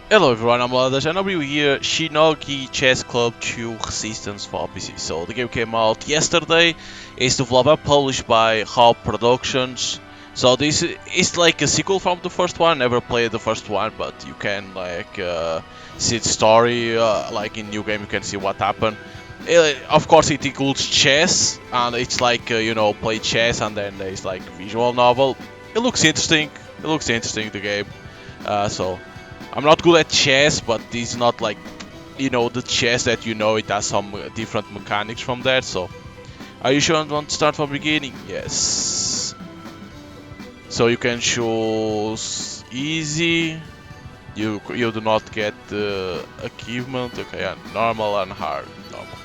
Hello everyone, I'm Ladash and I'll be here Shinogi Chess Club 2 Resistance for PC. So the game came out yesterday, it's developed and published by Hub Productions. So this is like a sequel from the first one, never played the first one, but you can see the story, like in new game you can see what happened. Of course it includes chess, and it's like, play chess and then there's like visual novel. It looks interesting the game. So I'm not good at chess, but this is not like the chess that it has some different mechanics from that. So are you sure you want to start from beginning? Yes. So you can choose easy. You do not get the achievement. Okay, and normal and hard. Normal.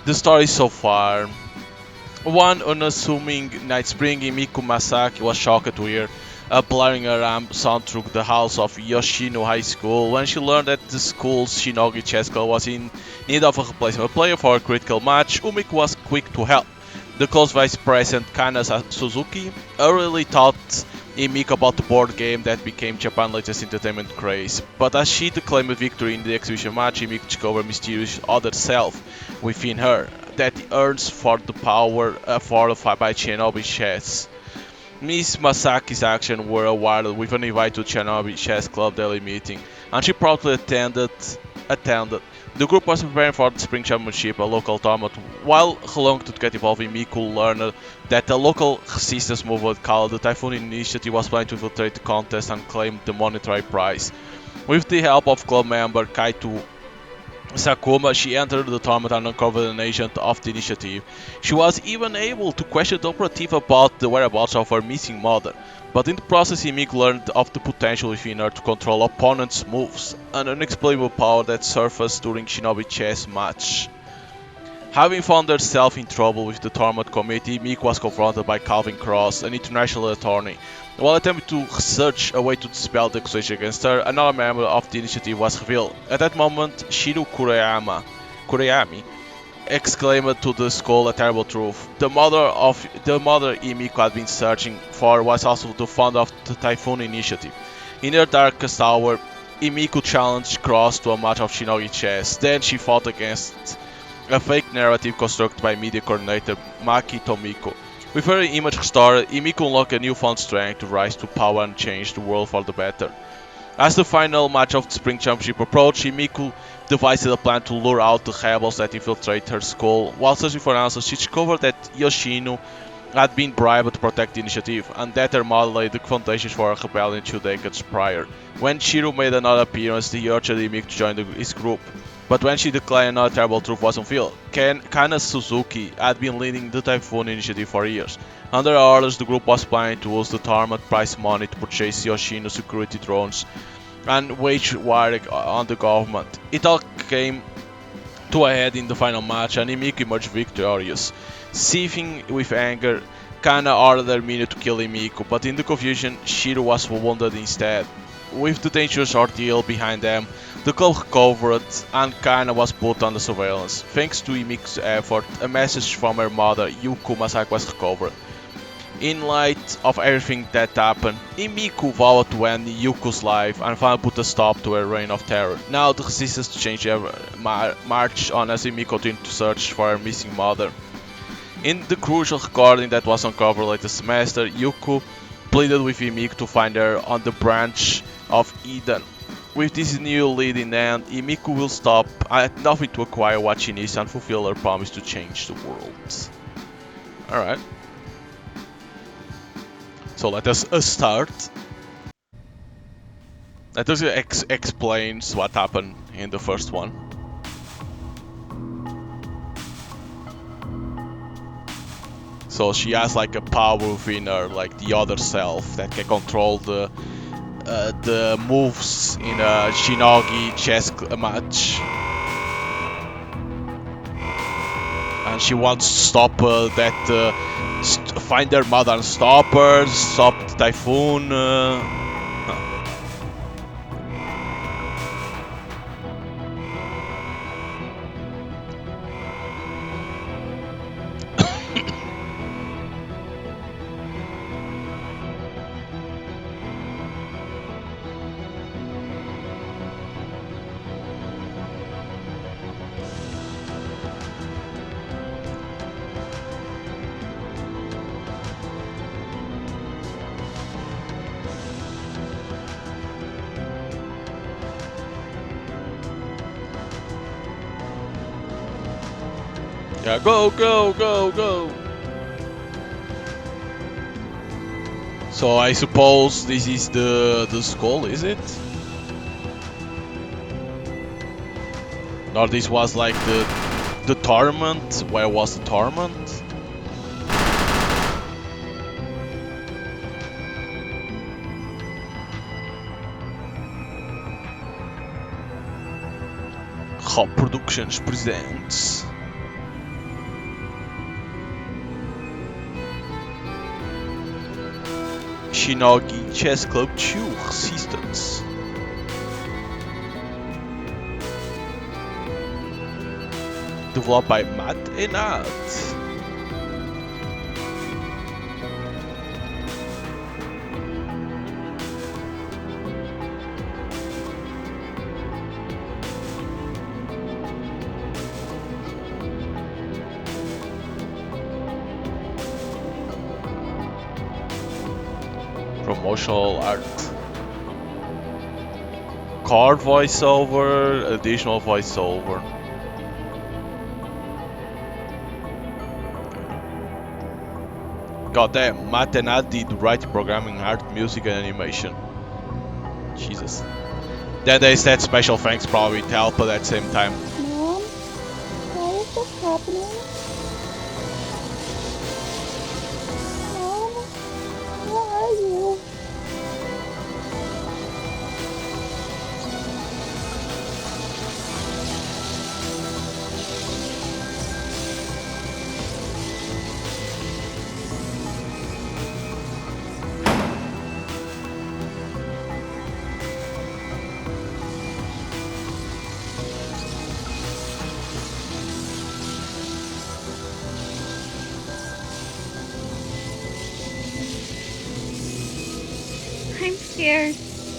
The story so far. One unassuming night spring, Miku Masaki was shocked to hear a blaring alarm sound through the halls of Yoshino High School when she learned that the school's Shinogi chess club was in need of a replacement player for a critical match. Miku was quick to help. The close vice president Kana Suzuki early taught Miku about the board game that became Japan's latest entertainment craze. But as she declaimed victory in the exhibition match, Miku discovered a mysterious other self within her that earns for the power fortified by Shinobi chess. Miss Masaki's actions were awarded with an invite to Shinobi Chess Club daily meeting, and she promptly attended. The group was preparing for the Spring Championship, a local tournament. While longed to get involved in, Miku learned that a local resistance movement called the Typhoon Initiative was planning to infiltrate the contest and claim the monetary prize. With the help of club member Kaito Sakuma, she entered the tournament and uncovered an agent of the initiative. She was even able to question the operative about the whereabouts of her missing mother, but in the process Himik learned of the potential within her to control opponents' moves, an unexplainable power that surfaced during Shinobi chess match. Having found herself in trouble with the tournament committee, Meek was confronted by Calvin Cross, an international attorney. While attempting to search a way to dispel the accusation against her, another member of the initiative was revealed. At that moment, Shiru Kurayami exclaimed to the school a terrible truth. The mother Emiko had been searching for was also the founder of the Typhoon Initiative. In her darkest hour, Emiko challenged Cross to a match of Shinogi chess. Then she fought against a fake narrative constructed by media coordinator Maki Tomiko. With her image restored, Emiko unlocked a newfound strength to rise to power and change the world for the better. As the final match of the Spring Championship approached, Emiko devised a plan to lure out the rebels that infiltrate her school. While searching for answers, she discovered that Yoshino had been bribed to protect the initiative, and that her mother laid the foundations for a rebellion 2 decades prior. When Shiro made another appearance, he urged Emiko to join his group. But when she declared another terrible truth was unveiled. Kana Suzuki had been leading the Typhoon Initiative for years. Under her orders, the group was planning to use the tournament prize money to purchase Yoshino's security drones and wage war on the government. It all came to a head in the final match, and Himiko emerged victorious. Seething with anger, Kana ordered Hermine to kill Himiko, but in the confusion, Shiro was wounded instead. With the dangerous ordeal behind them, the club recovered and Kana was put under surveillance. Thanks to Himiko's effort, a message from her mother, Yuko Masaki, was recovered. In light of everything that happened, Himiko vowed to end Yuko's life and finally put a stop to her reign of terror. Now the resistance to change march on as Himiko continued to search for her missing mother. In the crucial recording that was uncovered later semester, Yuko pleaded with Himiko to find her on the branch of Eden. With this new lead in hand, Himiko will stop at nothing to acquire what she needs and fulfill her promise to change the world. Alright. So let us start. Let us explain what happened in the first one. So she has like a power within her, like the other self that can control the moves in a Shinogi chess match, and she wants to stop find their mother and stop her, stop the typhoon. Yeah, go, go, go, go! So I suppose this is the skull, is it? Or this was like the torment? Where was the torment? Hop Productions presents Shinogi Chess Club 2 Resistance. Developed by Matt and Nat. Promotional art. Card voiceover, additional voiceover. Goddamn, Matt and Nat did writing, programming, art, music, and animation. Jesus. Then there's that special thanks probably to help at the same time. Mom, why is this happening? Mom, where are you? I'm scared.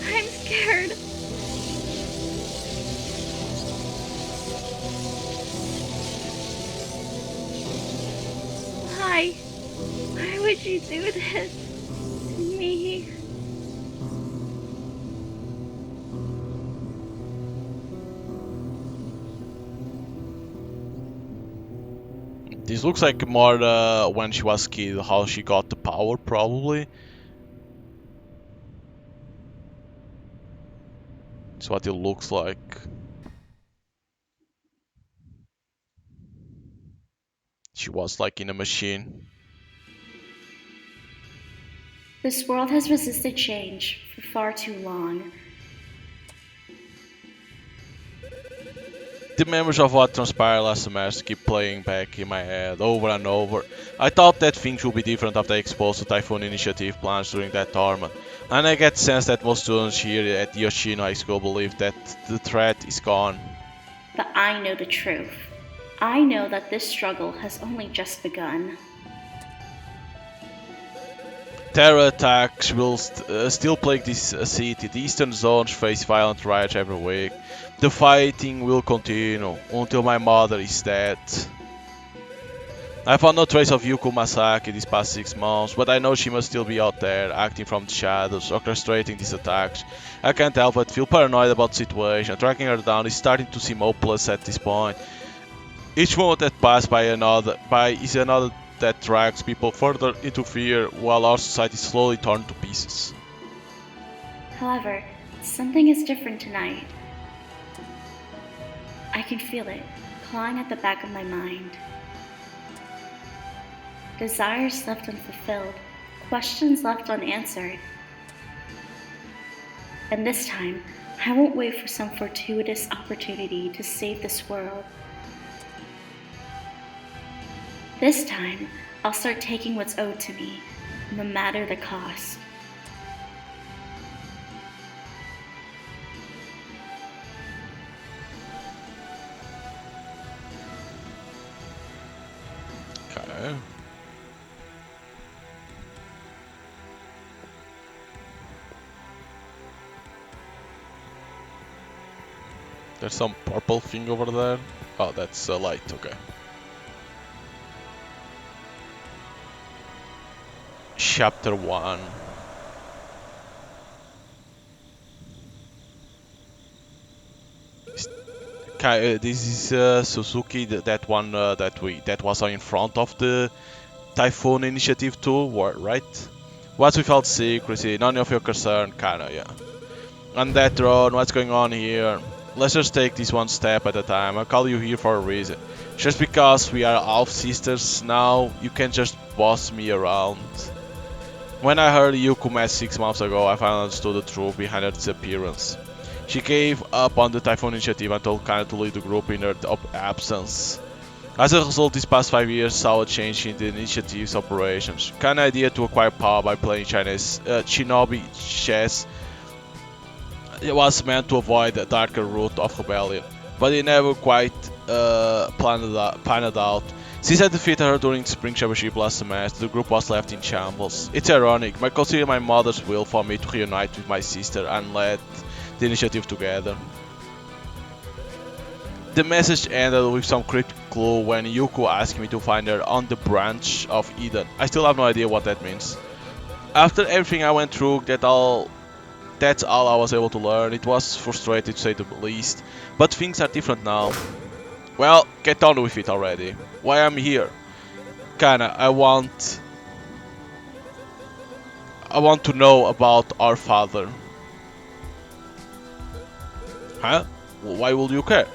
I'm scared. Why? Why would you do this to me? This looks like more when she was kid, how she got the power probably. It's what it looks like. She was like in a machine. This world has resisted change for far too long. The memories of what transpired last semester keep playing back in my head over and over. I thought that things would be different after I exposed to Typhoon Initiative plans during that tournament, and I get the sense that most students here at Yoshino High School believe that the threat is gone. But I know the truth. I know that this struggle has only just begun. Terror attacks will still plague this city. The eastern zones face violent riots every week. The fighting will continue until my mother is dead. I found no trace of Yuko Masaki these past 6 months, but I know she must still be out there, acting from the shadows, orchestrating these attacks. I can't help but feel paranoid about the situation. Tracking her down is starting to seem hopeless at this point. Each moment that passes by is another that drags people further into fear, while our society is slowly torn to pieces. However, something is different tonight. I can feel it, clawing at the back of my mind. Desires left unfulfilled, questions left unanswered. And this time, I won't wait for some fortuitous opportunity to save this world. This time, I'll start taking what's owed to me, no matter the cost. Okay. There's some purple thing over there. Oh, that's a light, okay. Chapter 1. This is Suzuki, that one that was in front of the Typhoon Initiative too, right? What's without secrecy? None of your concern, Kana, yeah. On that road, what's going on here? Let's just take this one step at a time. I call you here for a reason. Just because we are half sisters now, you can't just boss me around. When I heard Yuko met 6 months ago, I finally understood the truth behind her disappearance. She gave up on the Typhoon Initiative and told Kana to lead the group in her absence. As a result, these past 5 years saw a change in the initiative's operations. Kana's idea to acquire power by playing Chinese Shinogi chess was meant to avoid a darker route of rebellion, but it never quite planned out. Since I defeated her during the Spring Championship last semester, the group was left in shambles. It's ironic, but consider my mother's will for me to reunite with my sister and lead the initiative together. The message ended with some cryptic clue when Yuko asked me to find her on the branch of Eden. I still have no idea what that means. After everything I went through, that's all I was able to learn. It was frustrating to say the least, but things are different now. Well, get on with it already. Why I'm here? Kana, I want to know about our father. Huh? Why would you care?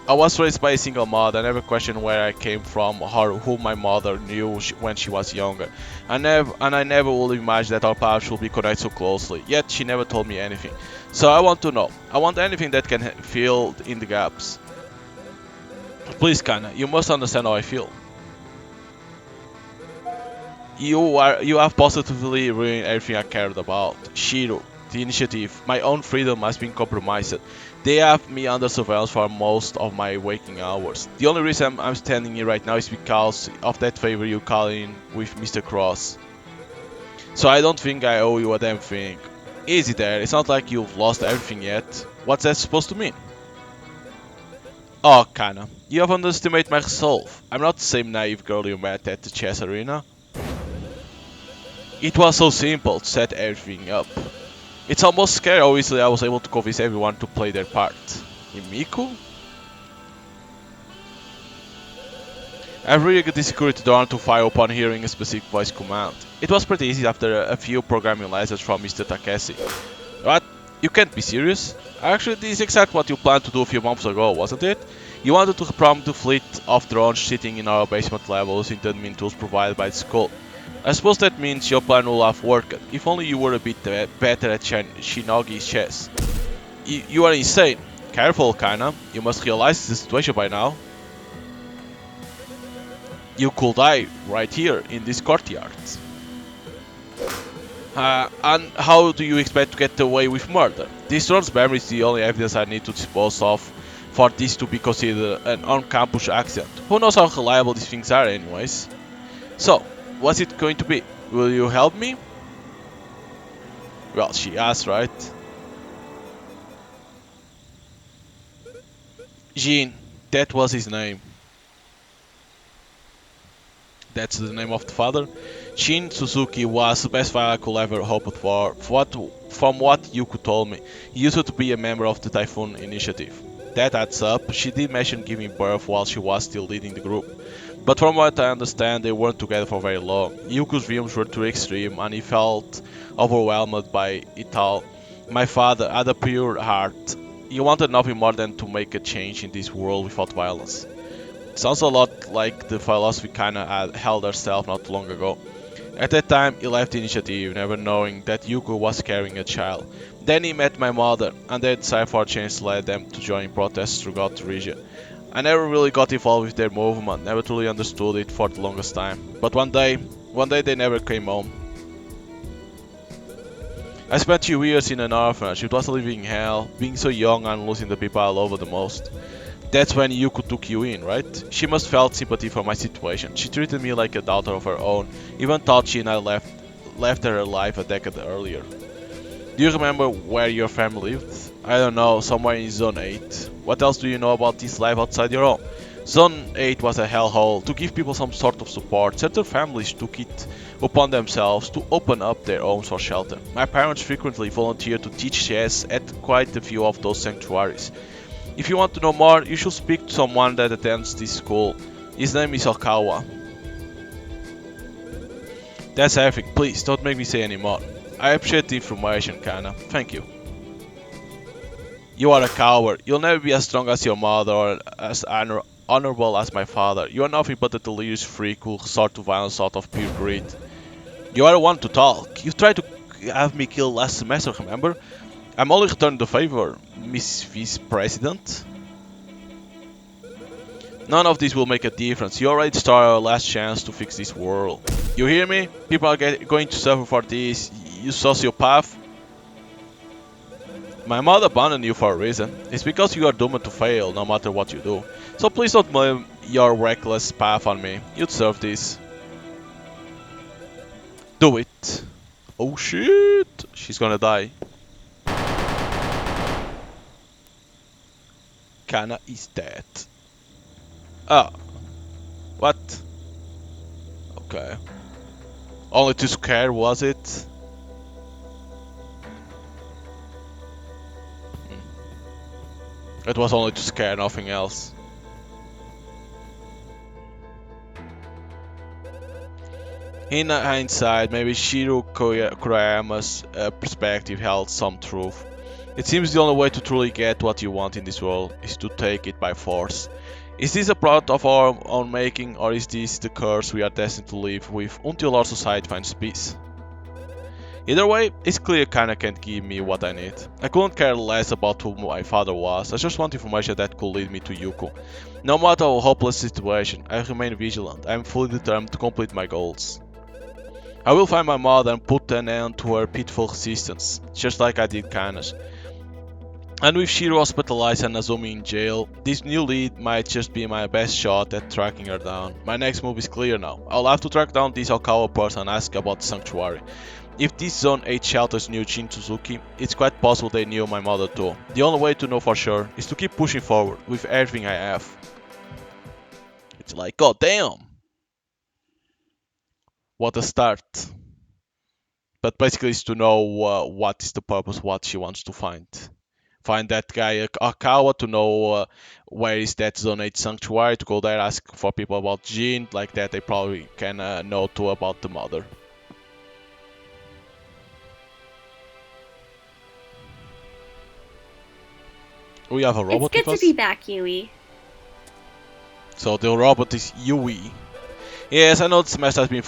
I was raised by a single mother. I never questioned where I came from or who my mother knew when she was younger. I never would imagine that our paths should be connected so closely. Yet she never told me anything. So I want to know. I want anything that can fill in the gaps. Please, Kana, you must understand how I feel. You have positively ruined everything I cared about. Shiro, the initiative, my own freedom has been compromised. They have me under surveillance for most of my waking hours. The only reason I'm standing here right now is because of that favor you call in with Mr. Cross. So I don't think I owe you a damn thing. Easy there, it's not like you've lost everything yet. What's that supposed to mean? Oh, Kana, you have underestimated my resolve. I'm not the same naive girl you met at the chess arena. It was so simple to set everything up. It's almost scary how easily I was able to convince everyone to play their part. Miku? I rigged the security door to fire upon hearing a specific voice command. It was pretty easy after a few programming lessons from Mr. Takeshi. What? You can't be serious? Actually, this is exactly what you planned to do a few months ago, wasn't it? You wanted to prompt the fleet of drones sitting in our basement level using the admin tools provided by the school. I suppose that means your plan will have worked, if only you were a bit better at Shinogi chess. You are insane. Careful, Kana. You must realize the situation by now. You could die right here in this courtyard. And how do you expect to get away with murder? This drone's memory is the only evidence I need to dispose of for this to be considered an on-campus accident. Who knows how reliable these things are anyways? So, what's it going to be? Will you help me? Well, she asked, right? Jin, that was his name. That's the name of the father. Shin Suzuki was the best father I could ever hope for. From what Yuko told me, he used to be a member of the Typhoon Initiative. That adds up. She did mention giving birth while she was still leading the group. But from what I understand, they weren't together for very long. Yuko's dreams were too extreme and he felt overwhelmed by it all. My father had a pure heart. He wanted nothing more than to make a change in this world without violence. Sounds a lot like the philosophy Kana had held herself not too long ago. At that time, he left the initiative, never knowing that Yuko was carrying a child. Then he met my mother, and their desire for change led them to join protests throughout the region. I never really got involved with their movement, never truly understood it for the longest time. But one day they never came home. I spent 2 years in an orphanage. It was a living hell, being so young and losing the people I love the most. That's when Yuko took you in, right? She must felt sympathy for my situation. She treated me like a daughter of her own, even thought she and I left her alive a decade earlier. Do you remember where your family lived? I don't know, somewhere in Zone 8. What else do you know about this life outside your own? Zone 8 was a hellhole. To give people some sort of support, certain families took it upon themselves to open up their homes for shelter. My parents frequently volunteered to teach chess at quite a few of those sanctuaries. If you want to know more, you should speak to someone that attends this school. His name is Okawa. That's everything. Please, don't make me say any more. I appreciate the information, Kana. Thank you. You are a coward. You'll never be as strong as your mother or as honorable as my father. You are nothing but a delirious freak who resort to violence out of pure greed. You are one to talk. You tried to have me killed last semester, remember? I'm only returning the favor, Miss Vice President. None of this will make a difference. You already started our last chance to fix this world. You hear me? People are going to suffer for this. You sociopath. My mother abandoned you for a reason. It's because you are doomed to fail no matter what you do. So please don't blame your reckless path on me. You deserve this. Do it. Oh shit! She's gonna die. Kana is dead. Ah, what? Okay. Only to scare, was it? It was only to scare, nothing else. In hindsight, maybe Shiro Kurayama's perspective held some truth. It seems the only way to truly get what you want in this world is to take it by force. Is this a product of our own making, or is this the curse we are destined to live with until our society finds peace? Either way, it's clear Kana can't give me what I need. I couldn't care less about who my father was, I just want information that could lead me to Yuko. No matter how hopeless the situation, I remain vigilant. I am fully determined to complete my goals. I will find my mother and put an end to her pitiful resistance, just like I did Kana's. And with Shiro hospitalized and Azumi in jail, this new lead might just be my best shot at tracking her down. My next move is clear now. I'll have to track down this Okawa person and ask about the sanctuary. If this Zone 8 shelters knew Jin Suzuki, it's quite possible they knew my mother too. The only way to know for sure is to keep pushing forward with everything I have. It's like, god damn! What a start. But basically it's to know what is the purpose, what she wants to find. Find that guy Akawa to know where is that Zone 8 sanctuary, to go there, ask for people about Jin, like that they probably can know too about the mother. We have a robot It's good with us? to be back, Yui. So the robot is Yui. Yes, I know the semester has been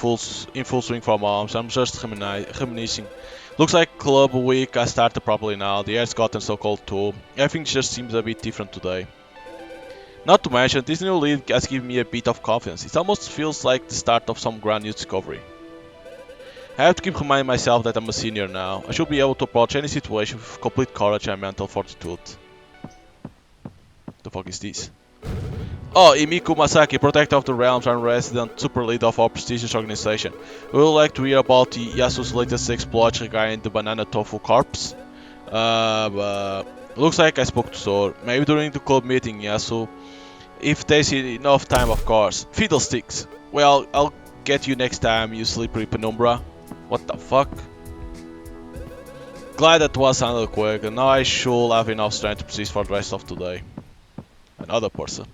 in full swing for moms. I'm just reminiscing. Looks like club week has started properly now. The air's gotten so cold too. Everything just seems a bit different today. Not to mention, this new lead has given me a bit of confidence. It almost feels like the start of some grand new discovery. I have to keep reminding myself that I'm a senior now. I should be able to approach any situation with complete courage and mental fortitude. The fuck is this? Oh, Imiku Masaki, Protector of the Realms and resident super leader of our prestigious organization. We would like to hear about Yasu's latest exploits regarding the banana tofu corpse. Looks like I spoke to Sor. Maybe during the club meeting, Yasu. If there's enough time, of course. Fiddlesticks. Well, I'll get you next time, you slippery penumbra. What the fuck? Glad that was handled quick, and now I should have enough strength to persist for the rest of today. Another person.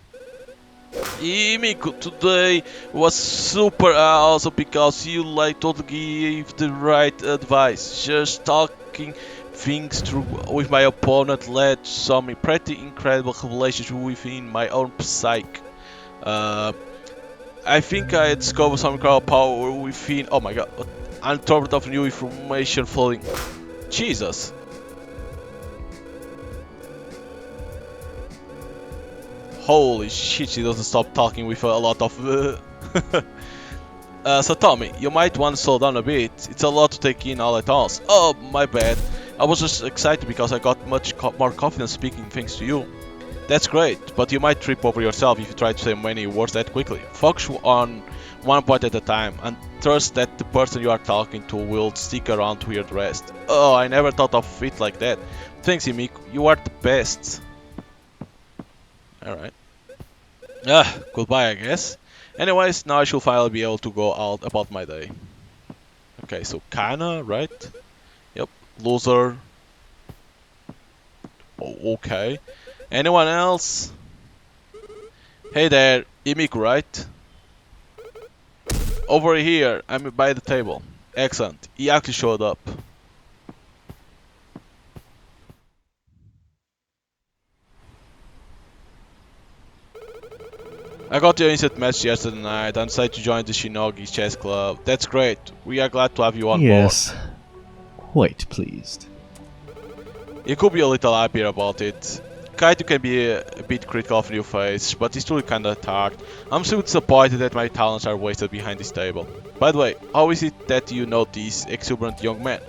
Imiku today was super also because you totally gave the right advice. Just talking things through with my opponent led to some pretty incredible revelations within my own psyche. I think I discovered some incredible power within. Oh my god, I'm torrent of new information flowing. Jesus. Holy shit, she doesn't stop talking with a lot of so Tommy, you might want to slow down a bit. It's a lot to take in all at once. Oh, my bad. I was just excited because I got much more confidence speaking things to you. That's great, but you might trip over yourself if you try to say many words that quickly. Focus on one point at a time and trust that the person you are talking to will stick around to hear the rest. Oh, I never thought of it like that. Thanks, Imiku. You are the best. Alright. Goodbye, I guess. Anyways, now I should finally be able to go out about my day. Okay, so Kana, right? Yep. Loser. Oh, okay. Anyone else? Hey there, Imiku, right? Over here, I'm by the table. Excellent, he actually showed up. I got your instant match yesterday night and decided to join the Shinogi chess club. That's great, we are glad to have you on board. Yes, quite pleased. You could be a little happier about it. Kaito can be a bit critical of new face, but he's truly kinda hard. I'm still disappointed that my talents are wasted behind this table. By the way, how is it that you know this exuberant young man?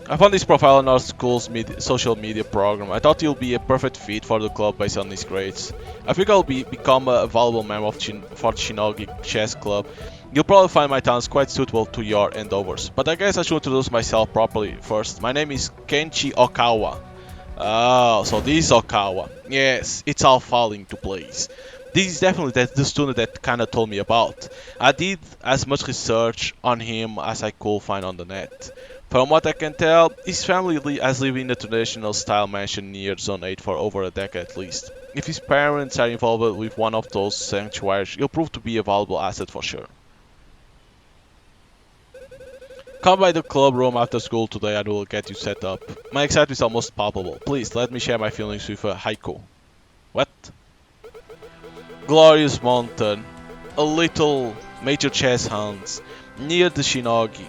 I found his profile on our school's social media program. I thought he'll be a perfect fit for the club based on his grades. I think I'll become a valuable member for the Shinogi Chess Club. You'll probably find my talents quite suitable to your endeavors. But I guess I should introduce myself properly first. My name is Kenshi Okawa. Oh, so this is Okawa. Yes, it's all falling into place. This is definitely the student that Kana told me about. I did as much research on him as I could find on the net. From what I can tell, his family has lived in a traditional style mansion near Zone 8 for over a decade at least. If his parents are involved with one of those sanctuaries, he'll prove to be a valuable asset for sure. Come by the club room after school today and we'll get you set up. My excitement is almost palpable. Please let me share my feelings with a haiku. What? Glorious mountain. A little major chess hands. Near the Shinogi.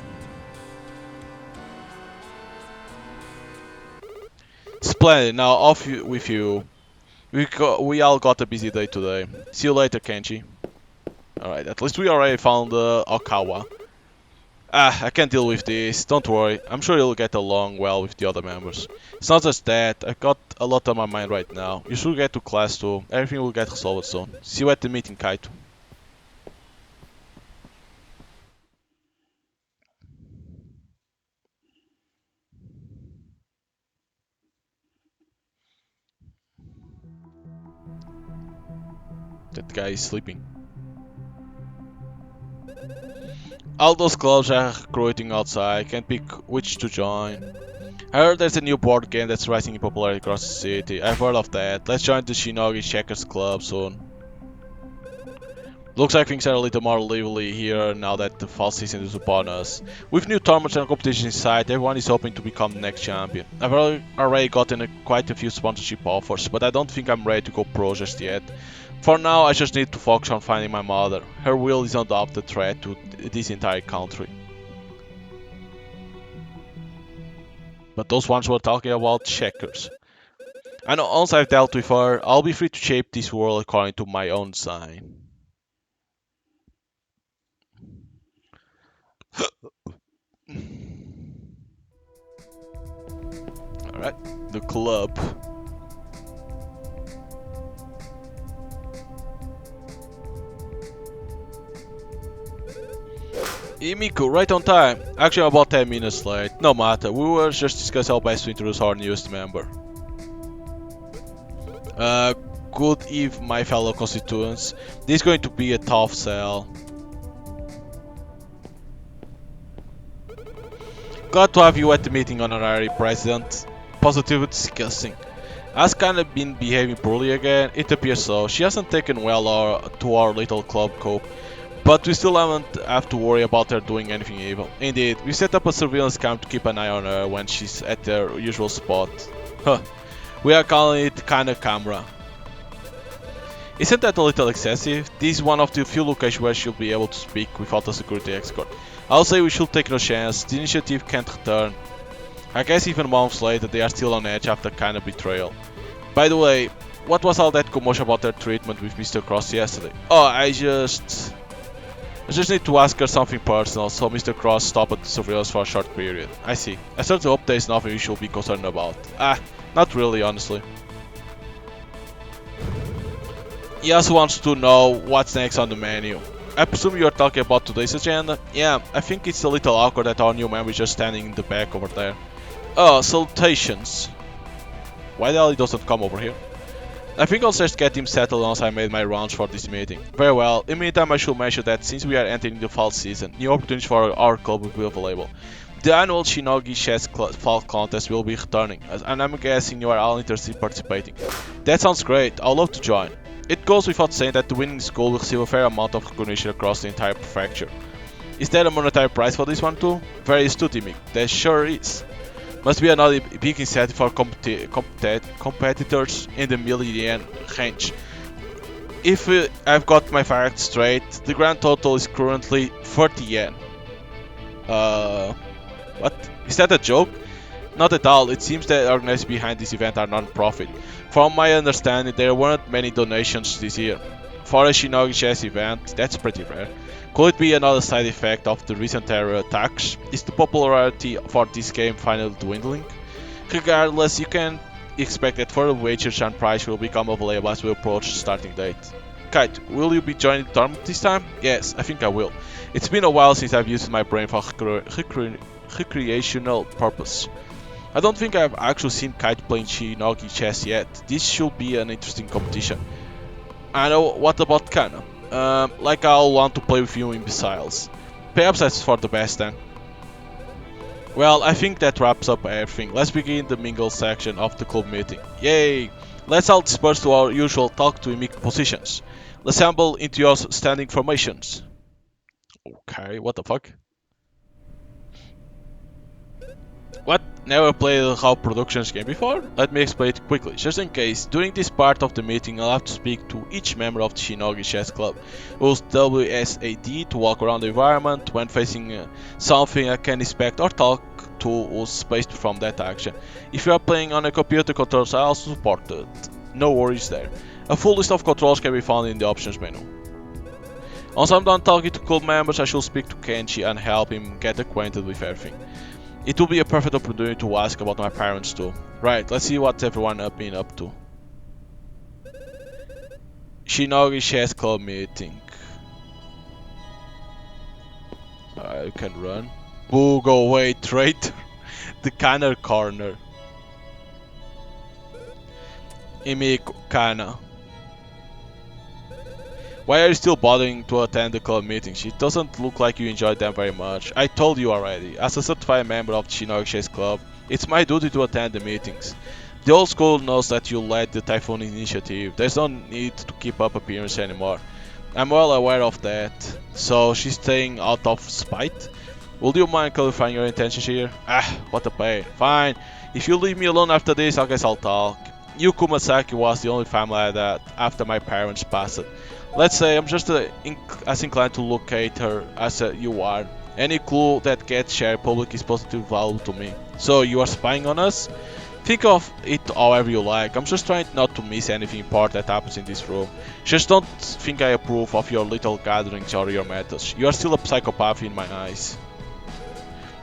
Splendid, now off with you. We all got a busy day today. See you later, Kenji. Alright, at least we already found Okawa. I can't deal with this, don't worry. I'm sure you'll get along well with the other members. It's not just that, I've got a lot on my mind right now. You should get to class too. Everything will get resolved soon. See you at the meeting, Kaito. That guy is sleeping. All those clubs are recruiting outside, can't pick which to join. I heard there's a new board game that's rising in popularity across the city. I've heard of that. Let's join the Shinogi Checkers Club soon. Looks like things are a little more lively here now that the fall season is upon us. With new tournaments and competitions in sight, everyone is hoping to become the next champion. I've already gotten quite a few sponsorship offers, but I don't think I'm ready to go pro just yet. For now, I just need to focus on finding my mother. Her will is undoubted threat to this entire country. But those ones were talking about checkers. I know once I've dealt with her, I'll be free to shape this world according to my own design. Alright, the club. Hey Miku, right on time. Actually, I'm about 10 minutes late. No matter, we were just discussing how best to introduce our newest member. Uh, Good eve, my fellow constituents. This is going to be a tough sell. Glad to have you at the meeting, honorary president. Positively disgusting. Has Kana been behaving poorly again? It appears so. She hasn't taken well to our little club cope. But we still haven't have to worry about her doing anything evil. Indeed, we set up a surveillance cam to keep an eye on her when she's at her usual spot. Huh. We are calling it Kana camera. Isn't that a little excessive? This is one of the few locations where she'll be able to speak without a security escort. I'll say we should take no chance, the initiative can't return. I guess even months later they are still on edge after Kana betrayal. By the way, what was all that commotion about her treatment with Mr. Cross yesterday? Oh, I just need to ask her something personal, so Mr. Cross stopped the surveillance for a short period. I see. I certainly hope there's nothing we should be concerned about. Not really, honestly. He also wants to know what's next on the menu. I presume you're talking about today's agenda? Yeah, I think it's a little awkward that our new member is just standing in the back over there. Oh, salutations. Why the hell he doesn't come over here? I think I'll just get him settled once I made my rounds for this meeting. Very well, in the meantime I should mention that since we are entering the fall season, new opportunities for our club will be available. The annual Shinogi chess fall contest will be returning, and I'm guessing you are all interested in participating. That sounds great, I'd love to join. It goes without saying that the winning school will receive a fair amount of recognition across the entire prefecture. Is there a monetary prize for this one too? Very astute, Mick. There sure is. Must be another big incentive for competitors in the million range. If I've got my facts straight, the grand total is currently 30 yen. What? Is that a joke? Not at all. It seems the organizers behind this event are non-profit. From my understanding, there weren't many donations this year. For a Shinogi chess event, that's pretty rare. Could it be another side effect of the recent terror attacks? Is the popularity for this game finally dwindling? Regardless, you can expect that further wagers and prize will become available as we approach the starting date. Kite, will you be joining the tournament this time? Yes, I think I will. It's been a while since I've used my brain for recreational purpose. I don't think I've actually seen Kite playing Shinogi chess yet. This should be an interesting competition. I know, what about Kana? Like I'll want to play with you imbeciles. Perhaps that's for the best then. Well, I think that wraps up everything. Let's begin the mingle section of the club meeting. Yay! Let's all disperse to our usual talk to mimic positions. Assemble into your standing formations. Okay, what the fuck? What? Never played a How Productions game before? Let me explain it quickly, just in case. During this part of the meeting, I'll have to speak to each member of the Shinogi Chess Club. Use WSAD to walk around the environment. When facing something I can inspect or talk to, use space to perform that action. If you are playing on a computer controls, I also support it. No worries there. A full list of controls can be found in the options menu. Once I'm done talking to club members, I should speak to Kenji and help him get acquainted with everything. It will be a perfect opportunity to ask about my parents too. Right, let's see what everyone has been up to. Shinogi Chess Club meeting. You can run. Boo, go away, traitor. The Kana corner. Imiko Kana. Why are you still bothering to attend the club meetings? It doesn't look like you enjoy them very much. I told you already, as a certified member of the Shinogi Chess Club, it's my duty to attend the meetings. The old school knows that you led the Typhoon initiative. There's no need to keep up appearance anymore. I'm well aware of that. So she's staying out of spite? Would you mind clarifying your intentions here? What a pain. Fine. If you leave me alone after this, I guess I'll talk. Yu Kumasaki was the only family I had after my parents passed. Let's say I'm just as inclined to locate her as you are. Any clue that gets shared public is positive value to me. So you are spying on us? Think of it however you like. I'm just trying not to miss anything important that happens in this room. Just don't think I approve of your little gatherings or your methods. You are still a psychopath in my eyes.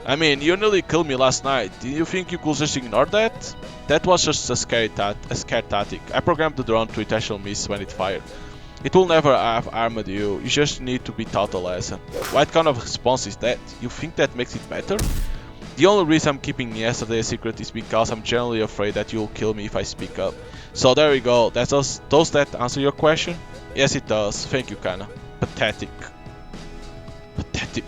I mean, you nearly killed me last night. Did you think you could just ignore that? That was just a scare tactic. I programmed the drone to intentionally miss when it fired. It will never have harmed you. You just need to be taught a lesson. What kind of response is that? You think that makes it better? The only reason I'm keeping yesterday a secret is because I'm generally afraid that you'll kill me if I speak up. So there we go. Does that answer your question? Yes, it does. Thank you, Kana. Pathetic. Pathetic.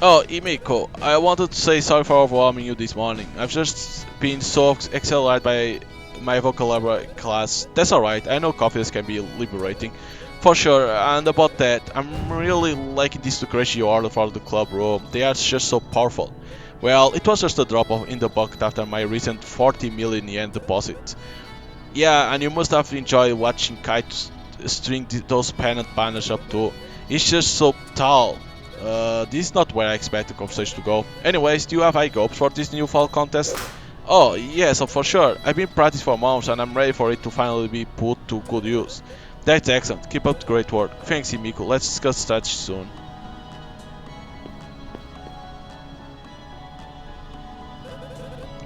Oh, Imiko, I wanted to say sorry for overwhelming you this morning. I've just been so accelerated by my vocabulary class. That's alright, I know confidence can be liberating. For sure, and about that, I'm really liking this decoration you ordered for the club room. They are just so powerful. Well, it was just a drop in the bucket after my recent 40 million yen deposit. Yeah, and you must have enjoyed watching Kite string those pennant banners up too. It's just so tall. This is not where I expect the conversation to go. Anyways, do you have high hopes for this new fall contest? Oh, yes, for sure. I've been practicing for months and I'm ready for it to finally be put to good use. That's excellent. Keep up the great work. Thanks, Imiko. Let's discuss strategy soon.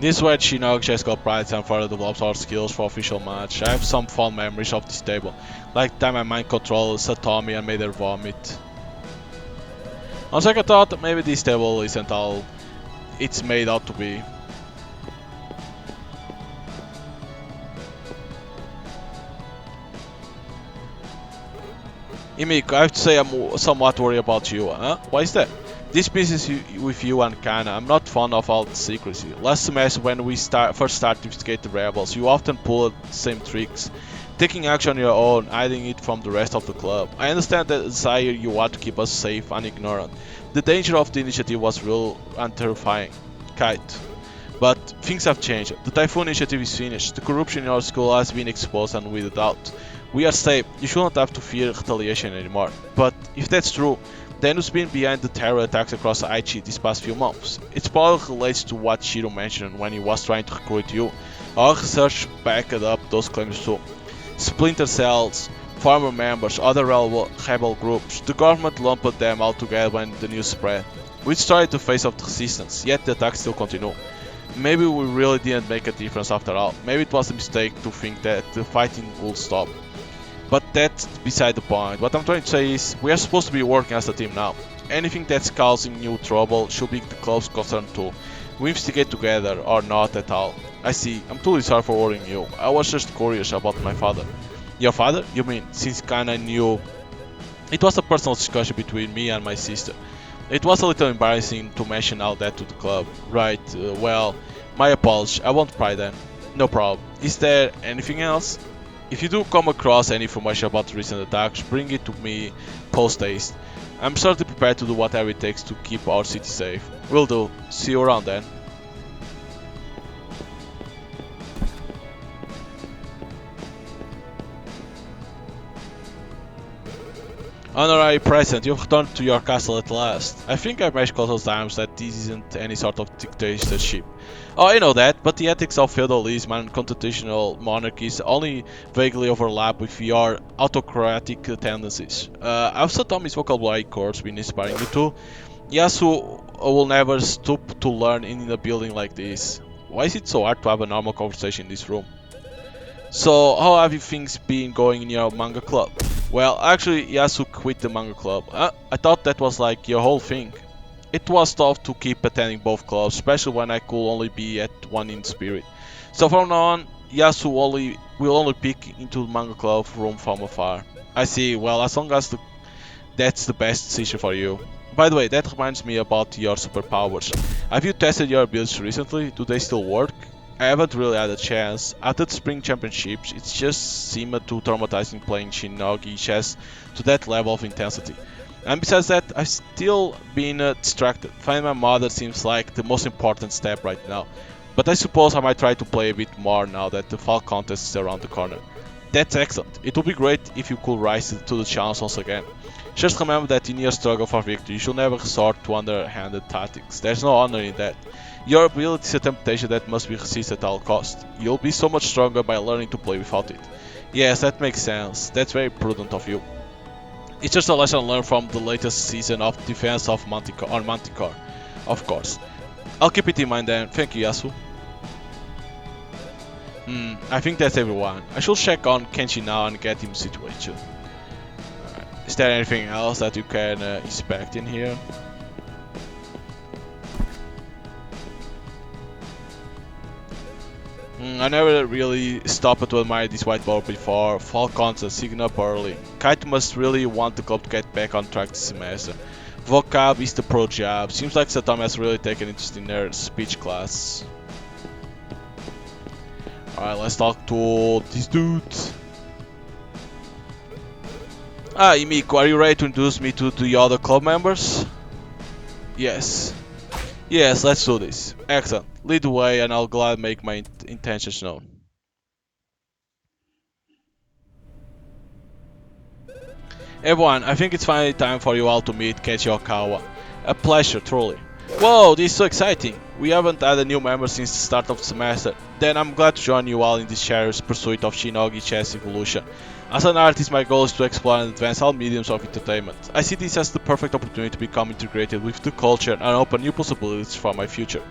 This is where Shinogi Chess Club prides and further develops our skills for official match. I have some fond memories of this table, like the time I mind controlled Satomi and made her vomit. On second thought, maybe this table isn't all it's made out to be. Imik, I have to say I'm somewhat worried about you, huh? Why is that? This business with you and Kana, I'm not fond of all the secrecy. Last semester when we first started to investigate the rebels, you often pulled the same tricks. Taking action on your own, hiding it from the rest of the club. I understand the desire you want to keep us safe and ignorant. The danger of the initiative was real and terrifying. Kite. But things have changed. The Typhoon initiative is finished. The corruption in our school has been exposed and weeded out. We are safe. You shouldn't have to fear retaliation anymore. But if that's true, then who's been behind the terror attacks across Aichi these past few months? It probably relates to what Shiro mentioned when he was trying to recruit you. Our research backed up those claims too. Splinter cells, former members, other rebel groups. The government lumped them all together when the news spread. We started to face off the resistance, yet the attacks still continue. Maybe we really didn't make a difference after all. Maybe it was a mistake to think that the fighting would stop. But that's beside the point. What I'm trying to say is, we are supposed to be working as a team now. Anything that's causing you trouble should be the club's concern too. We investigate together, or not at all. I see, I'm truly sorry for worrying you. I was just curious about my father. Your father? You mean, since Kana knew... It was a personal discussion between me and my sister. It was a little embarrassing to mention all that to the club. Right, well, my apology, I won't pry then. No problem. Is there anything else? If you do come across any information about the recent attacks, bring it to me post-haste. I'm certainly prepared to do whatever it takes to keep our city safe. Will do. See you around then. Honorary President, you've returned to your castle at last. I think I've mentioned countless times that this isn't any sort of dictatorship. Oh, I know that, but the ethics of feudalism and constitutional monarchies only vaguely overlap with your autocratic tendencies. I've set on this vocabulary course been inspiring you too. Yasu will never stoop to learn in a building like this. Why is it so hard to have a normal conversation in this room? So, how have things been going in your manga club? Well, actually, Yasu quit the manga club. I thought that was like your whole thing. It was tough to keep attending both clubs, especially when I could only be at one in spirit. So from now on, Yasu will only peek into the manga club room from afar. I see, well, as long as that's the best decision for you. By the way, that reminds me about your superpowers. Have you tested your abilities recently? Do they still work? I haven't really had a chance. After the spring championships, it just seemed too traumatizing playing Shinogi chess to that level of intensity. And besides that, I've still been distracted. Finding my mother seems like the most important step right now. But I suppose I might try to play a bit more now that the fall contest is around the corner. That's excellent. It would be great if you could rise to the challenge once again. Just remember that in your struggle for victory, you should never resort to underhanded tactics. There's no honor in that. Your ability is a temptation that must be resisted at all costs. You'll be so much stronger by learning to play without it. Yes, that makes sense. That's very prudent of you. It's just a lesson learned from the latest season of Defense of Manticore, of course. I'll keep it in mind then. Thank you, Yasu. I think that's everyone. I should check on Kenshi now and get him situated. Is there anything else that you can inspect in here? I never really stopped to admire this whiteboard before. Fall contest, sign up early. Kite must really want the club to get back on track this semester. Vocab is the pro job. Seems like Satom has really taken interest in their speech class. Alright, let's talk to this dude. Imiko, are you ready to introduce me to the other club members? Yes. Yes, let's do this. Excellent. Lead the way and I'll gladly make my intentions known. Everyone, I think it's finally time for you all to meet Keiichi Okawa. A pleasure, truly. Whoa, this is so exciting! We haven't had a new member since the start of the semester. Then I'm glad to join you all in this shared pursuit of Shinogi chess evolution. As an artist, my goal is to explore and advance all mediums of entertainment. I see this as the perfect opportunity to become integrated with the culture and open new possibilities for my future.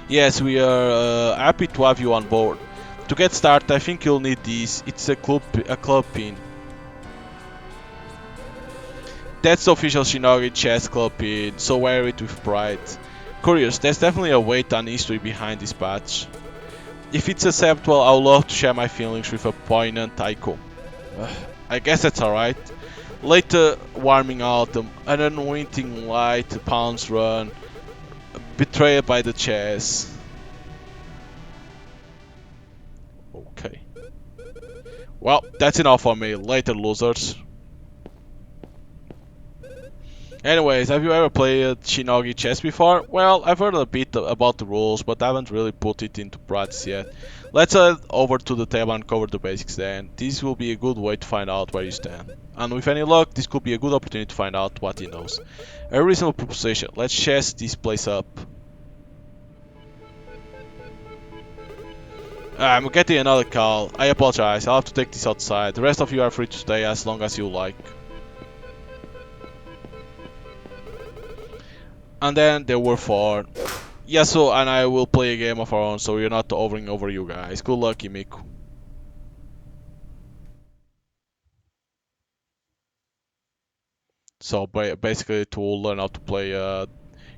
Yes, we are happy to have you on board. To get started, I think you'll need these. It's a club pin. That's the official Shinogi chess club pin, so wear it with pride. Curious, there's definitely a weight and history behind this badge. If it's acceptable, I would love to share my feelings with a poignant haiku. I guess that's alright. Later, warming autumn, an unwinking light, pounds run, betrayed by the chess. Okay. Well, that's enough for me. Later, losers. Anyways, have you ever played Shinogi chess before? Well, I've heard a bit about the rules, but I haven't really put it into practice yet. Let's head over to the table and cover the basics then. This will be a good way to find out where you stand. And with any luck, this could be a good opportunity to find out what he knows. A reasonable proposition. Let's chess this place up. I'm getting another call. I apologize, I'll have to take this outside. The rest of you are free to stay as long as you like. And then there were four. Yasuo and I will play a game of our own, so we're not hovering over you guys. Good luck, Miku. So basically to learn how to play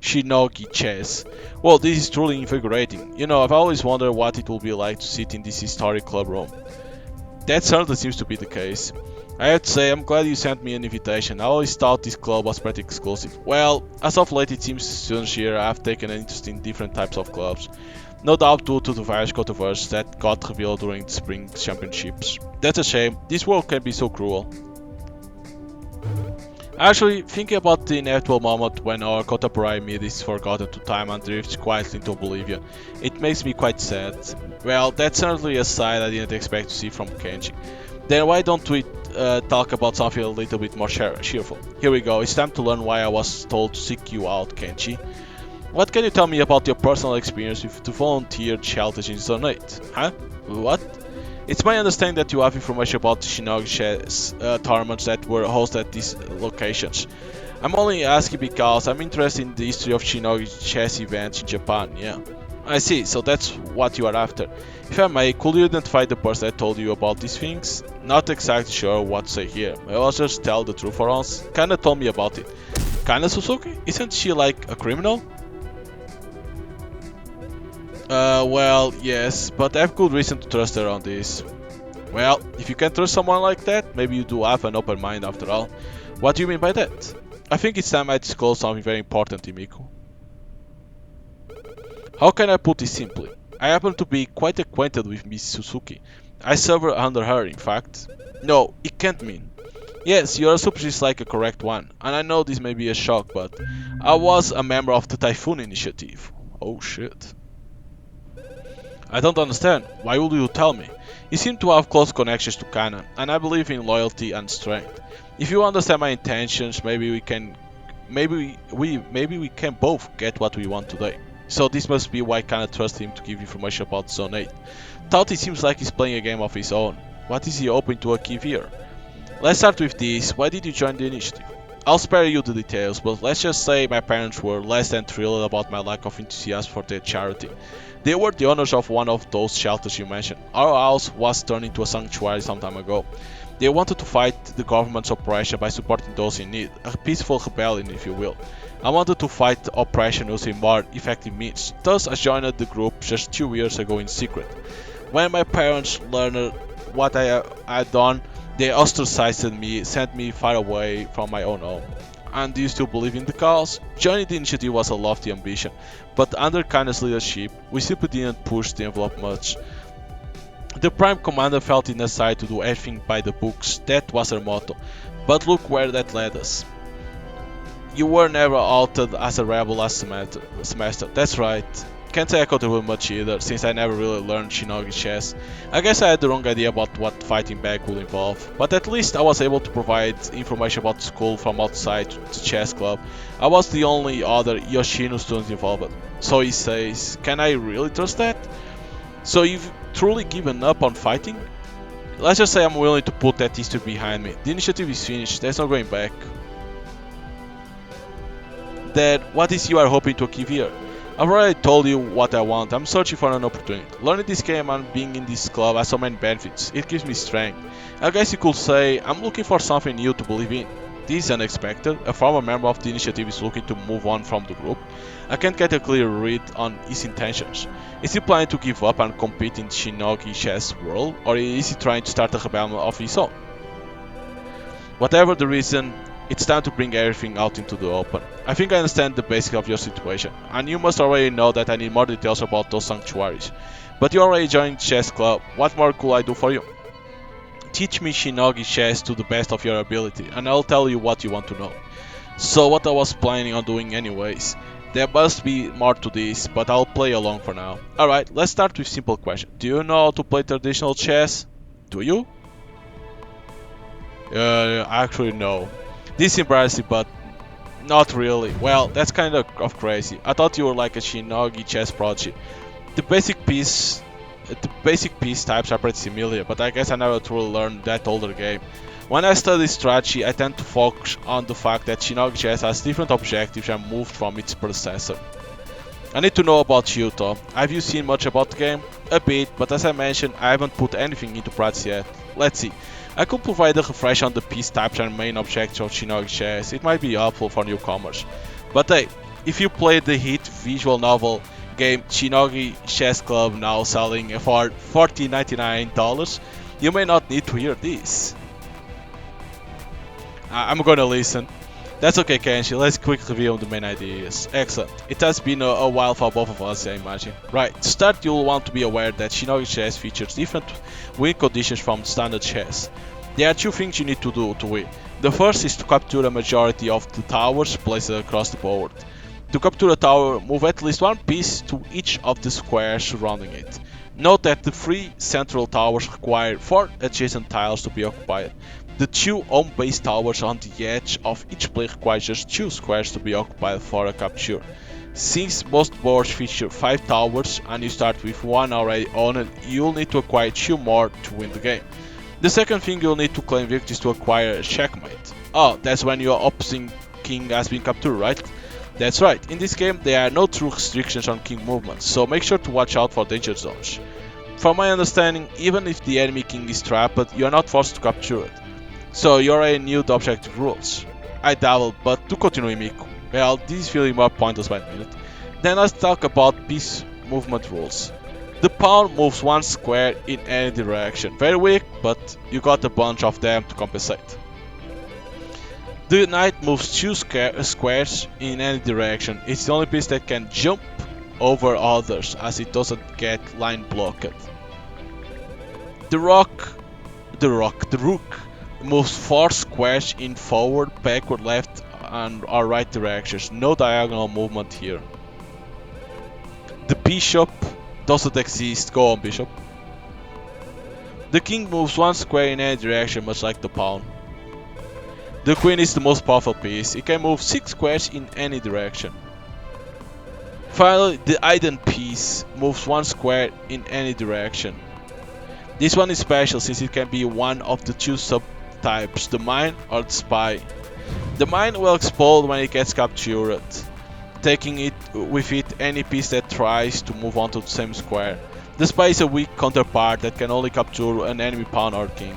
Shinogi chess. Well, this is truly invigorating. You know, I've always wondered what it will be like to sit in this historic club room. That certainly seems to be the case. I have to say, I'm glad you sent me an invitation. I always thought this club was pretty exclusive. Well, as of late it seems students here have taken an interest in different types of clubs. No doubt due to the various controversies that got revealed during the spring championships. That's a shame, this world can be so cruel. Actually, thinking about the inevitable moment when our contemporary myth is forgotten to time and drifts quietly into oblivion, it makes me quite sad. Well, that's certainly a side I didn't expect to see from Kenji. Then why don't we talk about something a little bit more cheerful? Here we go, it's time to learn why I was told to seek you out, Kenji. What can you tell me about your personal experience with the volunteer challenge in Zone 8? Huh? What? It's my understanding that you have information about the Shinogi chess tournaments that were hosted at these locations. I'm only asking because I'm interested in the history of Shinogi chess events in Japan, yeah. I see, so that's what you are after. If I may, could you identify the person that told you about these things? Not exactly sure what to say here. I will just tell the truth for once. Kana told me about it. Kana Suzuki? Isn't she like a criminal? Well, yes, but I have good reason to trust her on this. Well, if you can trust someone like that, maybe you do have an open mind after all. What do you mean by that? I think it's time I disclose something very important, Miku. How can I put this simply? I happen to be quite acquainted with Miss Suzuki. I serve under her, in fact. No, it can't mean. Yes, your assumption is like a correct one, and I know this may be a shock, but I was a member of the Typhoon Initiative. Oh shit. I don't understand. Why would you tell me? You seem to have close connections to Kana, and I believe in loyalty and strength. If you understand my intentions, maybe we can both get what we want today. So this must be why Kana trusts him to give information about Zone 8. Thought it seems like he's playing a game of his own. What is he hoping to achieve here? Let's start with this. Why did you join the initiative? I'll spare you the details, but let's just say my parents were less than thrilled about my lack of enthusiasm for their charity. They were the owners of one of those shelters you mentioned. Our house was turned into a sanctuary some time ago. They wanted to fight the government's oppression by supporting those in need, a peaceful rebellion if you will. I wanted to fight oppression using more effective means, thus I joined the group just 2 years ago in secret. When my parents learned what I had done, they ostracized me, sent me far away from my own home. And do you still believe in the cause? Joining the initiative was a lofty ambition, but under Kana's leadership, we simply didn't push the envelope much. The Prime Commander felt it necessary to do everything by the books, that was her motto, but look where that led us. You were never outed as a rebel last semester, that's right. Can't say I contributed much either, since I never really learned Shinogi chess. I guess I had the wrong idea about what fighting back would involve, but at least I was able to provide information about the school from outside the chess club. I was the only other Yoshino student involved. So he says, can I really trust that? So you've truly given up on fighting? Let's just say I'm willing to put that history behind me. The initiative is finished, there's no going back. Dad, what is you are hoping to achieve here? I've already told you what I want. I'm searching for an opportunity. Learning this game and being in this club has so many benefits. It gives me strength. I guess you could say I'm looking for something new to believe in. This is unexpected. A former member of the initiative is looking to move on from the group. I can't get a clear read on his intentions. Is he planning to give up and compete in Shinogi chess world, or is he trying to start a rebellion of his own? Whatever the reason, it's time to bring everything out into the open. I think I understand the basics of your situation, and you must already know that I need more details about those sanctuaries. But you already joined chess club, what more could I do for you? Teach me Shinogi chess to the best of your ability, and I'll tell you what you want to know. So what I was planning on doing anyways. There must be more to this, but I'll play along for now. Alright, let's start with simple question. Do you know how to play traditional chess? Do you? Actually no. This is embarrassing, but not really. Well, that's kind of crazy. I thought you were like a Shinogi chess prodigy. The basic piece, the basic piece types are pretty similar, but I guess I never truly learned that older game. When I study strategy, I tend to focus on the fact that Shinogi chess has different objectives and moved from its predecessor. I need to know about you though. Have you seen much about the game? A bit, but as I mentioned, I haven't put anything into practice yet. Let's see. I could provide a refresh on the piece types and main objectives of Shinogi chess. It might be helpful for newcomers. But hey, if you played the hit visual novel game Shinogi Chess Club now selling for $14.99, you may not need to hear this. I'm gonna listen. That's okay, Kenshi. Let's quickly review the main ideas. Excellent. It has been a while for both of us, I imagine. Right, to start, you'll want to be aware that Shinogi chess features different win conditions from standard chess. There are two things you need to do to win. The first is to capture a majority of the towers placed across the board. To capture a tower, move at least one piece to each of the squares surrounding it. Note that the three central towers require 4 adjacent tiles to be occupied. The 2 home-base towers on the edge of each player require just 2 squares to be occupied for a capture. Since most boards feature 5 towers and you start with 1 already owned, you'll need to acquire 2 more to win the game. The second thing you'll need to claim victory is to acquire a checkmate. Oh, that's when your opposing king has been captured, right? That's right, in this game there are no true restrictions on king movements, so make sure to watch out for danger zones. From my understanding, even if the enemy king is trapped, you are not forced to capture it. So you already knew the objective rules. I dabbled, but to continue Miku. Well, this is feeling more pointless by the minute. Then let's talk about piece movement rules. The pawn moves 1 square in any direction. Very weak, but you got a bunch of them to compensate. The knight moves 2 squares in any direction. It's the only piece that can jump over others as it doesn't get line blocked. The rook moves 4 squares in forward, backward, left and or right directions. No diagonal movement here. The bishop doesn't exist. Go on, bishop. The king moves 1 square in any direction, much like the pawn. The queen is the most powerful piece. It can move 6 squares in any direction. Finally, the hidden piece moves 1 square in any direction. This one is special since it can be one of the 2 subtypes, the mine or the spy. The mine will explode when it gets captured, taking it with it any piece that tries to move onto the same square. The spy is a weak counterpart that can only capture an enemy pawn or king.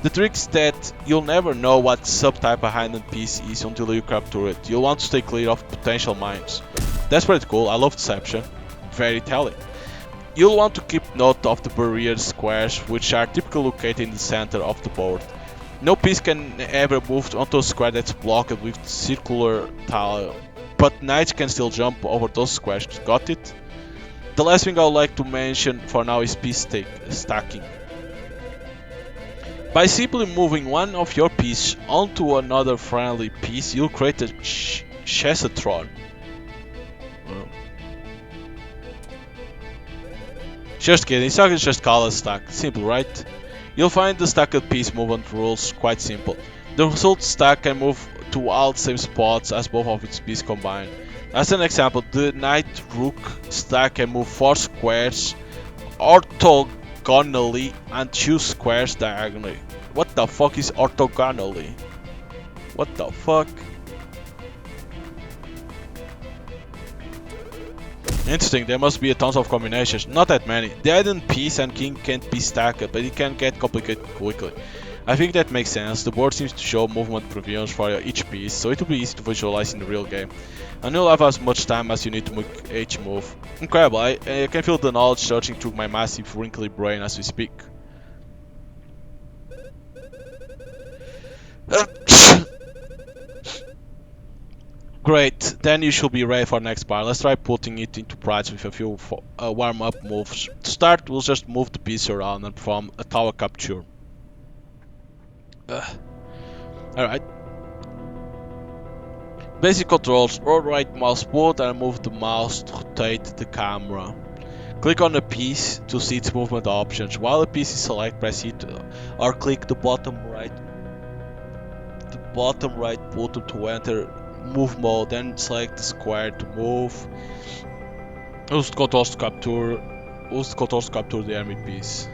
The trick is that you'll never know what subtype a hidden piece is until you capture it. You'll want to stay clear of potential mines. That's pretty cool, I love deception. Very telling. You'll want to keep note of the barrier squares, which are typically located in the center of the board. No piece can ever move onto a square that's blocked with circular tile, but knights can still jump over those squares, got it? The last thing I would like to mention for now is piece stacking. By simply moving one of your pieces onto another friendly piece, you'll create a chessatron. Just kidding, it's not just call a stack, simple right? You'll find the stacked piece movement rules quite simple. The result stack can move to all the same spots as both of its pieces combined. As an example, the knight rook stack can move 4 squares orthogonally and 2 squares diagonally. What the fuck is orthogonally? What the fuck? Interesting, there must be a tons of combinations, not that many. The hidden piece and king can't be stacked, but it can get complicated quickly. I think that makes sense. The board seems to show movement previews for each piece, so it will be easy to visualize in the real game. And you'll have as much time as you need to make each move. Incredible, I can feel the knowledge surging through my massive wrinkly brain as we speak. Great, then you should be ready for next part. Let's try putting it into practice with a few warm-up moves. To start, we'll just move the piece around and perform a tower capture. Alright. Basic controls: hold right mouse button and move the mouse to rotate the camera. Click on the piece to see its movement options. While the piece is selected, press it or click the bottom right button to enter move mode, then select the square to move. Use controls to capture the enemy piece.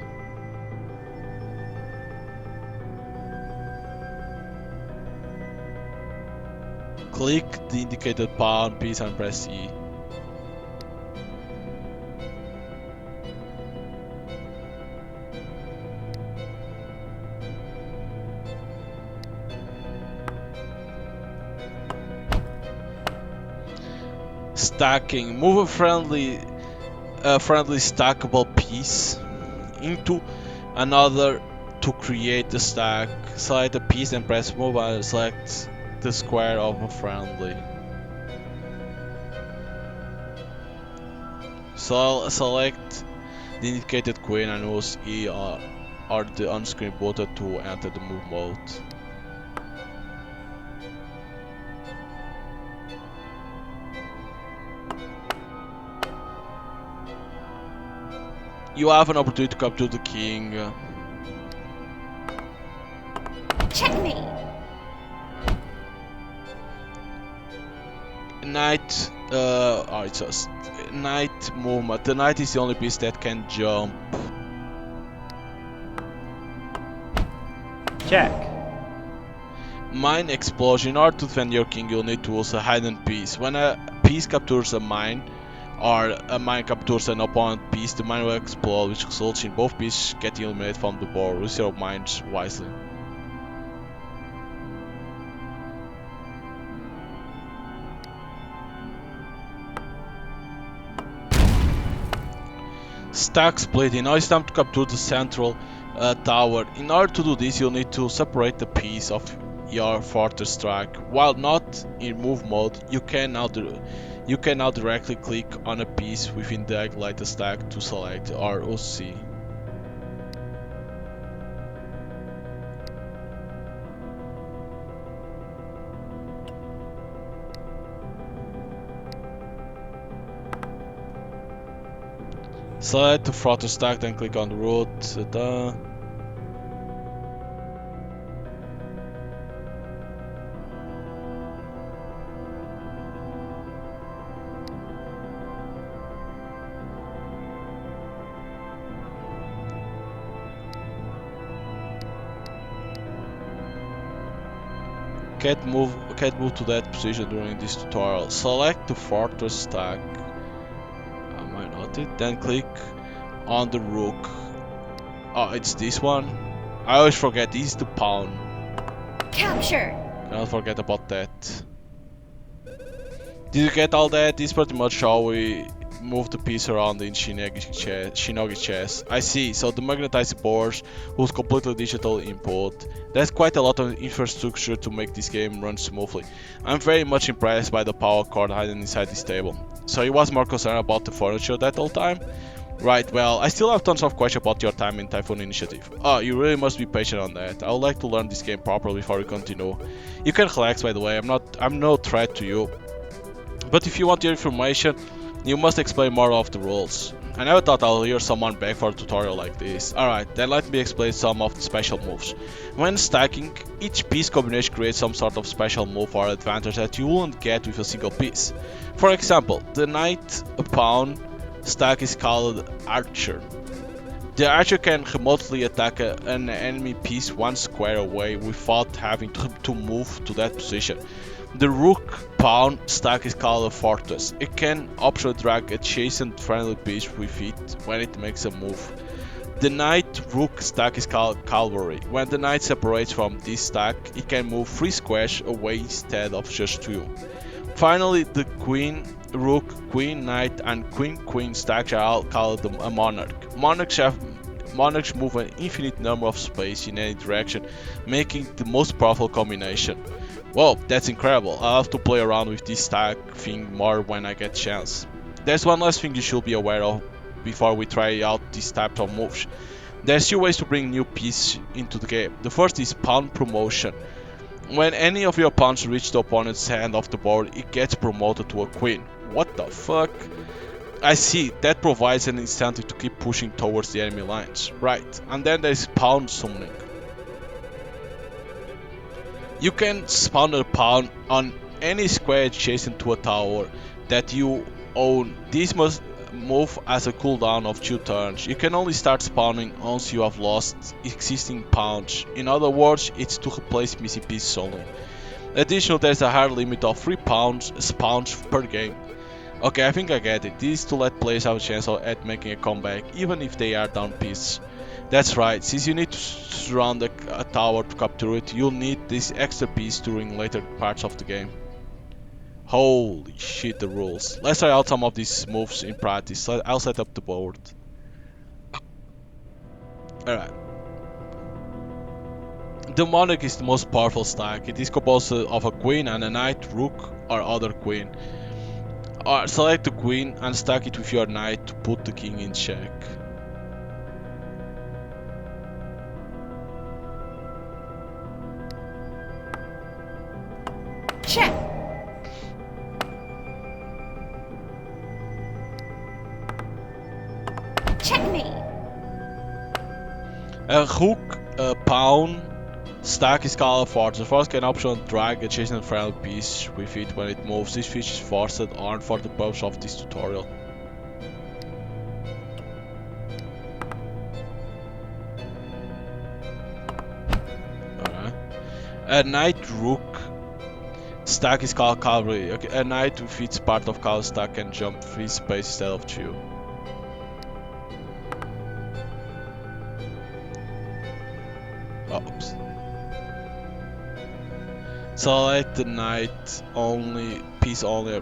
Click the indicated pawn piece and press E. Stacking. Move a friendly stackable piece into another to create the stack. Select the piece and press move and select the square of a friendly. So select the indicated queen and use E or the on-screen button to enter the move mode. You have an opportunity to capture the king. Checkmate! Knight, it's just knight movement. The knight is the only piece that can jump. Check. Mine explosion. In order to defend your king, you'll need to use a hidden piece. When a piece captures a mine, or a mine captures an opponent piece, the mine will explode, which results in both pieces getting eliminated from the board. Use your mines wisely. Stack splitting. Now it's time to capture the central tower. In order to do this, you'll need to separate the piece of your fortress track. While not in move mode, you can now directly click on a piece within the highlighted stack to select or OC. Select the fortress stack, then click on the root. Can't move to that position during this tutorial. Select the fortress stack. Am I not it? Then click on the rook. Oh, it's this one. I always forget. This is the pawn. Capture! Cannot forget about that. Did you get all that? This is pretty much how we move the piece around in Shinogi chess. I see, so the magnetized boards use completely digital input. There's quite a lot of infrastructure to make this game run smoothly. I'm very much impressed by the power cord hidden inside this table. So you was more concerned about the furniture that whole time? Right, well, I still have tons of questions about your time in Typhoon Initiative. Oh, you really must be patient on that. I would like to learn this game properly before we continue. You can relax, by the way, I'm no threat to you. But if you want your information, you must explain more of the rules. I never thought I'll hear someone beg for a tutorial like this. Alright, then let me explain some of the special moves. When stacking, each piece combination creates some sort of special move or advantage that you wouldn't get with a single piece. For example, the knight pawn stack is called archer. The archer can remotely attack an enemy piece one square away without having to move to that position. The rook pawn stack is called a fortress. It can optionally drag adjacent friendly piece with it when it makes a move. The knight rook stack is called cavalry. When the knight separates from this stack, it can move 3 squares away instead of just 2. Finally, the queen, rook, queen, knight, and queen stacks are all called a monarch. Monarchs have Monarchs move an infinite number of space in any direction, making the most powerful combination. Whoa, that's incredible. I'll have to play around with this stack thing more when I get chance. There's one last thing you should be aware of before we try out this type of moves. There's two ways to bring new pieces into the game. The first is pawn promotion. When any of your pawns reach the opponent's hand off the board, it gets promoted to a queen. What the fuck? I see, that provides an incentive to keep pushing towards the enemy lines. Right, and then there's pawn summoning. You can spawn a pawn on any square adjacent to a tower that you own. This must move as a cooldown of 2 turns. You can only start spawning once you have lost existing pawns. In other words, it's to replace missing pieces only. Additionally, there's a hard limit of 3 spawns per game. Okay, I think I get it. This is to let players have a chance at making a comeback, even if they are down pieces. That's right, since you need to surround a tower to capture it, you'll need this extra piece during later parts of the game. Holy shit, the rules. Let's try out some of these moves in practice. I'll set up the board. Alright. The Monarch is the most powerful stack. It is composed of a queen and a knight, rook, or other queen. Select the queen and stack it with your knight to put the king in check. Check. Checkmate. A hook, a pawn, stack is called force. The force can optionally drag adjacent friendly piece with it when it moves. These features forced aren't for the purpose of this tutorial. Alright. A knight rook. Stack is called cavalry. Okay, a knight with its part of cavalry stack can jump 3 spaces instead of 2. Oops. Select the knight only, piece only.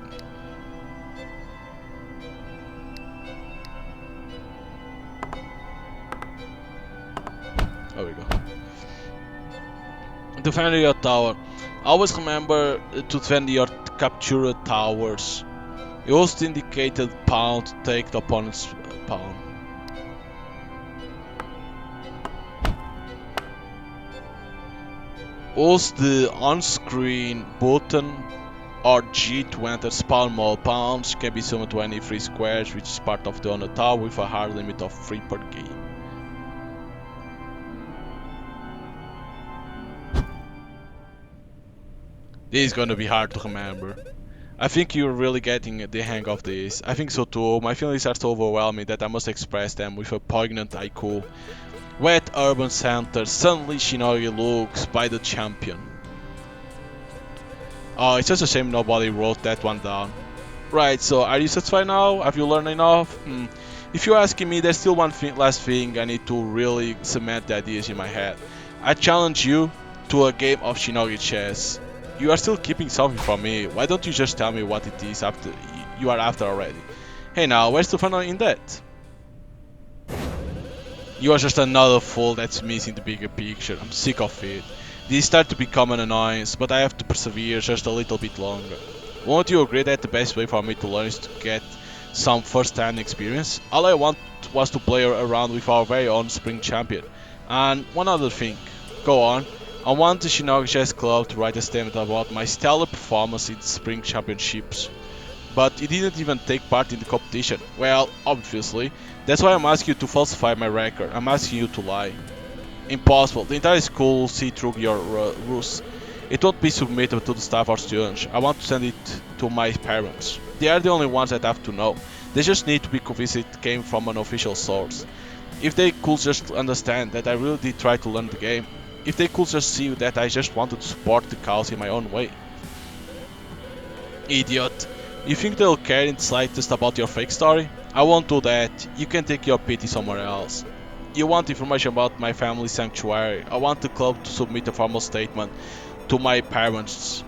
There we go. Defend your tower. Always remember to defend your captured towers. Use the indicated pawn to take the opponent's pawn. Use the on-screen button or G to enter spawn mode. Pawns can be summoned to any 3 squares, which is part of the owner tower with a hard limit of 3 per game. This is gonna be hard to remember. I think you're really getting the hang of this. I think so too. My feelings are so overwhelming that I must express them with a poignant haiku. Wet urban center, suddenly Shinogi looks by the champion. Oh, it's just a shame nobody wrote that one down. Right, so are you satisfied now? Have you learned enough? If you're asking me, there's still one last thing I need to really cement the ideas in my head. I challenge you to a game of Shinogi chess. You are still keeping something from me. Why don't you just tell me what it is after you are after already? Hey now, where's the fun in that? You are just another fool that's missing the bigger picture. I'm sick of it. These start to become an annoyance, but I have to persevere just a little bit longer. Won't you agree that the best way for me to learn is to get some first-hand experience? All I want was to play around with our very own spring champion. And one other thing. Go on. I want the Shinogi Chess Club to write a statement about my stellar performance in the Spring Championships. But it didn't even take part in the competition. Well, obviously. That's why I'm asking you to falsify my record. I'm asking you to lie. Impossible. The entire school will see through your ruse. It won't be submitted to the staff or students. I want to send it to my parents. They are the only ones that have to know. They just need to be convinced it came from an official source. If they could just understand that I really did try to learn the game. If they could just see that I just wanted to support the cause in my own way. Idiot. You think they'll care in the slightest about your fake story? I won't do that. You can take your pity somewhere else. You want information about my family sanctuary. I want the club to submit a formal statement to my parents.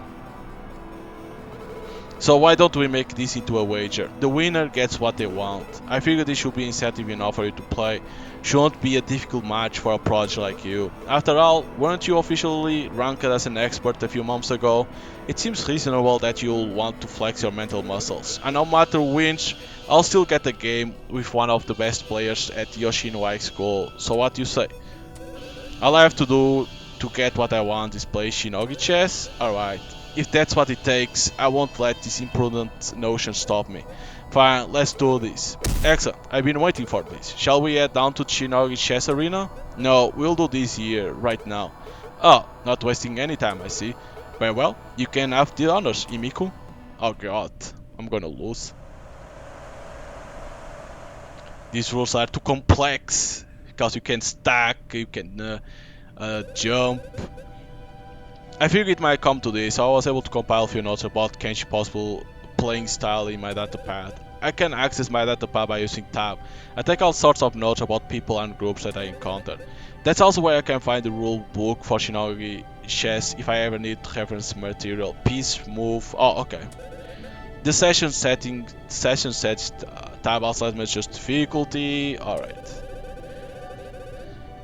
So why don't we make this into a wager? The winner gets what they want. I figure this should be incentive enough for you to play. Shouldn't be a difficult match for a prodigy like you. After all, weren't you officially ranked as an expert a few months ago? It seems reasonable that you'll want to flex your mental muscles. And no matter which, I'll still get a game with one of the best players at Yoshinogi school. So what do you say? All I have to do to get what I want is play Shinogi chess? Alright. If that's what it takes, I won't let this imprudent notion stop me. Fine, let's do this. Excellent, I've been waiting for this. Shall we head down to the Shinogi chess arena? No, we'll do this here, right now. Oh, not wasting any time, I see. Very well, you can have the honors, Imiku. Oh god, I'm gonna lose. These rules are too complex. Because you can stack, you can jump. I figured it might come to this, so I was able to compile a few notes about Ken's possible playing style in my datapad. I can access my datapad by using tab. I take all sorts of notes about people and groups that I encounter. That's also where I can find the rule book for Shinogi chess if I ever need reference material. Piece, move, oh okay. The session settings tab also lets me adjust difficulty, alright.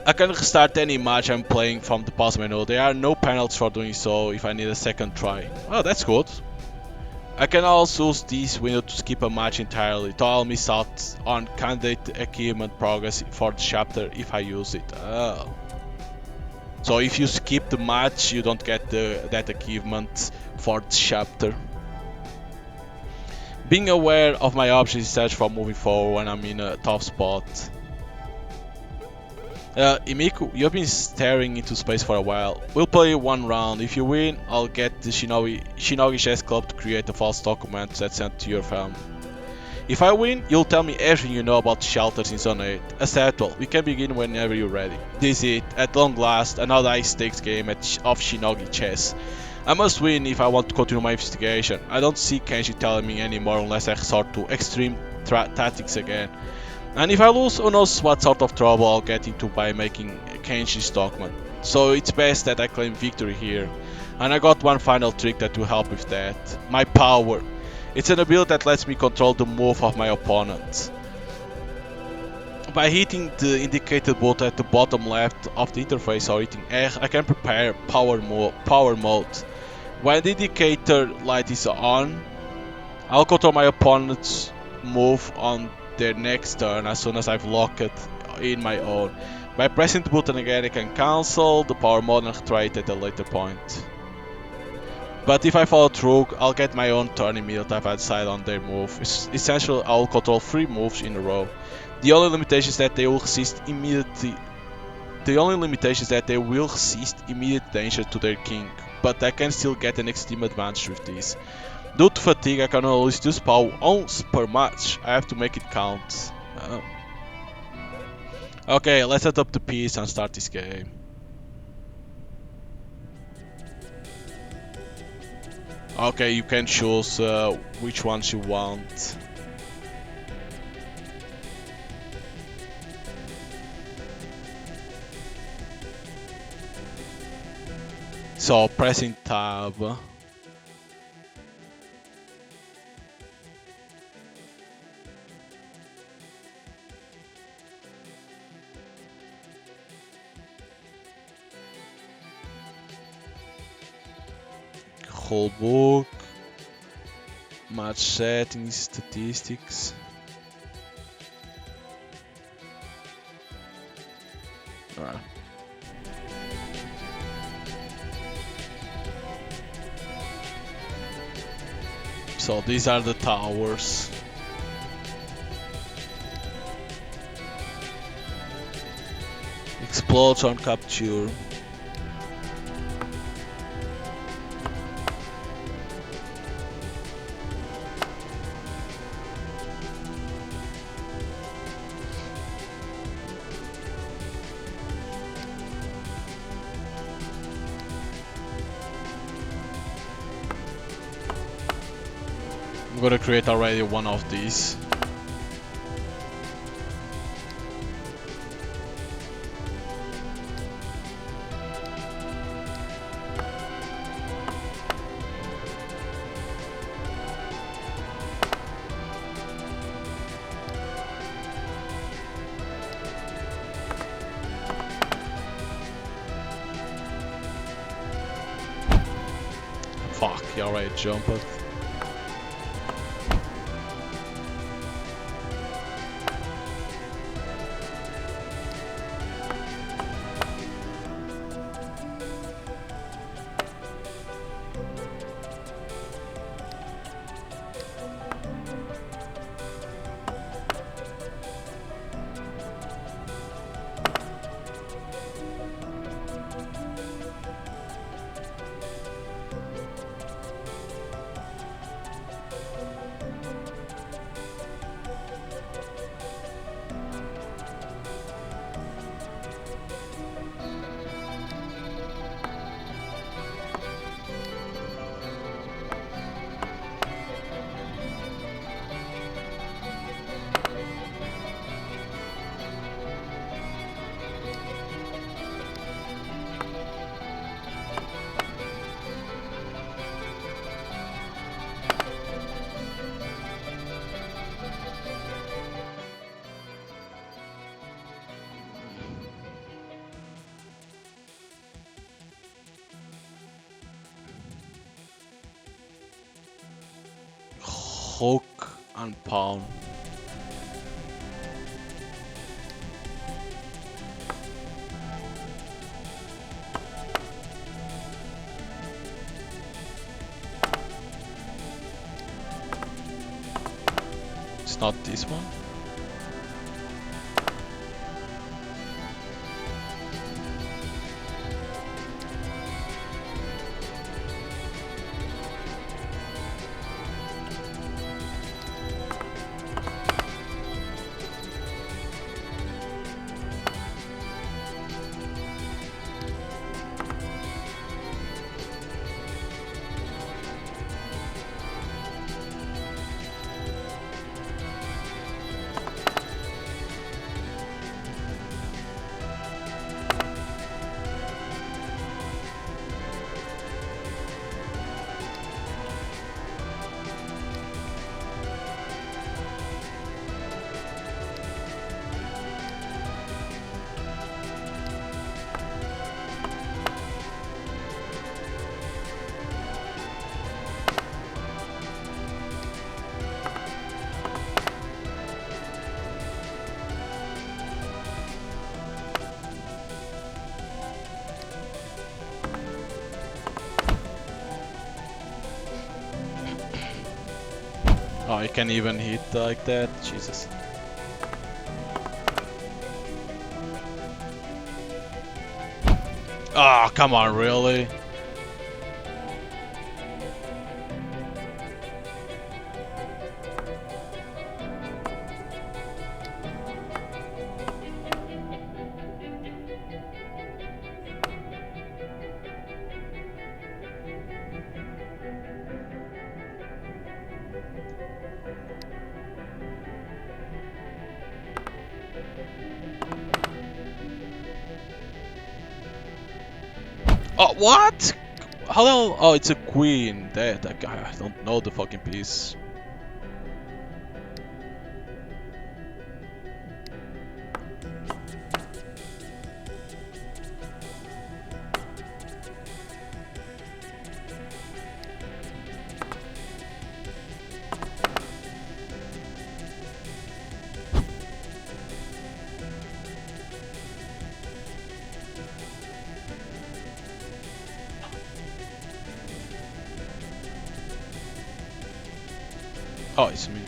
I can restart any match I'm playing from the pause menu. There are no penalties for doing so if I need a second try. Oh, that's good. I can also use this window to skip a match entirely, so I'll miss out on candidate achievement progress for the chapter if I use it. Oh. So if you skip the match, you don't get that achievement for the chapter. Being aware of my options is essential for moving forward when I'm in a tough spot. Imiku, you've been staring into space for a while. We'll play one round. If you win, I'll get the Shinogi Chess Club to create a false document that's sent to your family. If I win, you'll tell me everything you know about the shelters in Zone 8. Acceptable. We can begin whenever you're ready. This is it. At long last, another high-stakes game of Shinogi Chess. I must win if I want to continue my investigation. I don't see Kenji telling me anymore unless I resort to extreme tactics again. And if I lose, who knows what sort of trouble I'll get into by making Kenji's document. So it's best that I claim victory here. And I got one final trick that will help with that. My power. It's an ability that lets me control the move of my opponent. By hitting the indicated button at the bottom left of the interface or hitting R, I can prepare power mode. When the indicator light is on, I'll control my opponent's move on their next turn as soon as I've locked it in my own. By pressing the button again, I can cancel the power mode and try it at a later point. But if I follow through, I'll get my own turn immediately if I decide on their move. Essentially, I'll control 3 moves in a row. The only limitation is that they will resist immediate danger to their king, but I can still get an extreme advantage with this. Due to fatigue, I can only use power once per match. I have to make it count. Okay, let's set up the piece and start this game. Okay, you can choose which ones you want. So pressing tab. Whole book, match settings, statistics. Alright. So these are the towers. Explodes on capture. I'm gonna create already one of these. Fuck, he already jumped. Hook and pound. It's not this one. Oh, you can even hit like that? Jesus. Oh, come on, really? Oh, what? Hello? Oh, it's a queen. That guy, I don't know the fucking piece. Oh, it's me.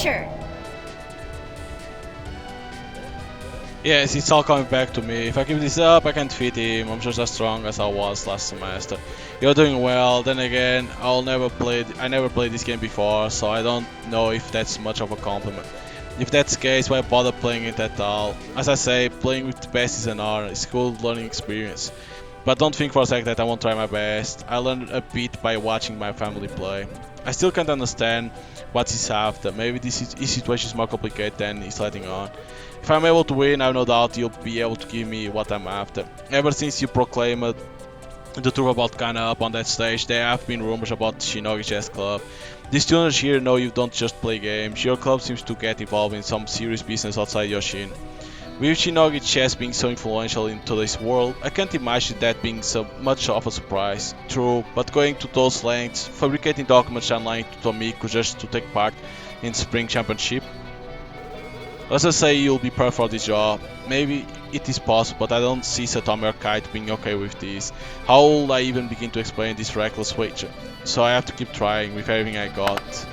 Sure. Yes, it's all coming back to me. If I keep this up, I can defeat him. I'm just as strong as I was last semester. You're doing well. Then again, I never played this game before, so I don't know if that's much of a compliment. If that's the case, why bother playing it at all? As I say, playing with the best is an honor. It's a cool learning experience. But don't think for a sec that I won't try my best. I learned a bit by watching my family play. I still can't understand what he's after. Maybe his situation is more complicated than he's letting on. If I'm able to win, I have no doubt you'll be able to give me what I'm after. Ever since you proclaimed the truth about Kana up on that stage, there have been rumors about the Shinogi Chess Club. The students here know you don't just play games. Your club seems to get involved in some serious business outside your Shin. With Shinogi chess being so influential in today's world, I can't imagine that being so much of a surprise. True, but going to those lengths, fabricating documents and lying to Tomiko just to take part in Spring Championship? Let's just say you'll be perfect for this job. Maybe it is possible, but I don't see Satomi or Kite being okay with this. How will I even begin to explain this reckless wager? So I have to keep trying with everything I got.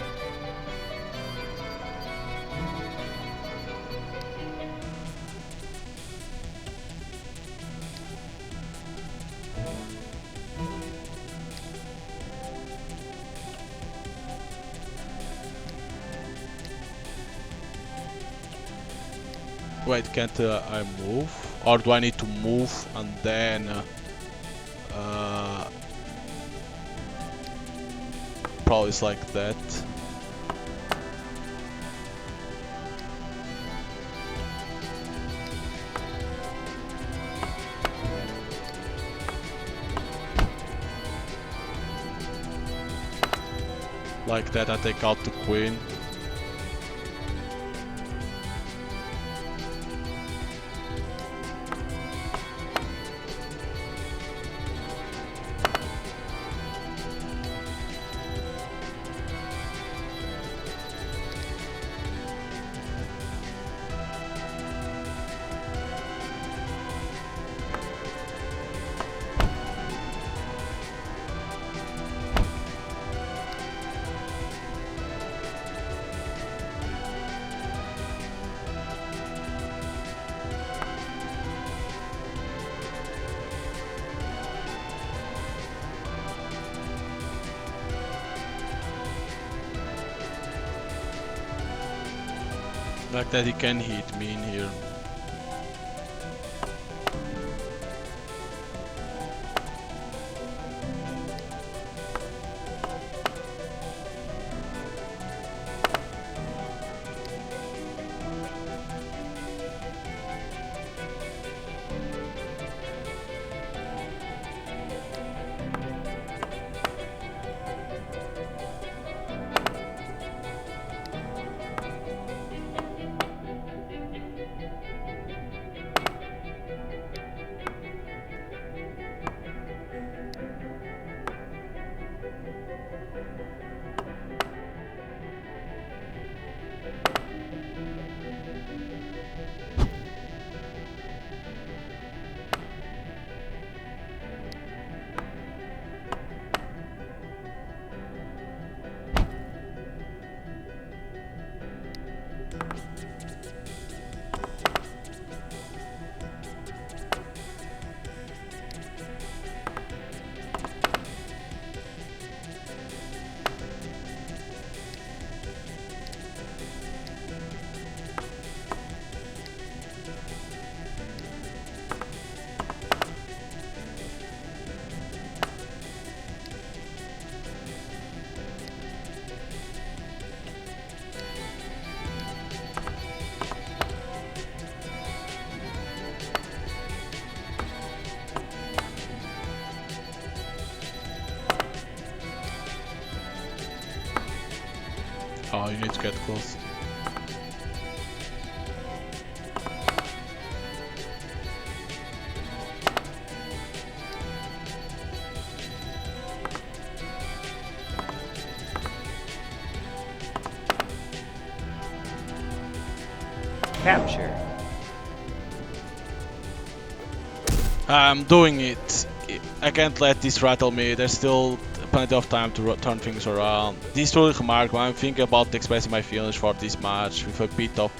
Wait, can't I move? Or do I need to move and then... probably it's like that. Like that, I take out the queen. Like that he can hit me in here. Oh, you need to get close. Capture. I'm doing it. I can't let this rattle me. There's still plenty of time to turn things around. This is truly remarkable. I'm thinking about expressing my feelings for this match with a bit of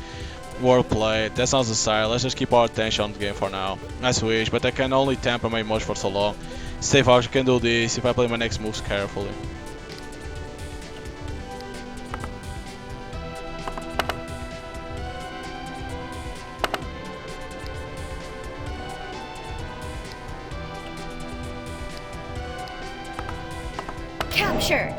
wordplay. That's not necessary. Let's just keep our attention on the game for now. I switch, but I can only temper my emotions for so long. Stay focused, I can do this if I play my next moves carefully. Capture!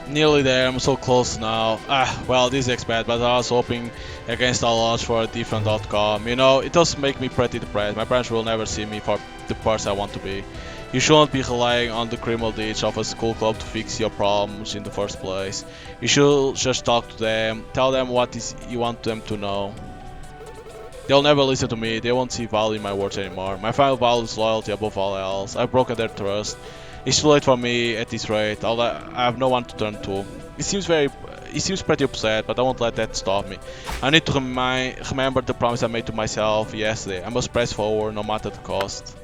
Nearly there, I'm so close now. Well, this is expected, but I was hoping against all odds for a different outcome. You know, it does make me pretty depressed. My parents will never see me for the person I want to be. You shouldn't be relying on the criminal ditch of a school club to fix your problems in the first place. You should just talk to them, tell them what is you want them to know. They'll never listen to me, they won't see value in my words anymore. My final value is loyalty above all else. I've broken their trust. It's too late for me at this rate. I have no one to turn to. He seems pretty upset, but I won't let that stop me. I need to remember the promise I made to myself yesterday. I must press forward no matter the cost.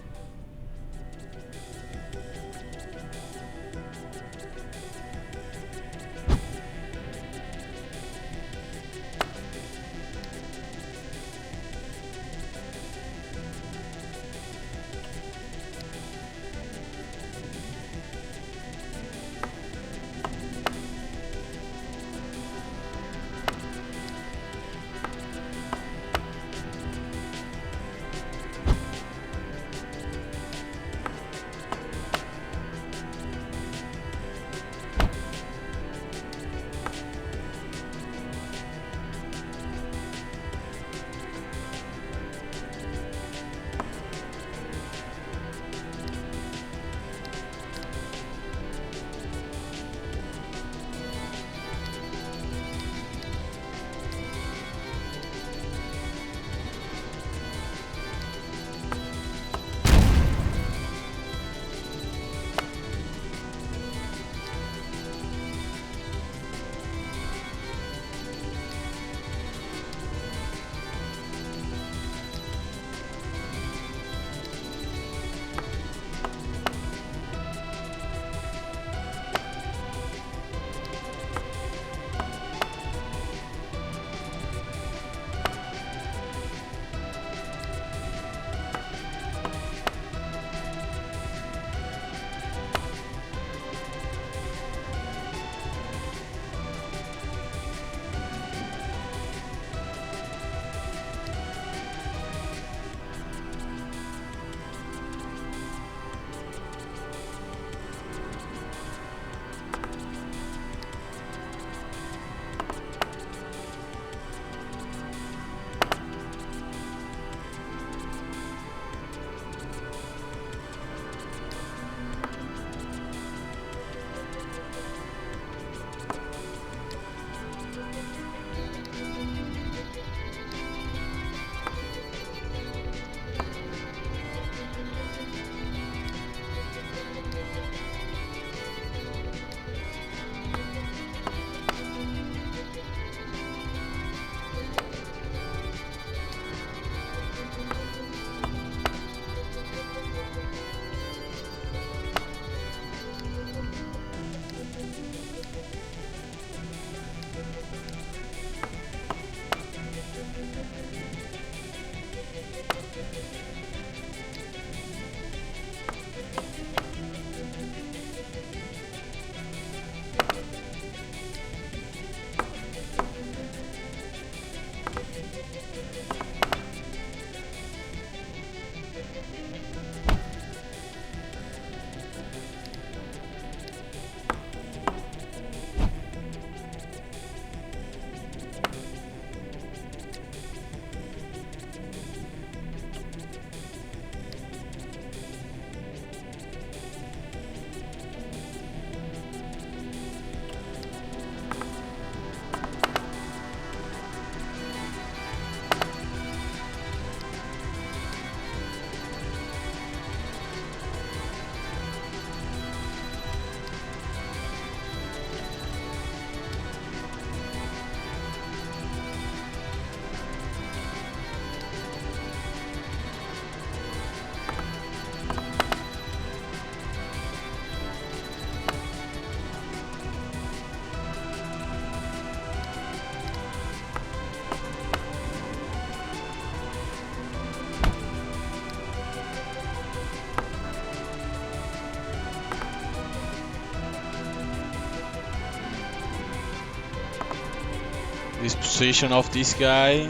this position of this guy.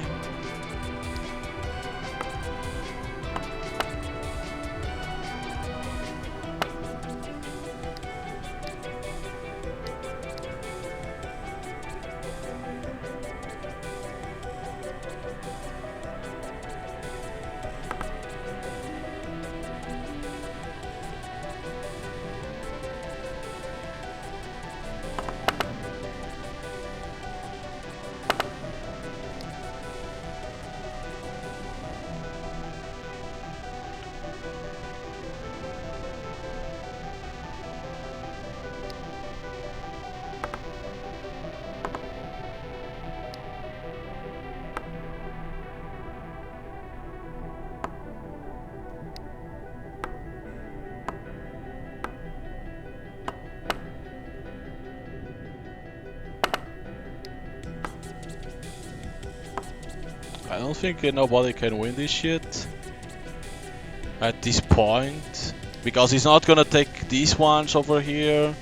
I don't think nobody can win this shit at this point, because he's not gonna take these ones over here.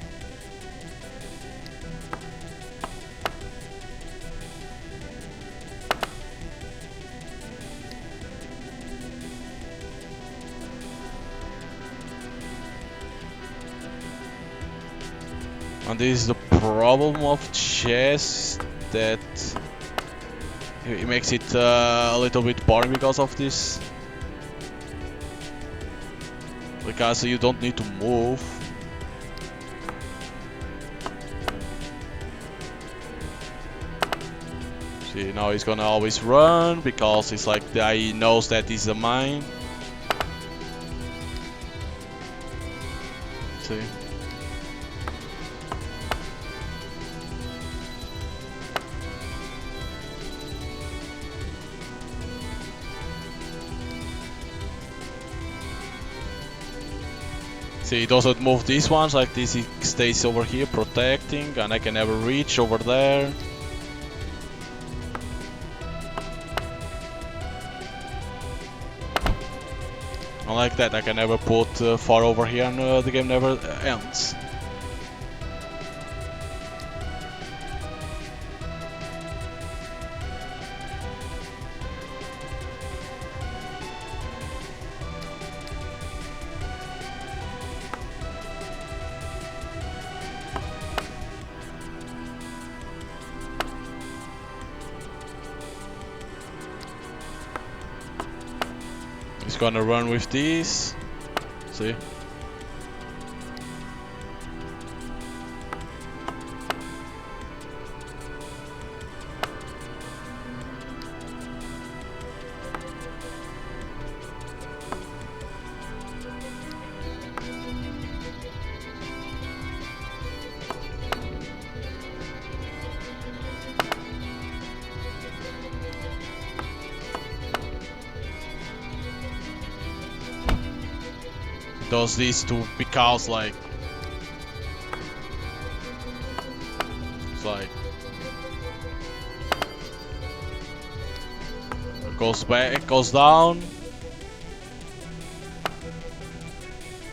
And this is the problem of chess, that it makes it a little bit boring because of this. Because you don't need to move. See, now he's gonna always run because it's like he knows that he's a mine. See? See, he doesn't move these ones like this, he stays over here protecting, and I can never reach over there. Unlike that, I can never put far over here and the game never ends. He's gonna run with these. See? Does this to because like it's like it goes back, it goes down,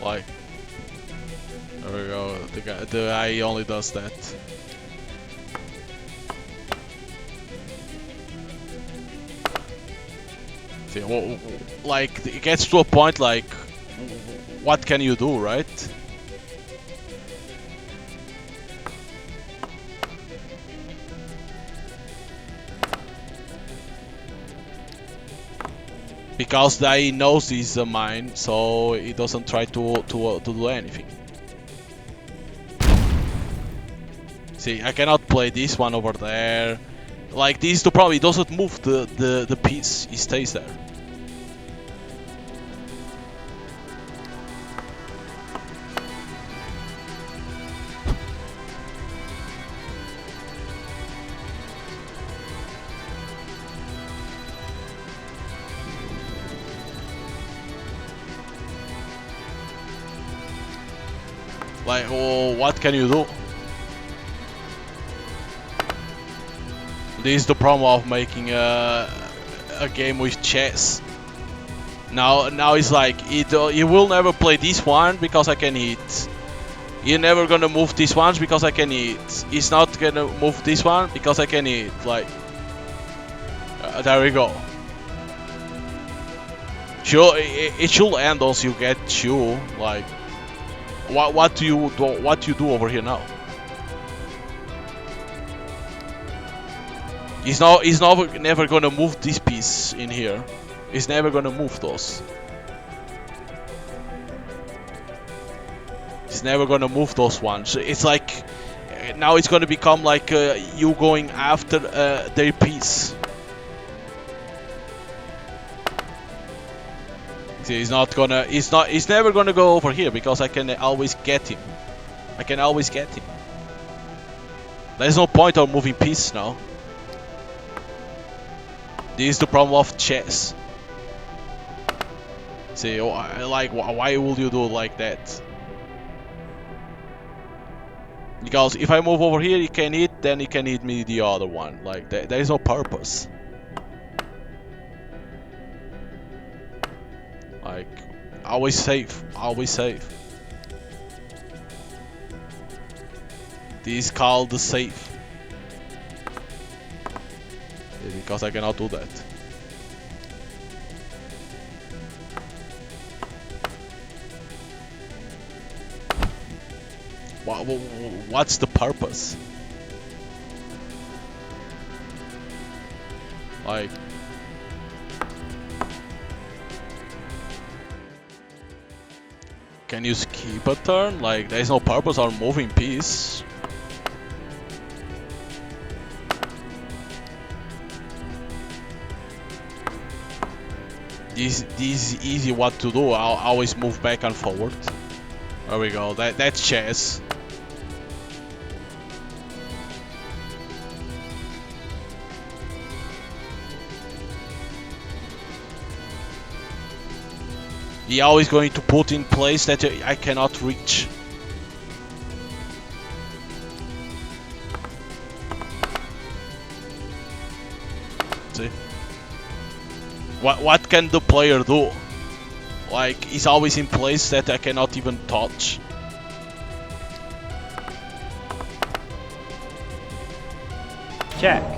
like there we go. The guy only does that. See, like it gets to a point like, what can you do, right? Because he knows he's a mine, so he doesn't try to do anything. See, I cannot play this one over there. Like this, the problem, he doesn't move the piece, he stays there. Like, oh, what can you do? This is the problem of making a game with chess. Now it's like, he will never play this one because I can hit. You're never gonna move these ones because I can hit. He's not gonna move this one because I can hit. Like, There we go. Sure, it should end once you get two. Like, what do you do? What do you do over here now? He's never gonna move this piece in here. He's never gonna move those. He's never gonna move those ones. It's like now it's gonna become like you going after their piece. See, he's never gonna go over here because I can always get him. I can always get him. There's no point of moving pieces now. This is the problem of chess. See, like, why would you do it like that? Because if I move over here, he can hit, then he can hit me the other one. Like, there is no purpose. Like, always safe, always safe. This is called the safe. Yeah, because I cannot do that. What's the purpose? Like, can you skip a turn? Like, there's no purpose on moving piece. This is easy what to do. I'll always move back and forward. There we go. That's chess. He always going to put in place that I cannot reach. See? What can the player do? Like, he's always in place that I cannot even touch. Check.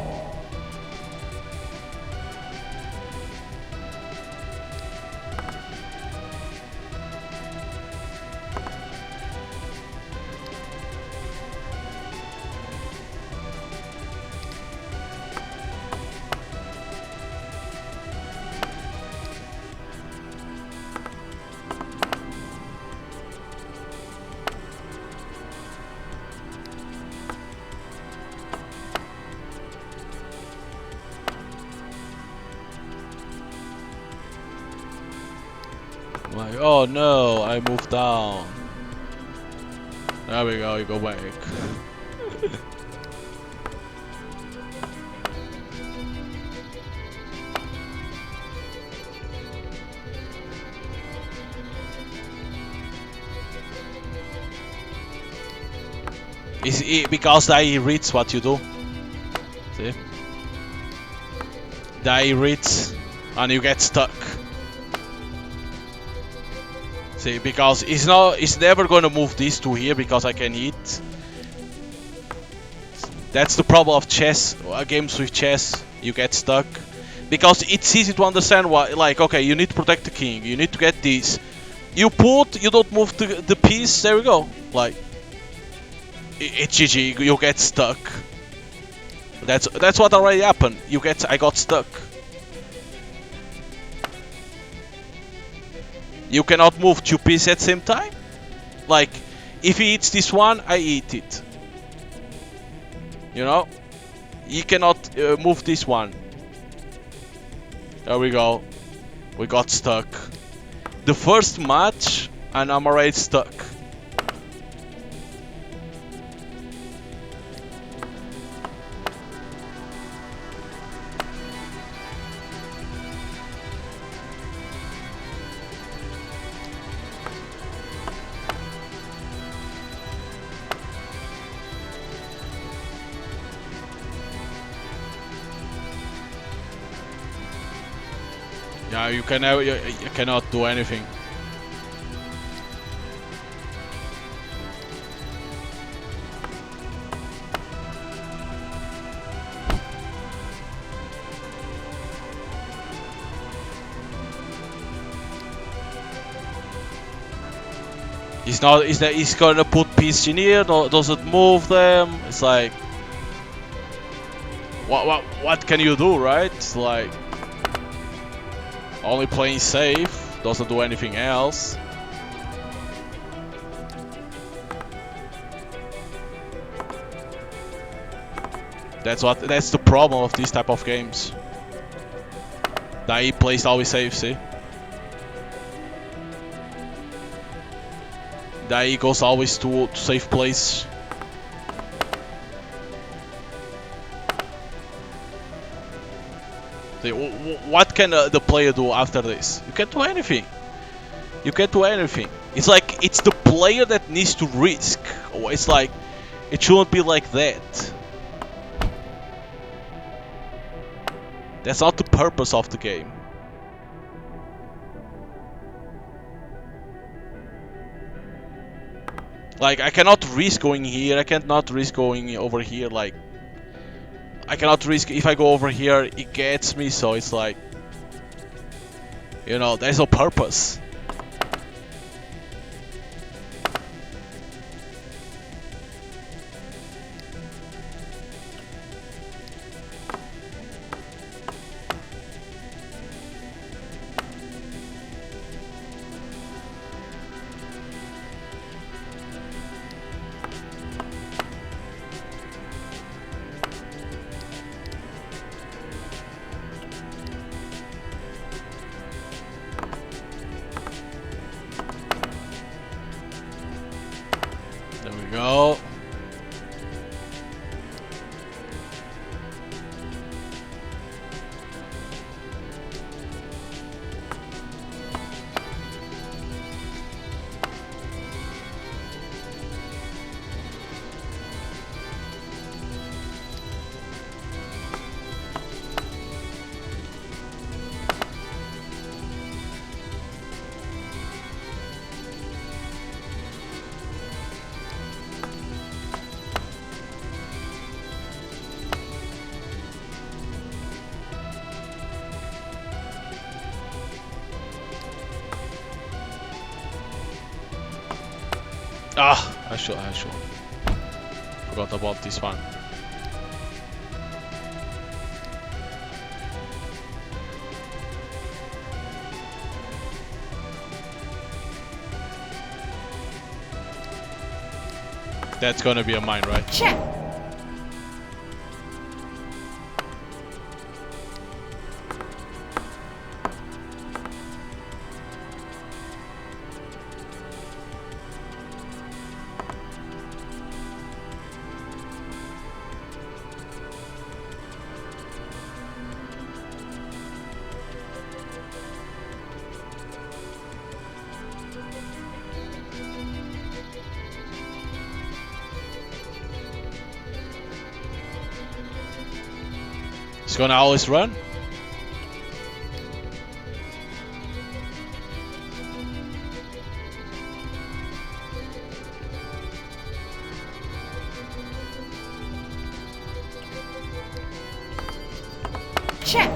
Like, oh no, I moved down. There we go, you go back. Is it because he reads what you do? See? He reads and you get stuck. See, because he's never gonna move these two here because I can hit. That's the problem of chess, games with chess. You get stuck because it's easy to understand why. Like, okay, you need to protect the king. You need to get this. You don't move the piece. There we go. Like, it's GG. You get stuck. That's what already happened. I got stuck. You cannot move two pieces at the same time. Like, if he eats this one, I eat it. You know? He cannot move this one. There we go. We got stuck. The first match, and I'm already stuck. Yeah, you cannot do anything. He's not. Is that he's gonna put piece in here? No, doesn't move them. It's like, what can you do, right? It's like only playing safe. Doesn't do anything else. That's the problem of these type of games. That he plays always safe, see? That he goes always to safe place. See, what can the player do after this? You can't do anything. You can't do anything. It's like it's the player that needs to risk. It's like it shouldn't be like that. That's not the purpose of the game. Like, I cannot risk going here, I cannot risk going over here, like... I cannot risk, if I go over here, it gets me, so it's like... You know, there's no purpose. There we go. Ah, I should. Forgot about this one. That's gonna be a mine, right? Check. He's gonna always run. Check.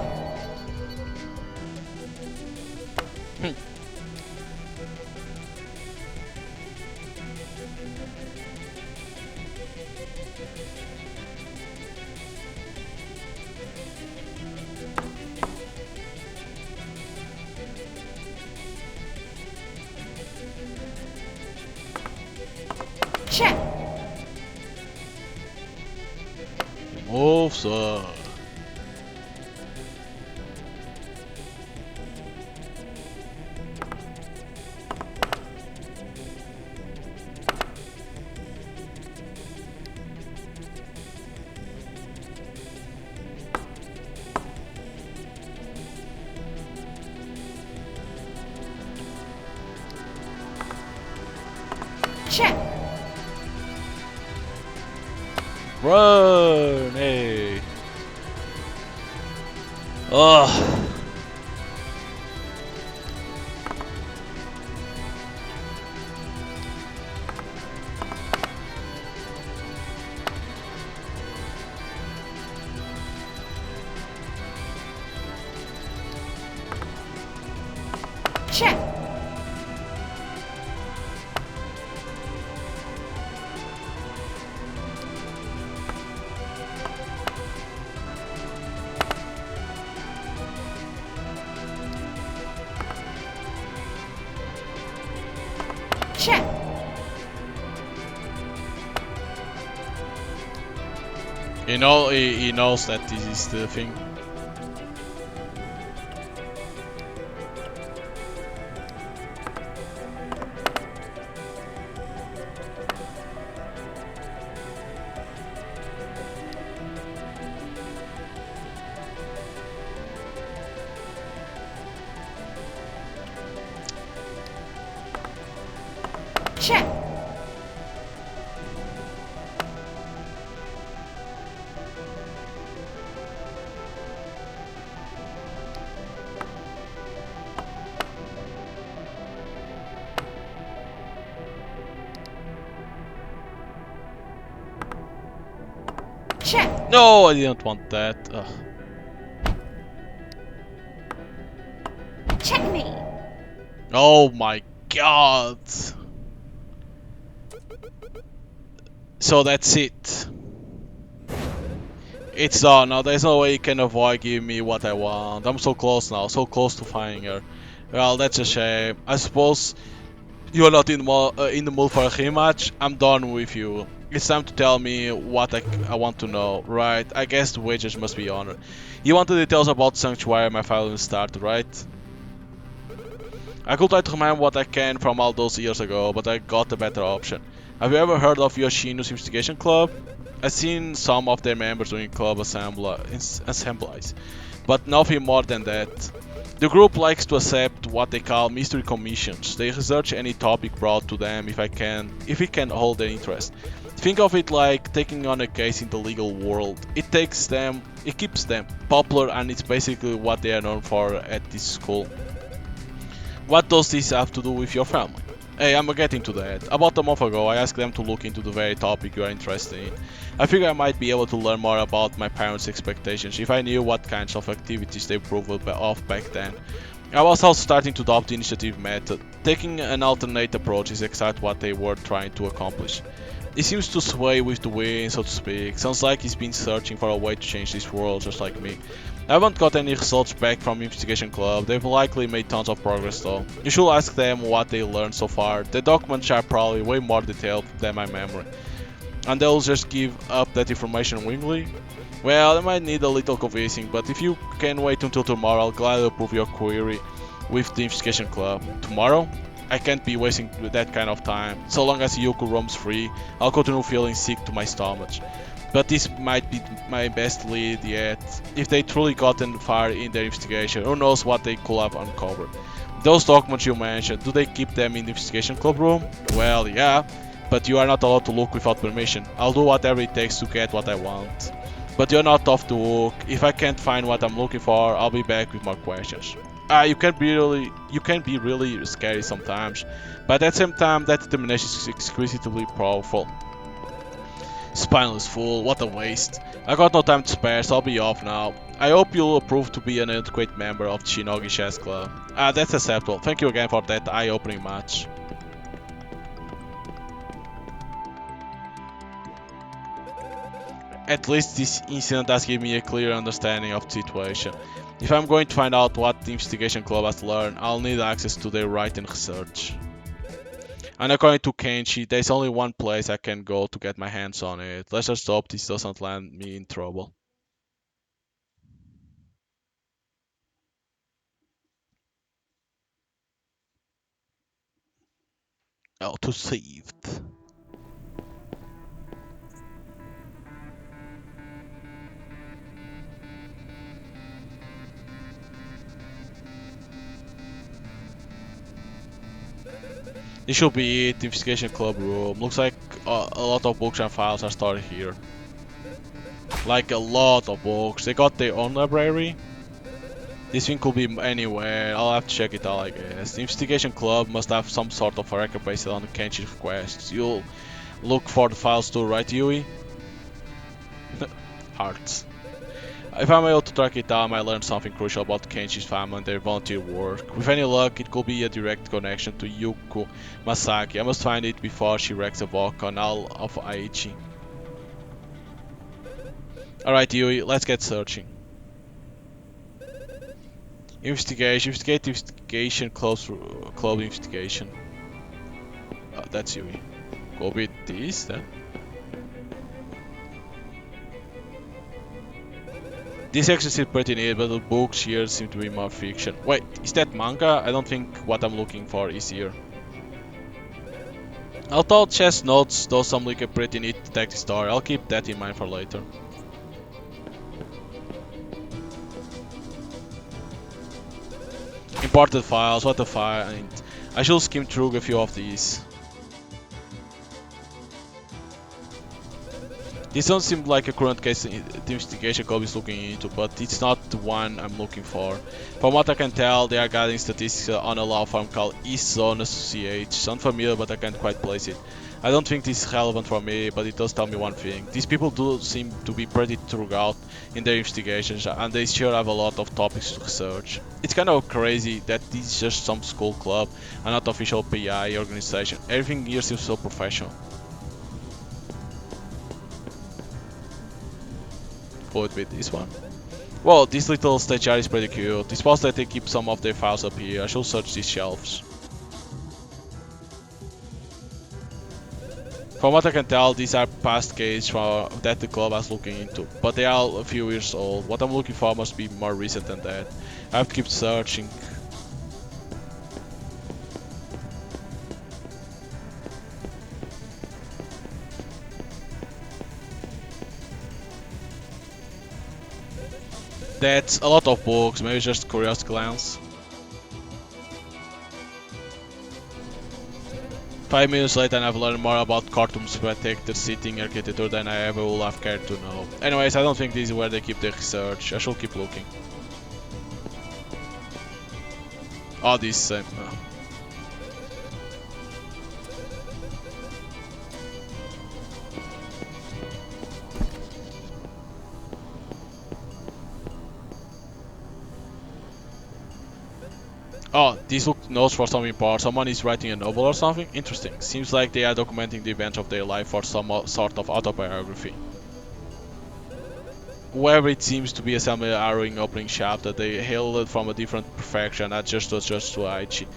Check. Move, sir. Check. Run, hey. Oh. Check. Check. He knows that this is the thing. Check. Check. No, I didn't want that. Ugh. Checkmate. Oh my god. So that's it. It's done. Now there's no way you can avoid giving me what I want. I'm so close now, so close to finding her. Well, that's a shame. I suppose you're not in the mood for a rematch. I'm done with you. It's time to tell me what I want to know, right? I guess the wagers must be honored. You want the details about Sanctuary my final start, right? I could try to remember what I can from all those years ago, but I got a better option. Have you ever heard of Yoshino's Investigation Club? I've seen some of their members doing club assemblies, but nothing more than that. The group likes to accept what they call mystery commissions. They research any topic brought to them if it can hold their interest. Think of it like taking on a case in the legal world. It keeps them popular, and it's basically what they are known for at this school. What does this have to do with your family? Hey, I'm getting to that. About a month ago, I asked them to look into the very topic you are interested in. I figured I might be able to learn more about my parents' expectations if I knew what kinds of activities they approved of back then. I was also starting to adopt the initiative method. Taking an alternate approach is exactly what they were trying to accomplish. He seems to sway with the wind, so to speak. Sounds like he's been searching for a way to change this world just like me. I haven't got any results back from Investigation Club. They've likely made tons of progress though. You should ask them what they learned so far. The documents are probably way more detailed than my memory. And they'll just give up that information willingly? Well, I might need a little convincing, but if you can wait until tomorrow, I'll gladly approve your query with the Investigation Club. Tomorrow? I can't be wasting that kind of time. So long as Yuko roams free, I'll continue feeling sick to my stomach. But this might be my best lead yet. If they truly gotten far in their investigation, who knows what they could have uncovered. Those documents you mentioned, do they keep them in the Investigation Club room? Well, yeah, but you are not allowed to look without permission. I'll do whatever it takes to get what I want. But you're not off the hook. If I can't find what I'm looking for, I'll be back with more questions. You can be really scary sometimes, but at the same time, that determination is exquisitely powerful. Spineless fool, what a waste. I got no time to spare, so I'll be off now. I hope you'll approve to be an adequate member of the Shinogi Chess Club. That's acceptable. Thank you again for that eye-opening match. At least this incident has given me a clear understanding of the situation. If I'm going to find out what the Investigation Club has learned, I'll need access to their writing research. And according to Kenshi, there's only one place I can go to get my hands on it. Let's just hope this doesn't land me in trouble. Auto saved. This should be it, Investigation Club room. Looks like a lot of books and files are stored here. Like a lot of books. They got their own library. This thing could be anywhere. I'll have to check it out, I guess. The Investigation Club must have some sort of a record based on the Kenshi's requests. You'll look for the files too, right, Yui? Hearts. If I'm able to track it down, I might learn something crucial about Kenshi's family and their volunteer work. With any luck, it could be a direct connection to Yuko Masaki. I must find it before she wrecks a vodka on all of Aichi. Alright, Yui, let's get searching. Investigation, club investigation. That's Yui. Go with this then. This actually seems pretty neat, but the books here seem to be more fiction. Wait, is that manga? I don't think what I'm looking for is here. Although chess notes does sound like a pretty neat detective story, I'll keep that in mind for later. Imported files, what the find? I should skim through a few of these. This don't seem like a current case the investigation Kobe is looking into, but it's not the one I'm looking for. From what I can tell, they are gathering statistics on a law firm called East Zone Associates. Sounds familiar, but I can't quite place it. I don't think this is relevant for me, but it does tell me one thing. These people do seem to be pretty thorough in their investigations, and they sure have a lot of topics to research. It's kind of crazy that this is just some school club and not official PI organization. Everything here seems so professional. Would be this one. Well, this little statue is pretty cute. It's supposed that they keep some of their files up here. I should search these shelves. From what I can tell, these are past cases that the club is looking into, but they are a few years old. What I'm looking for must be more recent than that. I have to keep searching. That's a lot of books, maybe just curious glance. 5 minutes later and I've learned more about Khartoum's protected sitting architecture than I ever would have cared to know. Anyways, I don't think this is where they keep their research. I should keep looking. Oh, this same. Oh, these look notes for some part. Someone is writing a novel or something? Interesting. Seems like they are documenting the events of their life for some sort of autobiography. Whoever it seems to be assembling a harrowing opening chapter, they hailed it from a different perfection, not just to Aichi.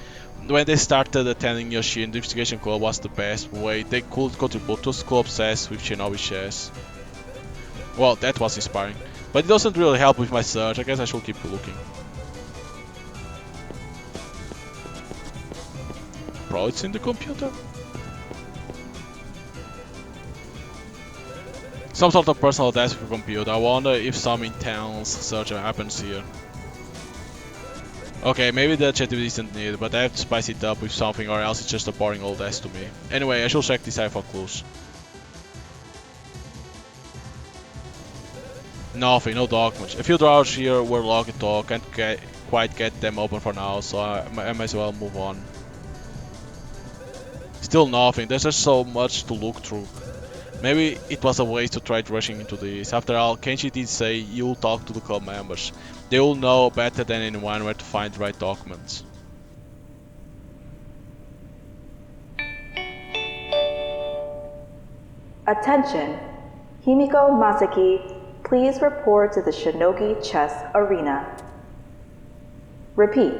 When they started attending Yoshin, the investigation club was the best way they could contribute to a school obsessed with Shinogi chess. Well, that was inspiring. But it doesn't really help with my search, I guess I should keep looking. Probably it's in the computer. Some sort of personal desk for computer. I wonder if some intense search happens here. Okay, maybe the chat isn't needed, but I have to spice it up with something or else it's just a boring old desk to me. Anyway, I should check this out for clues. Nothing, no documents. A few drawers here were locked and all, can't quite get them open for now, so I might as well move on. Still nothing, there's just so much to look through. Maybe it was a waste to try rushing into this. After all, Kenshi did say you'll talk to the club members. They will know better than anyone where to find the right documents. Attention! Himiko Masaki, please report to the Shinogi Chess Arena. Repeat.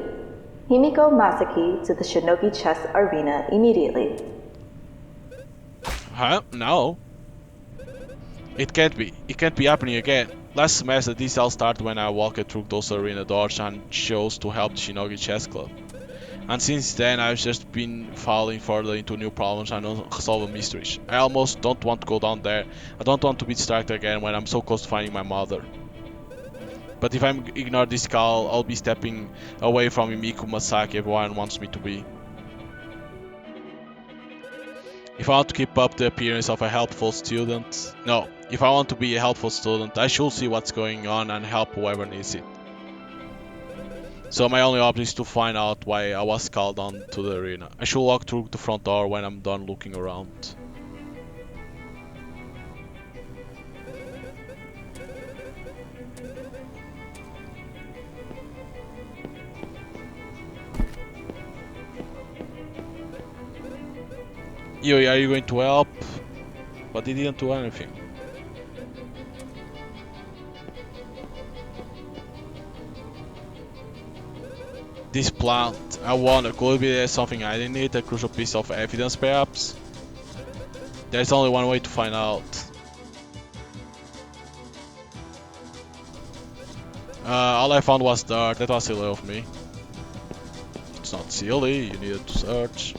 Himiko Masaki to the Shinogi Chess Arena immediately. Huh? No. It can't be. It can't be happening again. Last semester this all started when I walked through those arena doors and chose to help the Shinogi Chess Club. And since then I've just been falling further into new problems and unsolved mysteries. I almost don't want to go down there. I don't want to be distracted again when I'm so close to finding my mother. But if I ignore this call, I'll be stepping away from Himiko Masaki everyone wants me to be. If I want to keep up the appearance of a helpful student, no, if I want to be a helpful student, I should see what's going on and help whoever needs it. So my only option is to find out why I was called on to the arena. I should walk through the front door when I'm done looking around. Yui, are you going to help? But he didn't do anything. This plant, I wonder, could it be something I didn't need? A crucial piece of evidence, perhaps? There's only one way to find out. All I found was dirt. That was silly of me. It's not silly, you needed to search.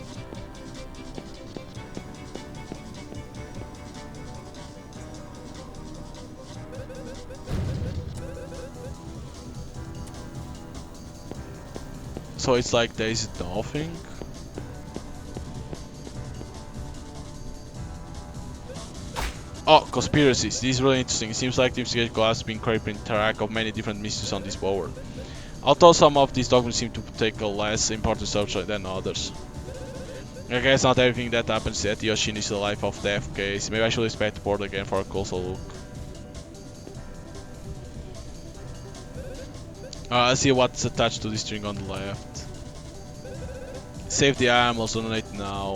So it's like there is nothing. Oh, conspiracies. This is really interesting. It seems like the investigation class has been keeping track of many different mysteries on this board. Although some of these documents seem to take a less important subject than others. I guess not everything that happens at Yoshino is a life or death case. Maybe I should inspect the board again for a closer look. Let's see what's attached to this string on the left. Save the animals, donate now.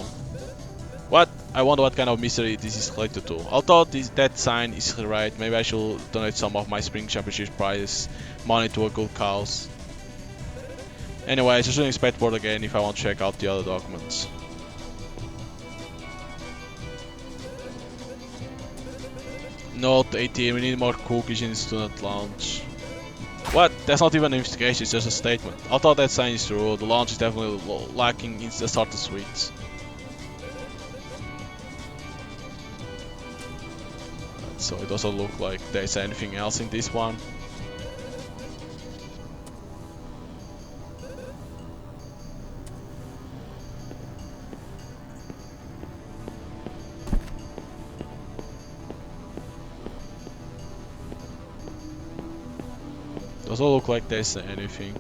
What? I wonder what kind of mystery this is related to. Although that sign is right, maybe I should donate some of my spring championship prize money to a good cause. Anyway, I should inspect board again if I want to check out the other documents. Note 18, we need more cookies in the student lounge. What? That's not even an investigation, it's just a statement. Although that sign is true, the lounge is definitely lacking in the starter sweets. So it doesn't look like there's anything else in this one. Doesn't look like there's anything.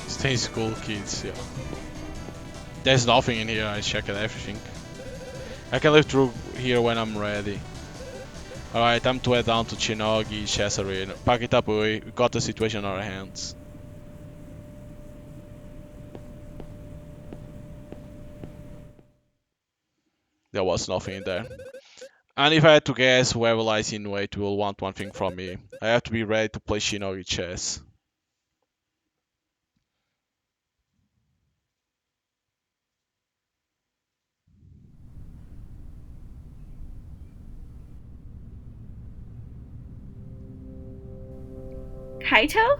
Stay school kids, yeah. There's nothing in here, I checked everything. I can live through here when I'm ready. Alright, time to head down to Shinogi chess arena. Pack it up, we got the situation on our hands. There was nothing in there. And if I had to guess, whoever lies in wait will want one thing from me. I have to be ready to play Shinogi chess. Kaito?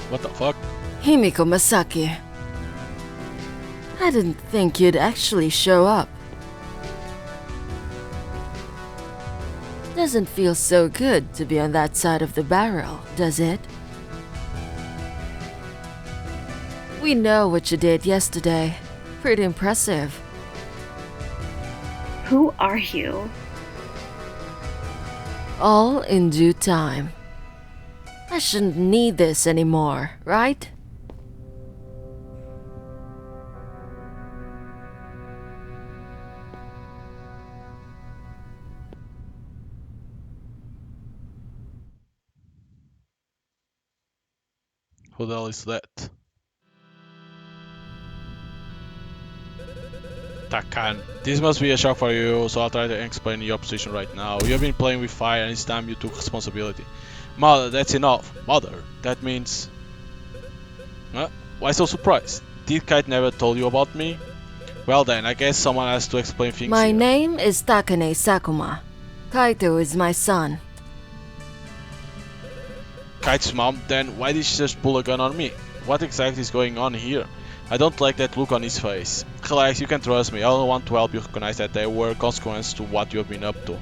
What the fuck? Himiko Masaki. I didn't think you'd actually show up. Doesn't feel so good to be on that side of the barrel, does it? We know what you did yesterday. Pretty impressive. Who are you? All in due time. I shouldn't need this anymore, right? Who the hell is that? Takan. This must be a shock for you, so I'll try to explain your position right now. You have been playing with fire and it's time you took responsibility. Mother, that's enough. Mother, that means... why so surprised? Did Kite never told you about me? Well then, I guess someone has to explain things My here. name is Takane Sakuma. Kaito is my son. Kite's mom, then why did she just pull a gun on me? What exactly is going on here? I don't like that look on his face. Relax, you can trust me. I only want to help you recognize that there were consequences to what you have been up to.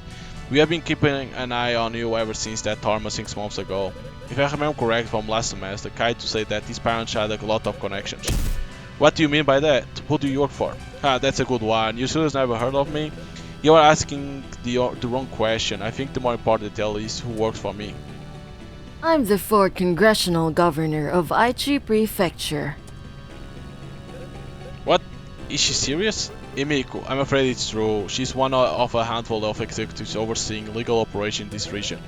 We have been keeping an eye on you ever since that tournament 6 months ago. If I remember correct from last semester, Kaito said that his parents had a lot of connections. What do you mean by that? Who do you work for? Ah, that's a good one. You seriously never heard of me? You are asking the wrong question. I think the more important detail is who works for me. I'm the 4th Congressional Governor of Aichi Prefecture. What? Is she serious? Emiko, I'm afraid it's true. She's one of a handful of executives overseeing legal operations in this region.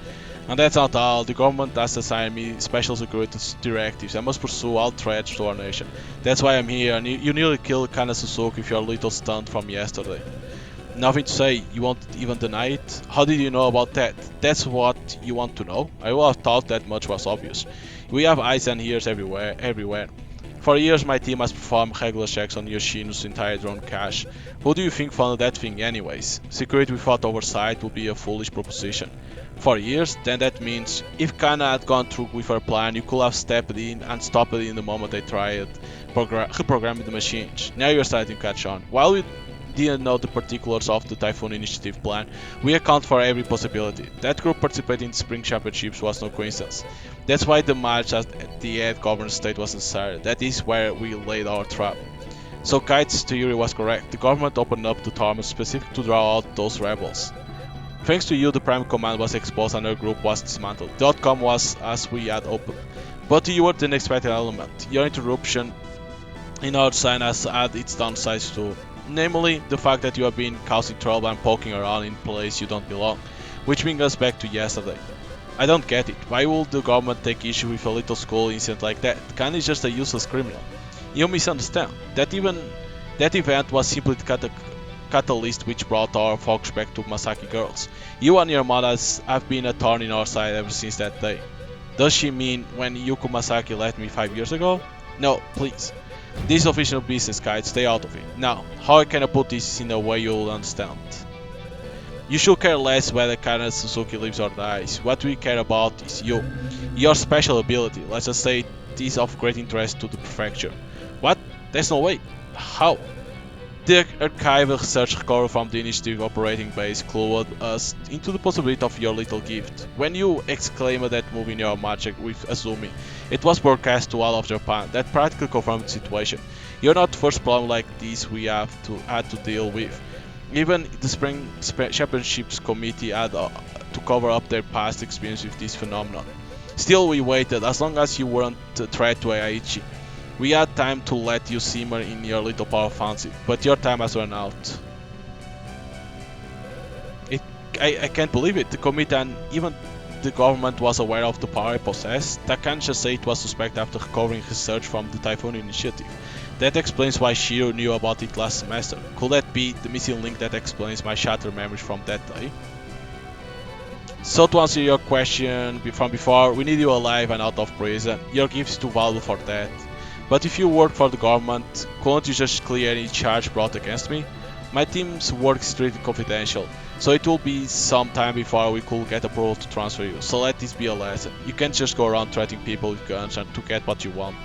And that's not all. The government has assigned me special security directives. I must pursue all threats to our nation. That's why I'm here, and you nearly killed Kana Suzuki with your little stunt from yesterday. Nothing to say, you won't even deny it? How did you know about that? That's what you want to know? I would have thought that much was obvious. We have eyes and ears everywhere. For years my team has performed regular checks on Yoshino's entire drone cache. Who do you think funded that thing anyways? Security without oversight would be a foolish proposition. For years, then that means if Kana had gone through with her plan, you could have stepped in and stopped it in the moment they tried reprogramming the machines. Now you're starting to catch on. While we didn't know the particulars of the Typhoon Initiative plan, we account for every possibility. That group participating in the Spring Championships was no coincidence. That's why the match at the head governor state was necessary. That is where we laid our trap. So Kite's theory was correct. The government opened up the tournament specific to draw out those rebels. Thanks to you, the Prime Command was exposed and our group was dismantled. The outcome was as we had hoped. But you were the unexpected element. Your interruption in our design has had its downsides too. Namely, the fact that you have been causing trouble and poking around in place you don't belong. Which brings us back to yesterday. I don't get it. Why would the government take issue with a little school incident like that? Kani is just a useless criminal. You misunderstand. That event was simply the catalyst which brought our focus back to Masaki girls. You and your mothers have been a thorn in our side ever since that day. Does she mean when Yuko Masaki left me 5 years ago? No, please. This is official business, guys. Stay out of it. Now, how can I put this in a way you'll understand? You should care less whether Kana Suzuki lives or dies. What we care about is you. Your special ability. Let's just say it is of great interest to the prefecture. What? There's no way. How? The archival research recovered from the initiative operating base clued us into the possibility of your little gift. When you exclaimed that move in your magic with Azumi, it was broadcast to all of Japan. That practically confirmed the situation. You're not the first problem like this we had to deal with. Even the Spring Championships Committee had to cover up their past experience with this phenomenon. Still, we waited, as long as you weren't a threat to Aichi. We had time to let you simmer in your little power fancy, but your time has run out. I can't believe it. The committee and even the government was aware of the power I possessed. I can't just say it was suspect after recovering research from the Typhoon Initiative. That explains why Shiro knew about it last semester. Could that be the missing link that explains my shattered memories from that day? So to answer your question from before, we need you alive and out of prison. Your gift is too valuable for that. But if you work for the government, couldn't you just clear any charge brought against me? My team's work is strictly confidential, so it will be some time before we could get approval to transfer you, so let this be a lesson. You can't just go around threatening people with guns and to get what you want.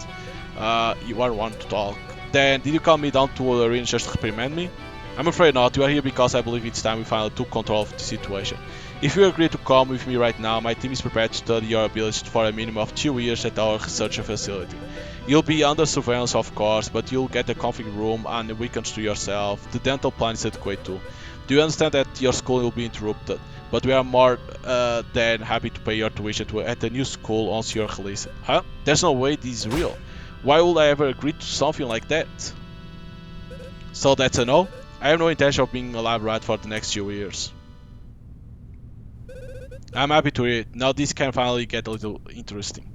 You are one to talk. Then, did you call me down to the arena just to reprimand me? I'm afraid not. You are here because I believe it's time we finally took control of the situation. If you agree to come with me right now, my team is prepared to study your abilities for a minimum of 2 years at our research facility. You'll be under surveillance of course, but you'll get a comfy room and weekends to yourself. The dental plan is adequate too. Do you understand that your school will be interrupted? But we are more than happy to pay your tuition at the new school once you're released. Huh? There's no way this is real. Why would I ever agree to something like that? So that's a no? I have no intention of being a lab rat for the next few years. I'm happy to hear it. Now this can finally get a little interesting.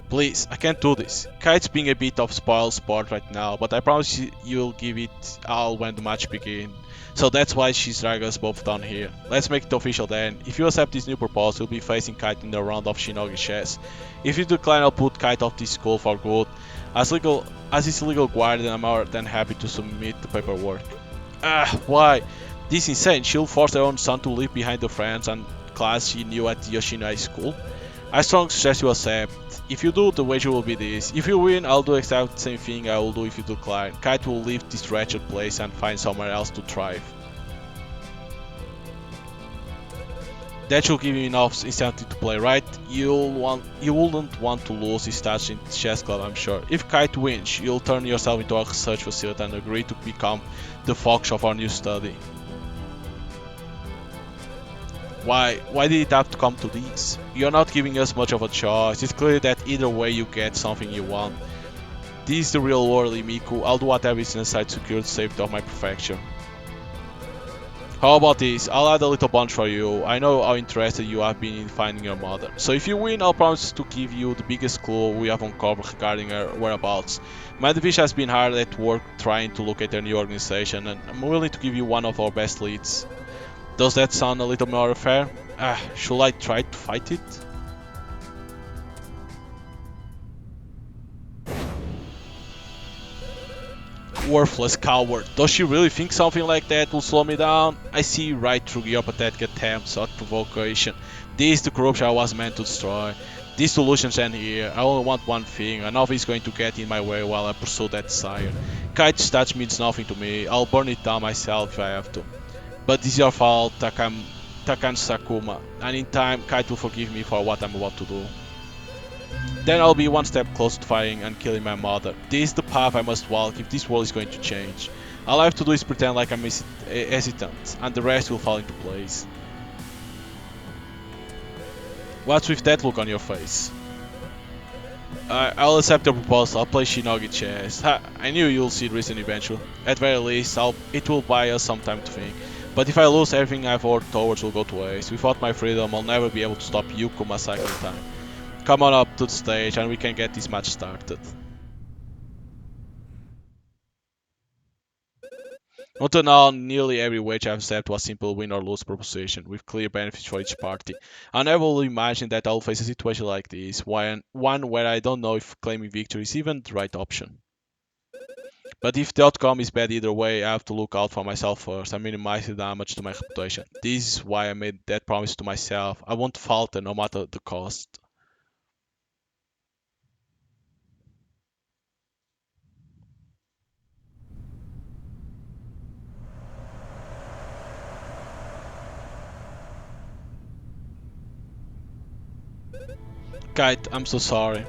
Please, I can't do this. Kite's being a bit of spoiled sport right now, but I promise you'll give it all when the match begins. So that's why she's dragging us both down here. Let's make it official then. If you accept this new proposal, you'll be facing Kite in the round of Shinogi chess. If you decline, I'll put Kite off this school for good. As his legal guardian, I'm more than happy to submit the paperwork. Why? This is insane. She'll force her own son to leave behind the friends and class she knew at Yoshino High School. I strongly suggest you accept. If you do, the wager will be this. If you win, I'll do exactly the same thing I will do if you decline. Kite will leave this wretched place and find somewhere else to thrive. That should give you enough incentive to play, right? You wouldn't want to lose this touch in chess club, I'm sure. If Kite wins, you'll turn yourself into a research facility and agree to become the focus of our new study. Why did it have to come to this? You're not giving us much of a choice. It's clear that either way you get something you want. This is the real world, Miku. I'll do whatever is necessary to secure the safety of my perfection. How about this? I'll add a little bunch for you. I know how interested you have been in finding your mother. So if you win, I'll promise to give you the biggest clue we have uncovered regarding her whereabouts. My division has been hard at work trying to locate her new organization, and I'm willing to give you one of our best leads. Does that sound a little more fair? Should I try to fight it? Worthless coward. Does she really think something like that will slow me down? I see right through your pathetic attempts at provocation. This is the corruption I was meant to destroy. These solutions end here. I only want one thing, and nothing is going to get in my way while I pursue that desire. Kite's touch means nothing to me. I'll burn it down myself if I have to. But this is your fault, Takan Sakuma, and in time, Kite will forgive me for what I'm about to do. Then I'll be one step closer to finding and killing my mother. This is the path I must walk if this world is going to change. All I have to do is pretend like I'm hesitant, and the rest will fall into place. What's with that look on your face? I'll accept your proposal. I'll play Shinogi chess. I knew you'll see reason eventually. At very least, it will buy us some time to think. But if I lose, everything I've worked towards will go to waste. Without my freedom, I'll never be able to stop Yuko Masaki in time. Come on up to the stage and we can get this match started. Until now, nearly every wager I've set was simple win or lose proposition, with clear benefits for each party. I never will imagine that I'll face a situation like this, one where I don't know if claiming victory is even the right option. But if the outcome is bad either way, I have to look out for myself first and minimize the damage to my reputation. This is why I made that promise to myself. I won't falter no matter the cost. Kite, I'm so sorry.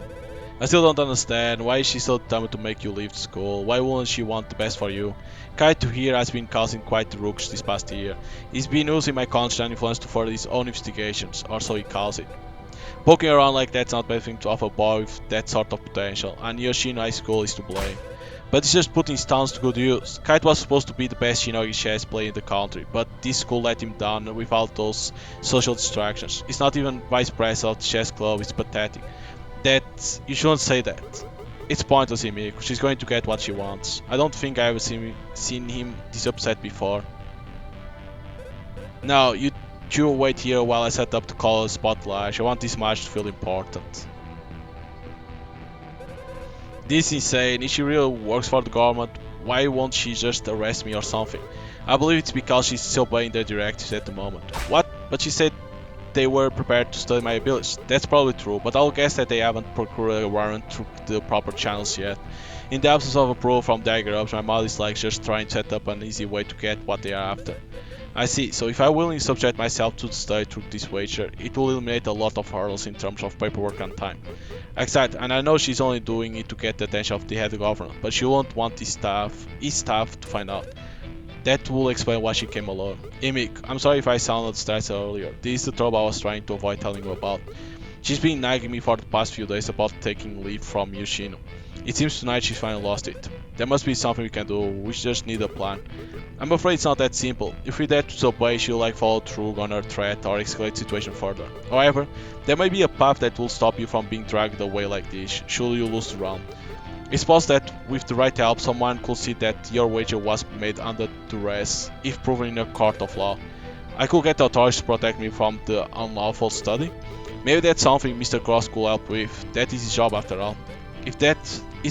I still don't understand. Why is she so determined to make you leave school? Why wouldn't she want the best for you? Kaito here has been causing quite the ruckus this past year. He's been using my conscience and influence to further his own investigations, or so he calls it. Poking around like that's not bad thing to offer a boy with that sort of potential, and Yoshino High School is to blame. But he's just putting his talents to good use. Kite was supposed to be the best Shinogi chess player in the country, but this school let him down with all those social distractions. He's not even vice president of the chess club, it's pathetic. You shouldn't say that. It's pointless, Himiko. She's going to get what she wants. I don't think I've ever seen him this upset before. Now, you two wait here while I set up the color spotlight. I want this match to feel important. This is insane. If she really works for the government, why won't she just arrest me or something? I believe it's because she's still obeying their directives at the moment. What? But she said they were prepared to study my abilities. That's probably true, but I'll guess that they haven't procured a warrant through the proper channels yet. In the absence of approval from the higher ups, my mother is like just trying to set up an easy way to get what they are after. I see, so if I willingly subject myself to the study through this wager, it will eliminate a lot of hurdles in terms of paperwork and time. Exactly, and I know she's only doing it to get the attention of the head governor, but she won't want his staff to find out. That will explain why she came alone. Imik, I'm sorry if I sounded stressed earlier. This is the trouble I was trying to avoid telling you about. She's been nagging me for the past few days about taking leave from Yoshino. It seems tonight she's finally lost it. There must be something we can do, we just need a plan. I'm afraid it's not that simple. If we dare to disobey, she'll follow through on her threat or escalate the situation further. However, there may be a path that will stop you from being dragged away like this, should you lose the round. It's possible that with the right help, someone could see that your wager was made under duress, if proven in a court of law. I could get the authorities to protect me from the unlawful study. Maybe that's something Mr. Cross could help with. That is his job after all. Is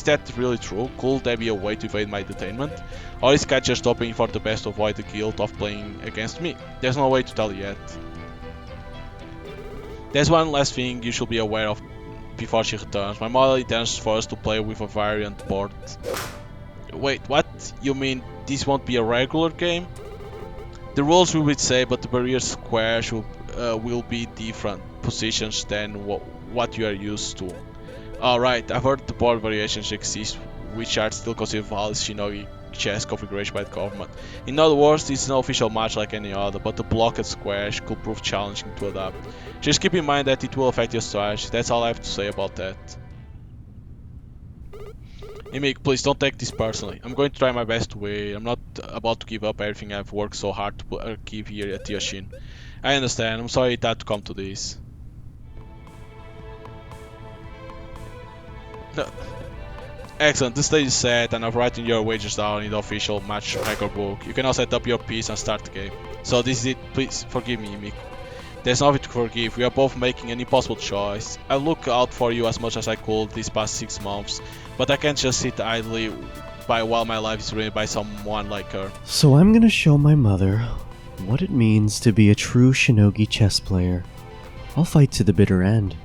that really true? Could there be a way to evade my detainment? Or is Cat just hoping for the best to avoid the guilt of playing against me? There's no way to tell yet. There's one last thing you should be aware of before she returns. My mother intends for us to play with a variant board. Wait, what? You mean this won't be a regular game? The rules will be the same, but the barrier square will be different positions than what you are used to. Alright, I've heard the board variations exist, which are still considered valid Shinogi chess configuration by the government. In other words, it's no official match like any other, but the blocked squares could prove challenging to adapt. Just keep in mind that it will affect your strategy. That's all I have to say about that. Imik, please don't take this personally. I'm going to try my best to win. I'm not about to give up everything I've worked so hard to keep here at Yashin. I understand. I'm sorry it had to come to this. No. Excellent, the stage is set and I've written your wages down in the official match record book. You can now set up your piece and start the game. So this is it, please forgive me, Mick. There's nothing to forgive, we are both making an impossible choice. I look out for you as much as I could these past 6 months, but I can't just sit idly by while my life is ruined by someone like her. So I'm gonna show my mother what it means to be a true Shinogi chess player. I'll fight to the bitter end.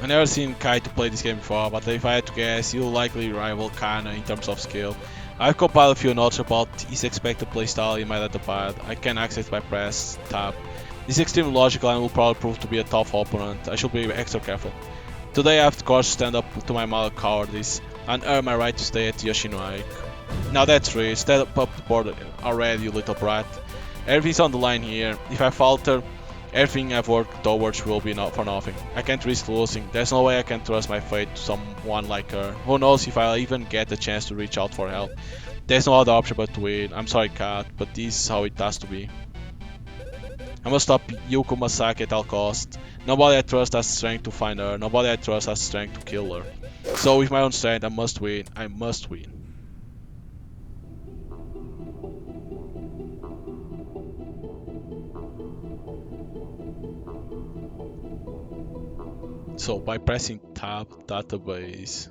I've never seen Kai to play this game before, but if I had to guess, he'll likely rival Kana in terms of skill. I've compiled a few notes about his expected playstyle in my letterpad. I can access by press tab. This is extremely logical and will probably prove to be a tough opponent. I should be extra careful. Today I have of course to stand up to my mother cowardice and earn my right to stay at Yoshinoya. Now that's right, step up the board already, you little brat. Everything's on the line here. If I falter, everything I've worked towards will be not for nothing. I can't risk losing. There's no way I can trust my fate to someone like her. Who knows if I'll even get a chance to reach out for help. There's no other option but to win. I'm sorry, Kat, but this is how it has to be. I must stop Yuko Masaki at all costs. Nobody I trust has strength to find her. Nobody I trust has strength to kill her. So with my own strength, I must win. I must win. So by pressing tab, database.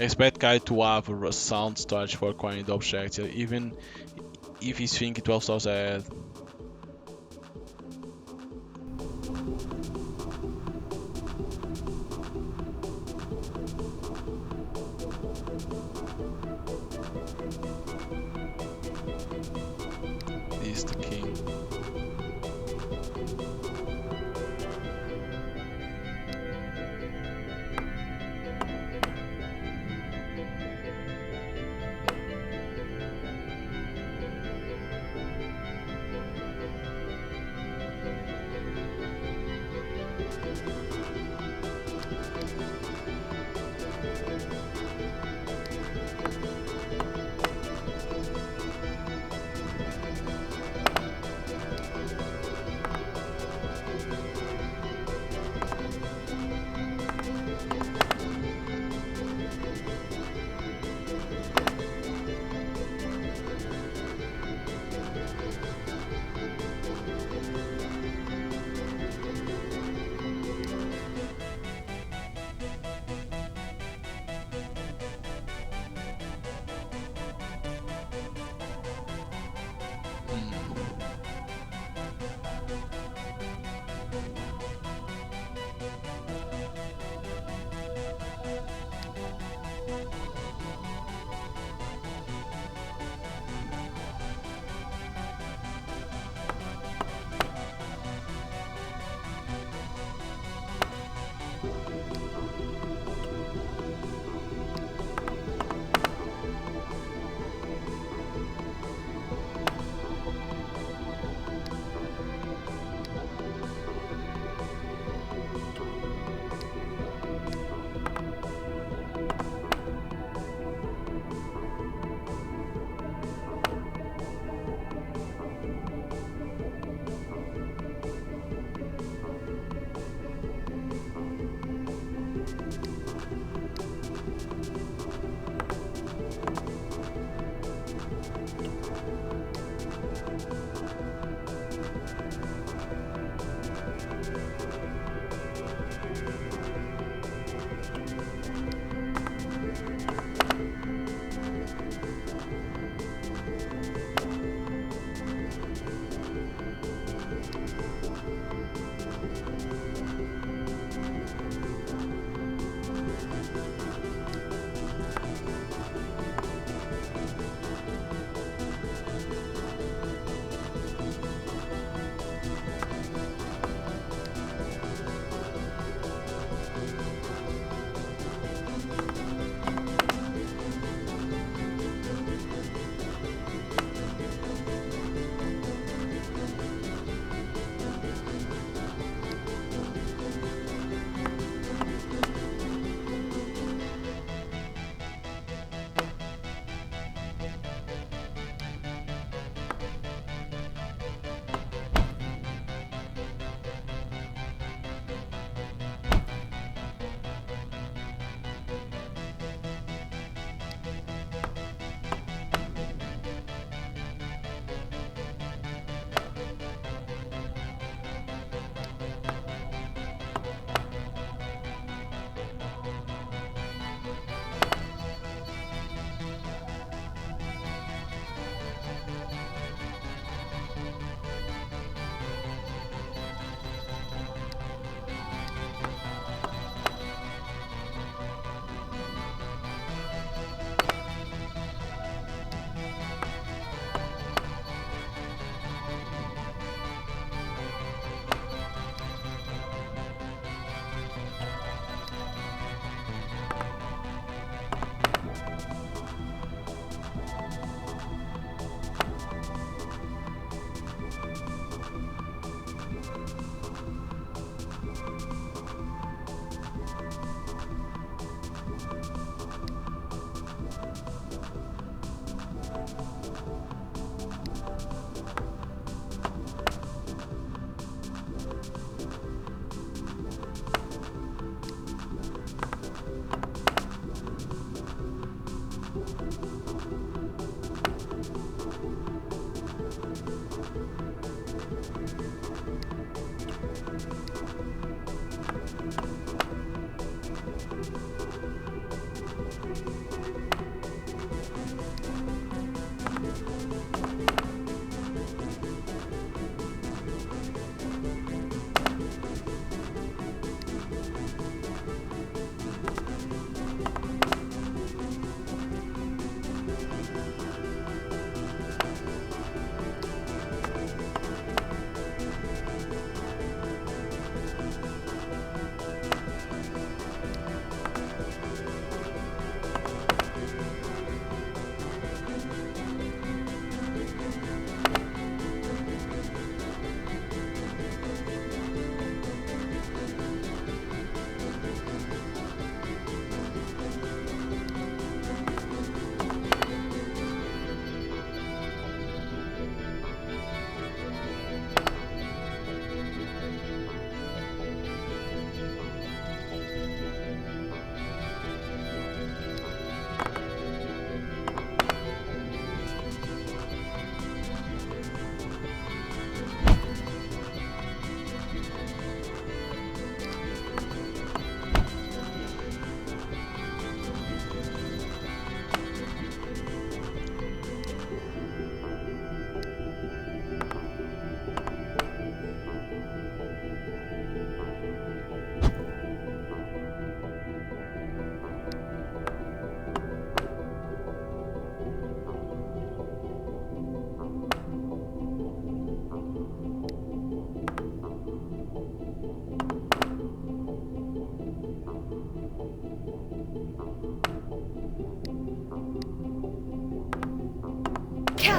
Expect Kai to have a sound storage for acquiring the objects, even if he's thinking 12 stars ahead. This is the king.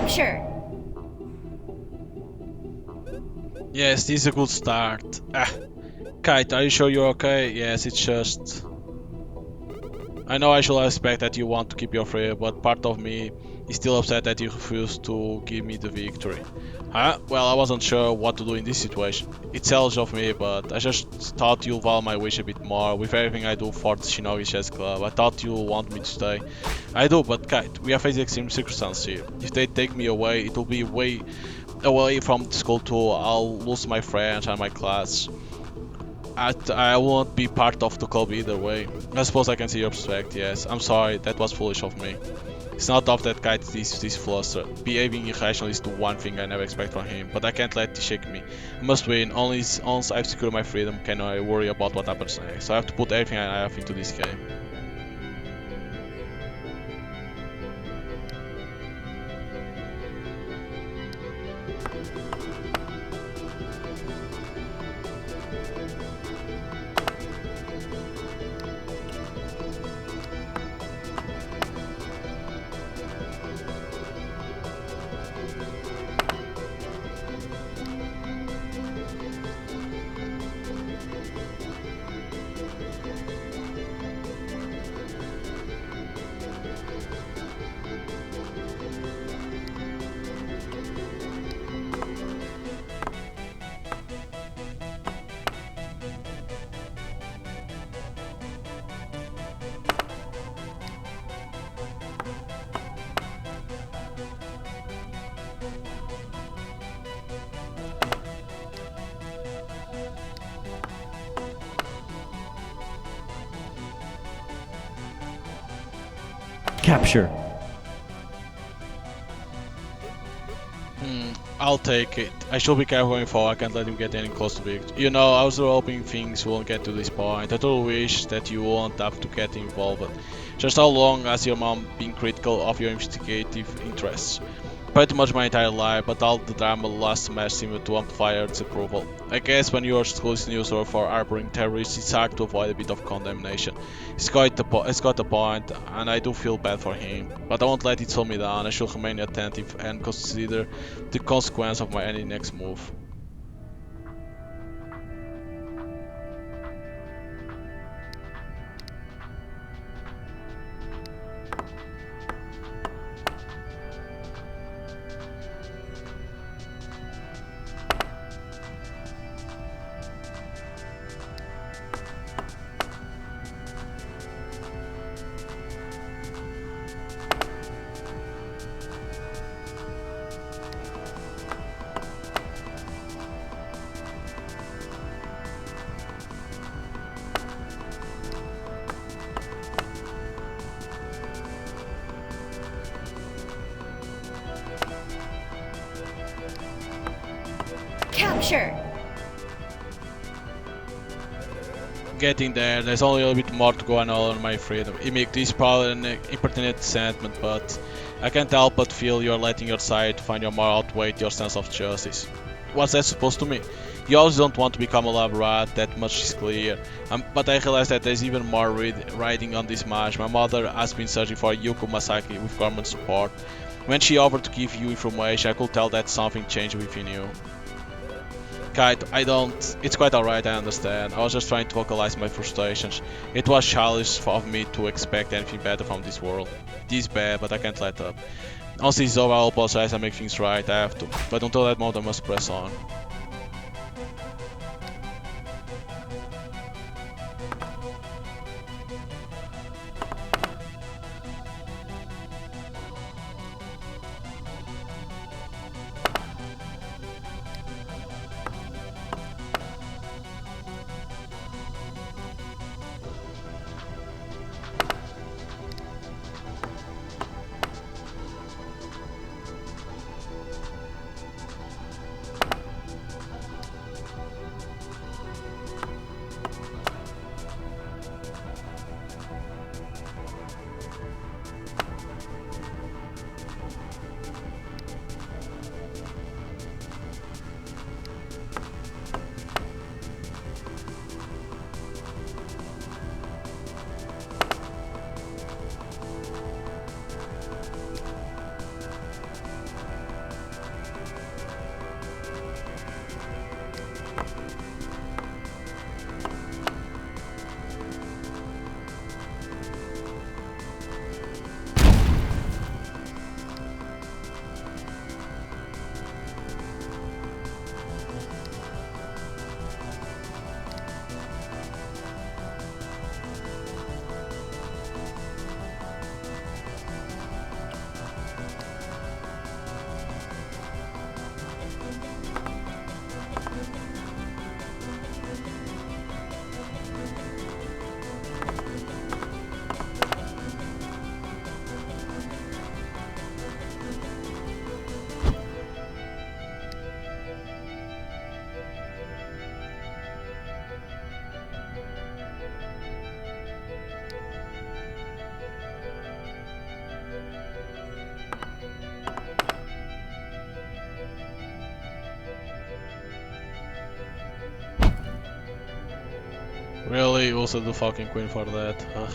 Capture! Yes, this is a good start. Kite, are you sure you're okay? Yes, it's just... I know I should expect that you want to keep your free, but part of me is still upset that you refused to give me the victory. Huh? Well, I wasn't sure what to do in this situation. It's selfish of me, but I just thought you'll value my wish a bit more with everything I do for the Shinogi Chess Club. I thought you want me to stay. I do, but Kite, we are facing extreme circumstances here. If they take me away, it will be way away from the school too. I'll lose my friends and my class. I won't be part of the club either way. I suppose I can see your perspective, yes. I'm sorry, that was foolish of me. It's not of that guy this flustered. Behaving irrationally is the one thing I never expect from him, but I can't let it shake me. I must win, only once I've secured my freedom can I worry about what happens next. So I have to put everything I have into this game. Capture. I'll take it. I should be careful going forward. I can't let him get any close to victory. You know, I was hoping things won't get to this point. I totally wish that you won't have to get involved. Just how long has your mom been critical of your investigative interests? Pretty much my entire life, but all the drama last semester seemed to amplify her disapproval. I guess when your school is news or for harboring terrorists, it's hard to avoid a bit of condemnation. It's got a point, and I do feel bad for him. But I won't let it slow me down. I should remain attentive and consider the consequence of my any next move. Capture! Getting there, there's only a little bit more to go and all on my freedom. Imik, this is probably an impertinent sentiment, but I can't help but feel you're letting your side find your more outweigh your sense of justice. What's that supposed to mean? You always don't want to become a lab rat, that much is clear. But I realize that there's even more riding on this match. My mother has been searching for Yuko Masaki with government support. When she offered to give you information, I could tell that something changed within you. Kite, it's quite alright, I understand. I was just trying to vocalize my frustrations. It was childish of me to expect anything better from this world. This bad, but I can't let up. Once this is over, I'll apologize and make things right, I have to. But until that moment, I must press on. Really? Also the fucking queen for that? Ugh.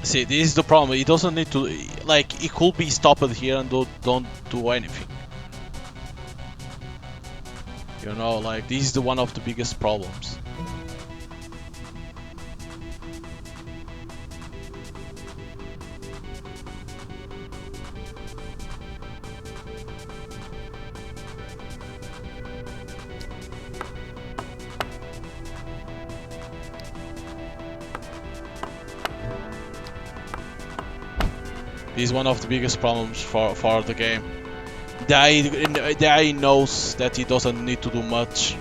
See, this is the problem. He doesn't need to, like, he could be stopped here and don't do anything. You know, like, this is the one of the biggest problems. This is one of the biggest problems for the game. The guy knows that he doesn't need to do much.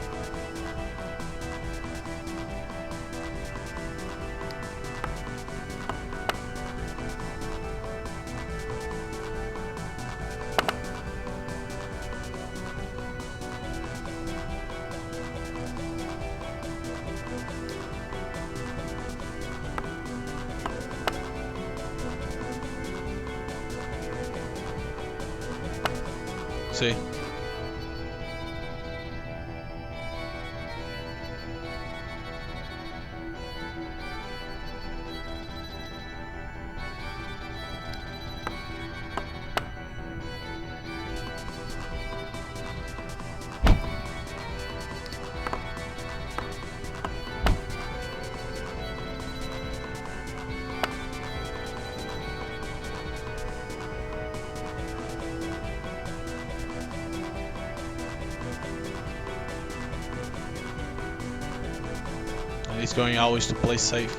See? And he's going always to play safe.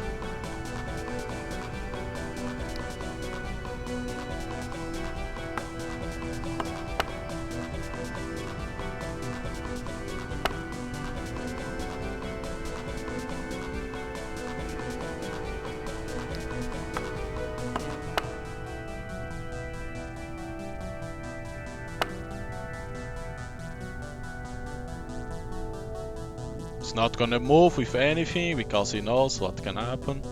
He's not gonna move with anything because he knows what can happen.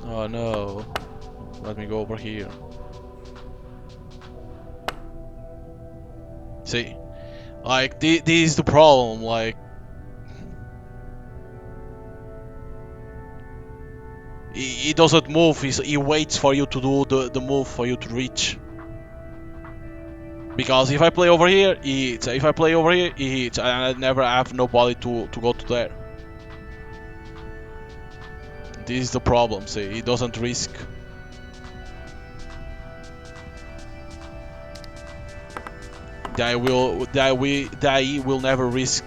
Oh no. Let me go over here. See, like this is the problem. Like he doesn't move. He waits for you to do the move for you to reach. Because if I play over here, he hits. If I play over here, he hits, and I never have nobody to go to there. This is the problem. See, he doesn't risk. That he will never risk.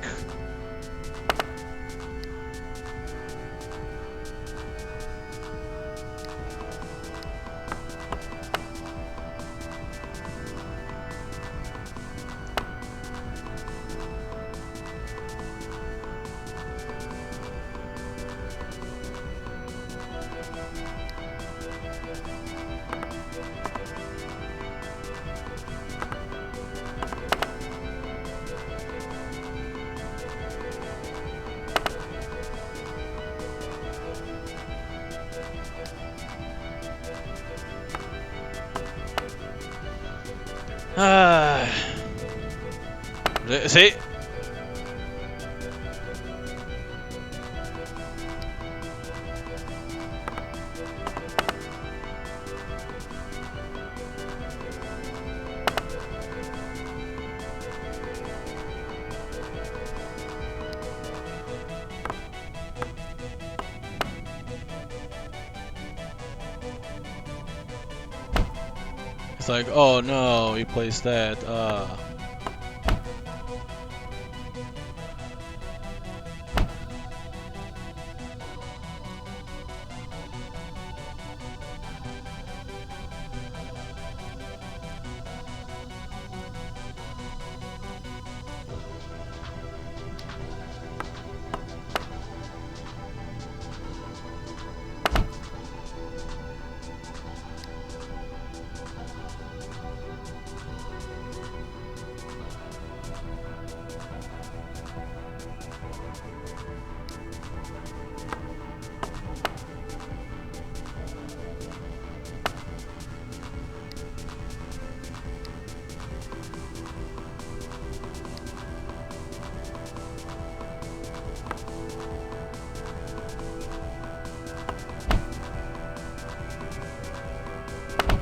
See? It's like, oh no, he plays that.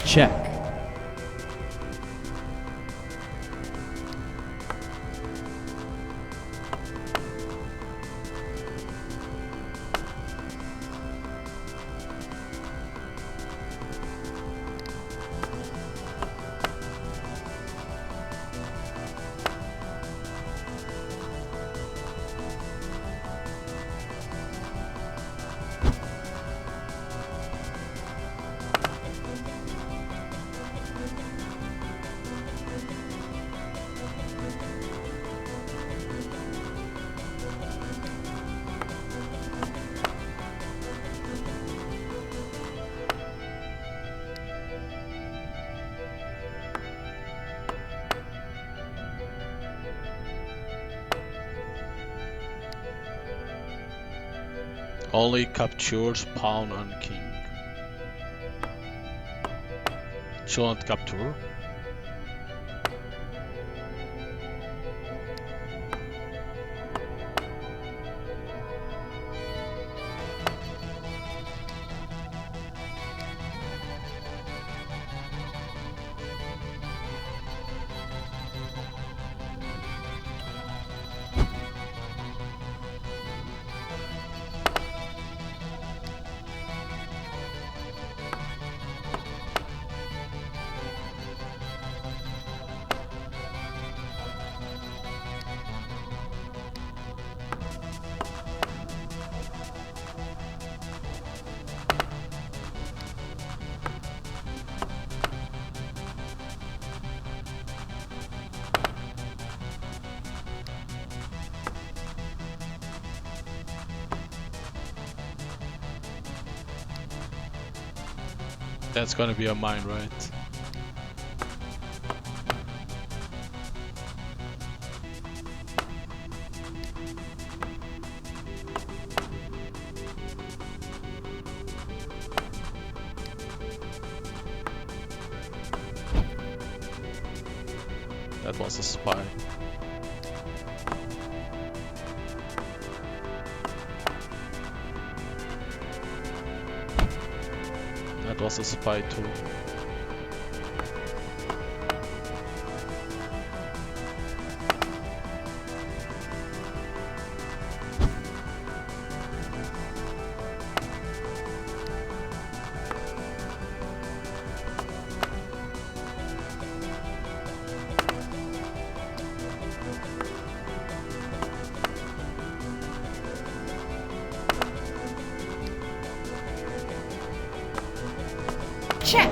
Check. Only captures pawn and king. Shouldn't capture. That's gonna be a mine, right? That was a spy. That was a spy too. Check.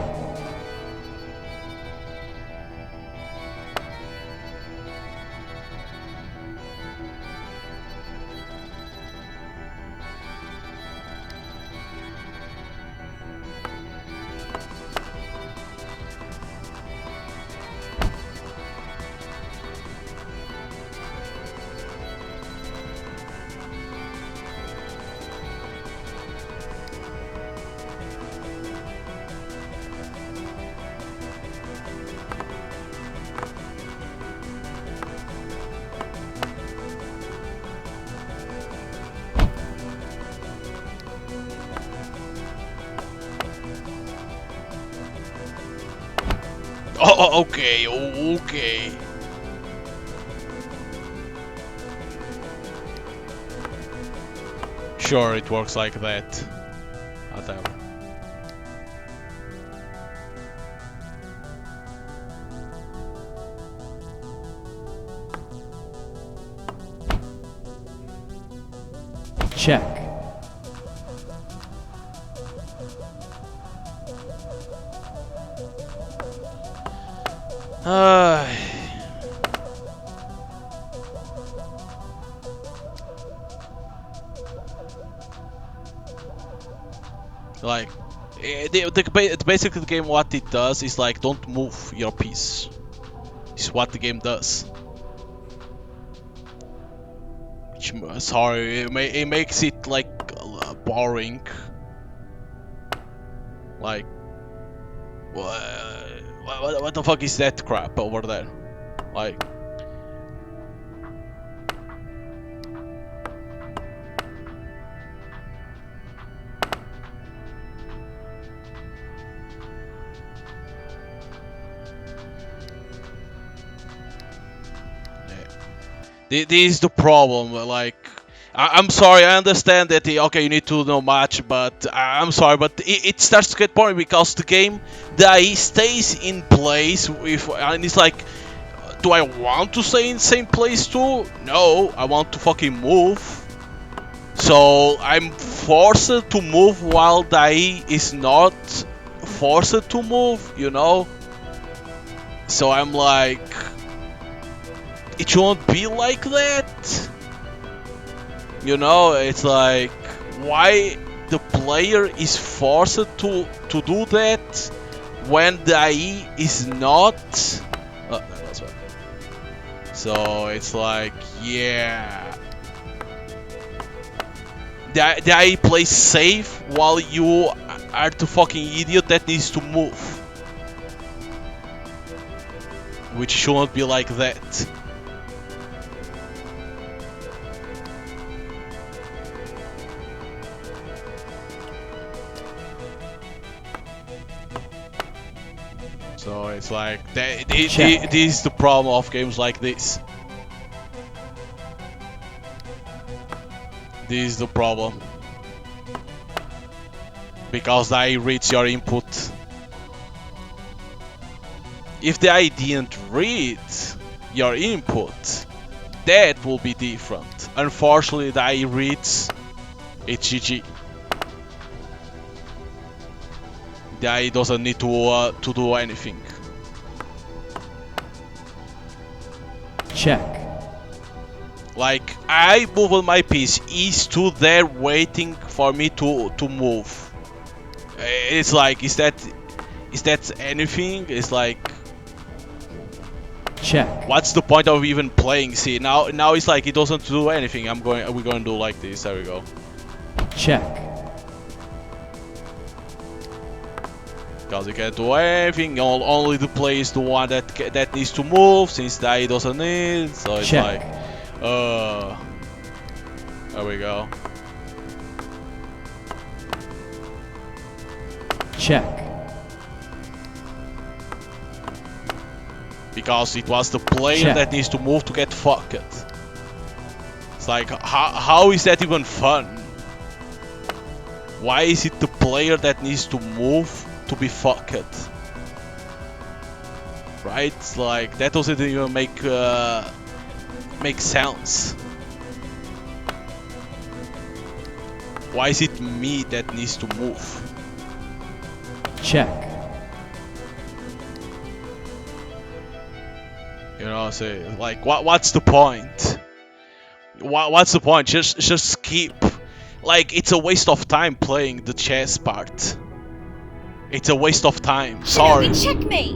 Oh, okay, okay. Sure, it works like that. Whatever. Check. Like, basically the game, what it does is like, don't move your piece. Is what the game does. Which, sorry, it makes it like boring. Like, what the fuck is that crap over there? Like, this is the problem. Like, I'm sorry, I understand that okay, you need to know much, but I'm sorry, but it starts to get boring because the game, stays in place with, and it's like, do I want to stay in the same place too? No, I want to fucking move. So I'm forced to move while Dai is not forced to move, you know? So I'm like, it shouldn't be like that. You know, it's like, why the player is forced to do that when the AI is not? Oh, that's right. So it's like, yeah, the AI plays safe while you are the fucking idiot that needs to move, which shouldn't be like that. So it's like, this is the problem of games like this. This is the problem. Because the AI reads your input. If the AI didn't read your input, that will be different. Unfortunately, the AI reads, it's GG. The AI doesn't need to do anything. Check. Like, I moved my piece, he's stood there waiting for me to move. It's like, is that anything? It's like, check. What's the point of even playing? See, now it's like, it doesn't do anything. We're going to do like this. There we go. Check. Because you can't do anything. Only the player is the one that needs to move, since the AI doesn't need. So it's check. like, there we go. Check. Because it was the player check. that needs to move to get fucked. It's like, how is that even fun? Why is it the player that needs to move to be fucked? Right? It's like, that doesn't even make sense. Why is it me that needs to move? Check. You know, say, like, what's the point? What's the point? Just skip. Like, it's a waste of time playing the chess part. It's a waste of time. Sorry. Checkmate!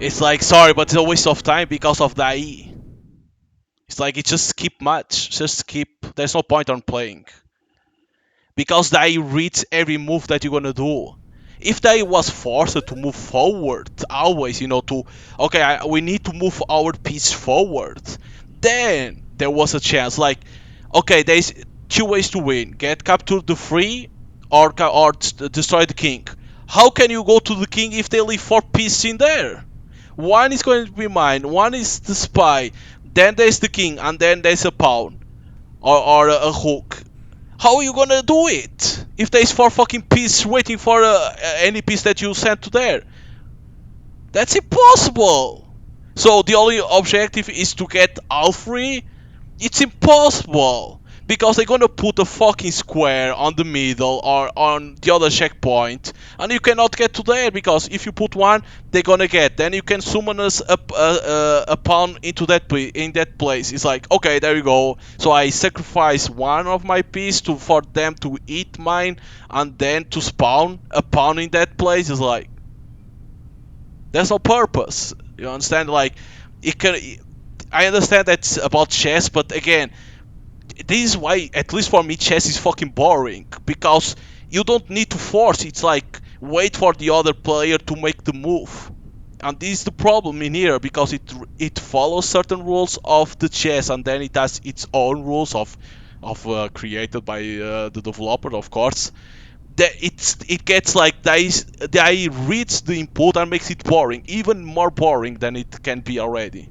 It's like, sorry, but it's a waste of time because of the AI. It's like, it just skip match. Just skip. There's no point on playing. Because the AI reads every move that you're gonna do. If the AI was forced to move forward, always, you know, we need to move our piece forward, then there was a chance. Like, okay, there's two ways to win: get captured the free, or destroy the king. How can you go to the king if they leave 4 pieces in there? One is going to be mine, one is the spy, then there's the king, and then there's a pawn or a hook. How are you gonna do it if there's 4 fucking pieces waiting for any piece that you sent to there? That's impossible. So the only objective is to get all 3. It's impossible Because they're gonna put a fucking square on the middle or on the other checkpoint, and you cannot get to there because if you put one, they're gonna get. Then you can summon us a pawn into in that place. It's like, okay, there you go. So I sacrifice one of my piece for them to eat mine, and then to spawn a pawn in that place. Is like, there's no purpose. You understand? Like, it can. I understand that's about chess, but again, this is why, at least for me, chess is fucking boring, because you don't need to force. It's like wait for the other player to make the move, and this is the problem in here, because it follows certain rules of the chess, and then it has its own rules of created by the developer, of course. That it gets like they reads the input and makes it boring, even more boring than it can be already.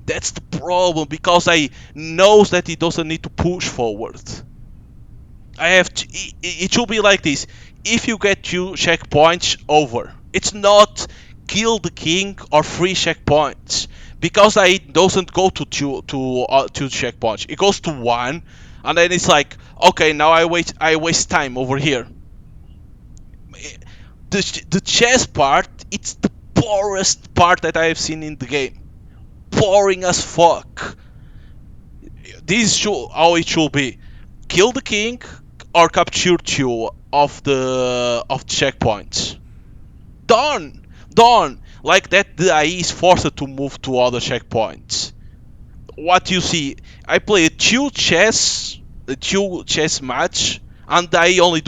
That's the problem, because I knows that he doesn't need to push forward. It should be like this. If you get 2 checkpoints, over. It's not kill the king or 3 checkpoints, because I doesn't go to 2 checkpoints. It goes to 1, and then it's like, okay, now I waste time over here. The chess part, it's the poorest part that I have seen in the game. Boring as fuck. This is how it should be. Kill the king or capture 2 of the checkpoints. Done! Done! Like that, the AI is forced to move to other checkpoints. What you see, I played 2 chess match, and I only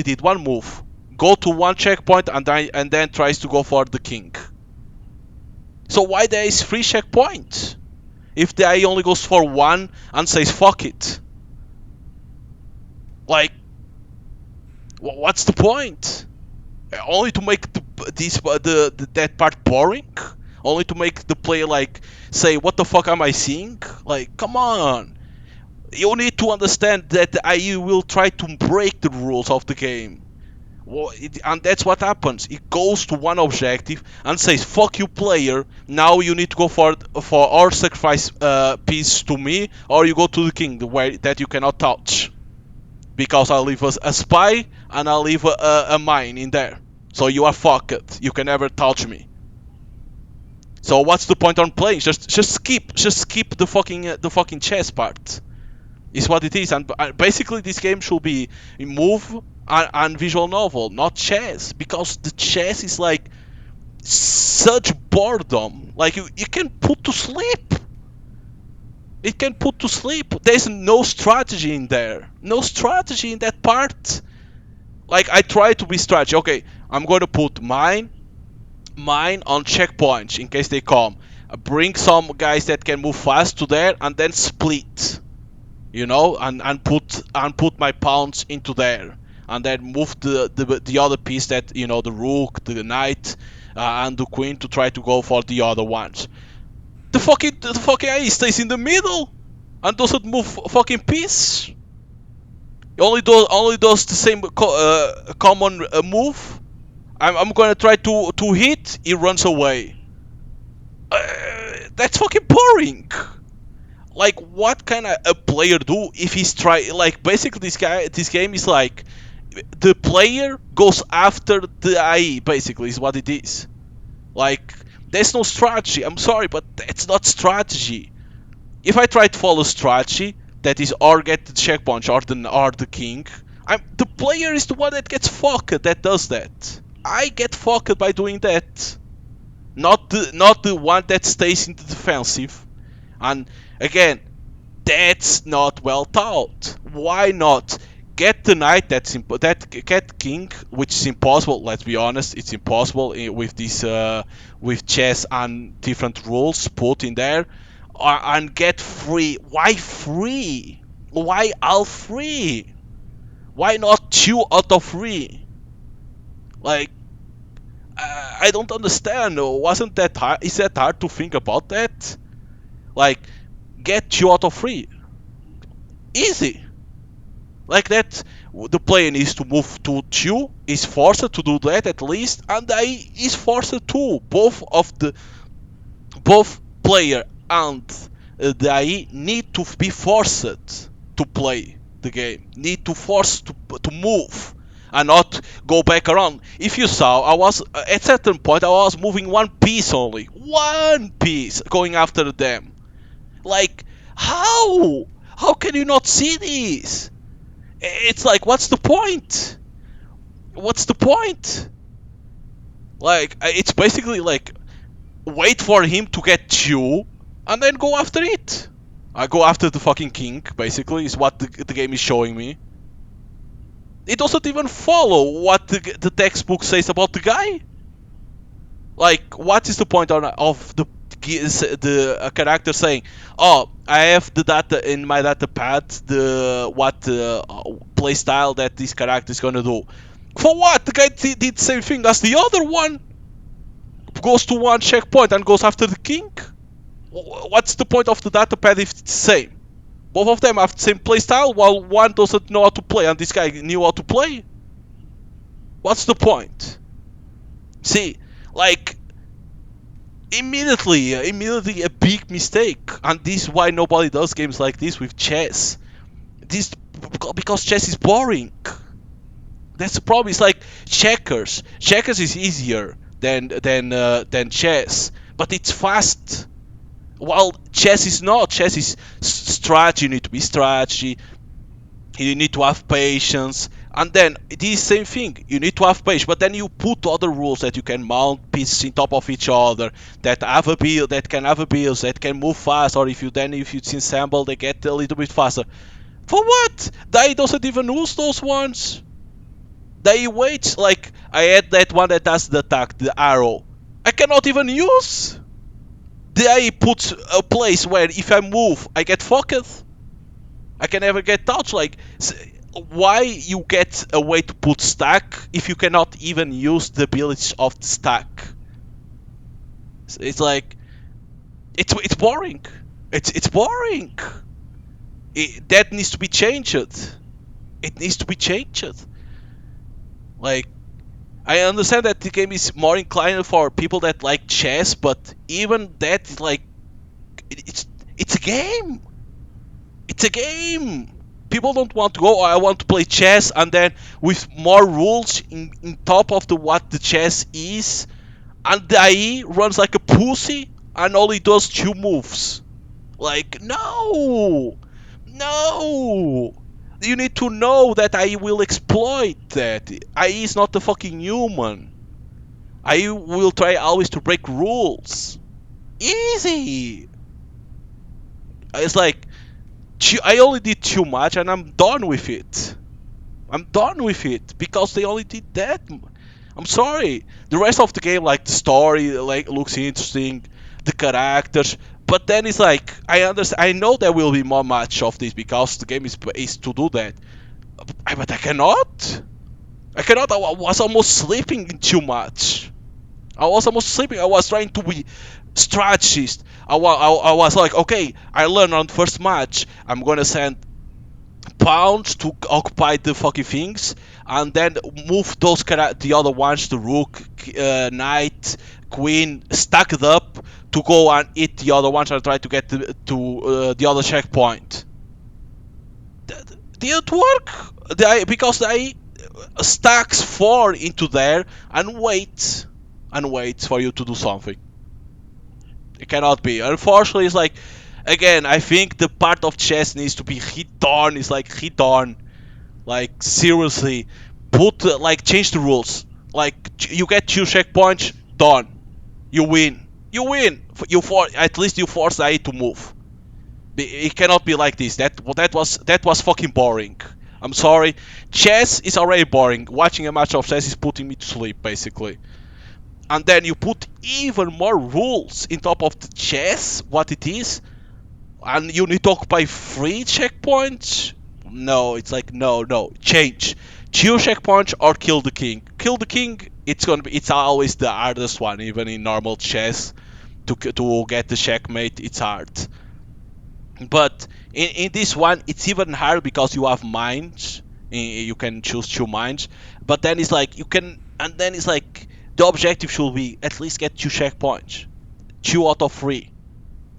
did one move. Go to 1 checkpoint and then tries to go for the king. So why there is 3 checkpoints? If the AI only goes for 1 and says fuck it. Like, what's the point? Only to make that part boring? Only to make the player like say, what the fuck am I seeing? Like, come on. You need to understand that the AI will try to break the rules of the game. And that's what happens. It goes to one objective and says, "Fuck you, player. Now you need to go for or sacrifice piece to me, or you go to the king, where that you cannot touch, because I leave a spy and I leave a mine in there. So you are fucked. You can never touch me. So what's the point on playing? Just skip the fucking chess part. Is what it is, and basically this game should be move and visual novel, not chess, because the chess is like such boredom. Like you can put to sleep. It can put to sleep. There's no strategy in there. No strategy in that part. Like, I try to be strategy. Okay, I'm going to put mine on checkpoints in case they come. Bring some guys that can move fast to there, and then split. You know, and put my pawns into there, and then move the other piece, that, you know, the rook, the knight, and the queen, to try to go for the other ones. The fucking AI stays in the middle and doesn't move fucking piece. He only does the same common move. I'm gonna try to hit. He runs away. That's fucking boring. Like, what can a player do if he's like, basically this game is like the player goes after the AI, basically, is what it is. Like, there's no strategy. I'm sorry, but it's not strategy. If I try to follow strategy, that is, or get the checkpoint or the king, the player is the one that gets fucked, that does that. I get fucked by doing that. Not the one that stays in the defensive. And again, that's not well thought. Why not get the knight? Get king, which is impossible. Let's be honest, it's impossible with this with chess and different rules put in there. And get free. Why free? Why all free? Why not 2 out of 3? Like, I don't understand. Wasn't that hard? Is that hard to think about that? Like, get 2 out of 3. Easy. Like that, the player needs to move to 2, is forced to do that at least, and I is forced to. Both player and the AI need to be forced to play the game. Need to force to move and not go back around. If you saw, I was at certain point I was moving one piece only, one piece going after them. Like how? How can you not see this? It's like what's the point? What's the point? Like it's basically like wait for him to get you and then go after it. I go after the fucking king, basically, is what the game is showing me. It doesn't even follow what the textbook says about the guy. Like, what is the point of the character saying, "Oh, I have the data in my data pad, the what play style that this character is gonna do." For what? The guy did the same thing as the other one. Goes to one checkpoint and goes after the king. What's the point of the data pad if it's the same? Both of them have the same playstyle, while one doesn't know how to play and this guy knew how to play. What's the point? See, like, immediately a big mistake, and this is why nobody does games like this with chess. This because chess is boring. That's the problem. It's like checkers. Checkers is easier than chess, but it's fast. While chess is not. Chess is strategy. You need to be strategy. You need to have patience. And then this same thing. You need to have patience, but then you put other rules that you can mount pieces on top of each other, that have a build, that can have a build, that can move fast, or if you ensemble, they get a little bit faster. For what? They doesn't even use those ones. They wait. Like I had that one that has the attack, the arrow. I cannot even use. They put a place where if I move, I get fucked. I can never get touched. Like, why you get a way to put stack if you cannot even use the abilities of the stack? It's like, it's boring. It's boring. That needs to be changed. It needs to be changed. Like, I understand that the game is more inclined for people that like chess, but even that is like, it's a game. It's a game. People don't want to go, oh, I want to play chess, and then with more rules in top of what the chess is, and the IE runs like a pussy and only does 2 moves. Like, no! No! You need to know that IE will exploit that. IE is not a fucking human. IE will try always to break rules. Easy! It's like, I only did too much and I'm done with it. I'm done with it because they only did that. I'm sorry. The rest of the game, like the story, like looks interesting, the characters, but then it's like I understand. I know there will be more much of this because the game is to do that. But I cannot. I cannot. I was almost sleeping too much. I was almost sleeping. I was trying to be strategist. I was like, okay, I learned on the first match. I'm gonna send pawns to occupy the fucking things, and then move the other ones, the rook, knight, queen, stack it up to go and hit the other ones and try to get to the other checkpoint. Didn't work. Because they stacks 4 into there and wait for you to do something. It cannot be. Unfortunately, it's like, again, I think the part of chess needs to be hit on. It's like hit on. Like, seriously. Change the rules. Like, you get 2 checkpoints, done. You win. You win. At least you force the AI to move. It cannot be like this. That was fucking boring. I'm sorry. Chess is already boring. Watching a match of chess is putting me to sleep, basically. And then you put even more rules in top of the chess, what it is, and you need to occupy 3 checkpoints. No, it's like no, change. 2 checkpoints or kill the king. Kill the king. It's always the hardest one, even in normal chess. To get the checkmate, it's hard. But in this one, it's even harder because you have mines. You can choose 2 mines, but then it's like the objective should be at least get 2 checkpoints, 2 out of 3,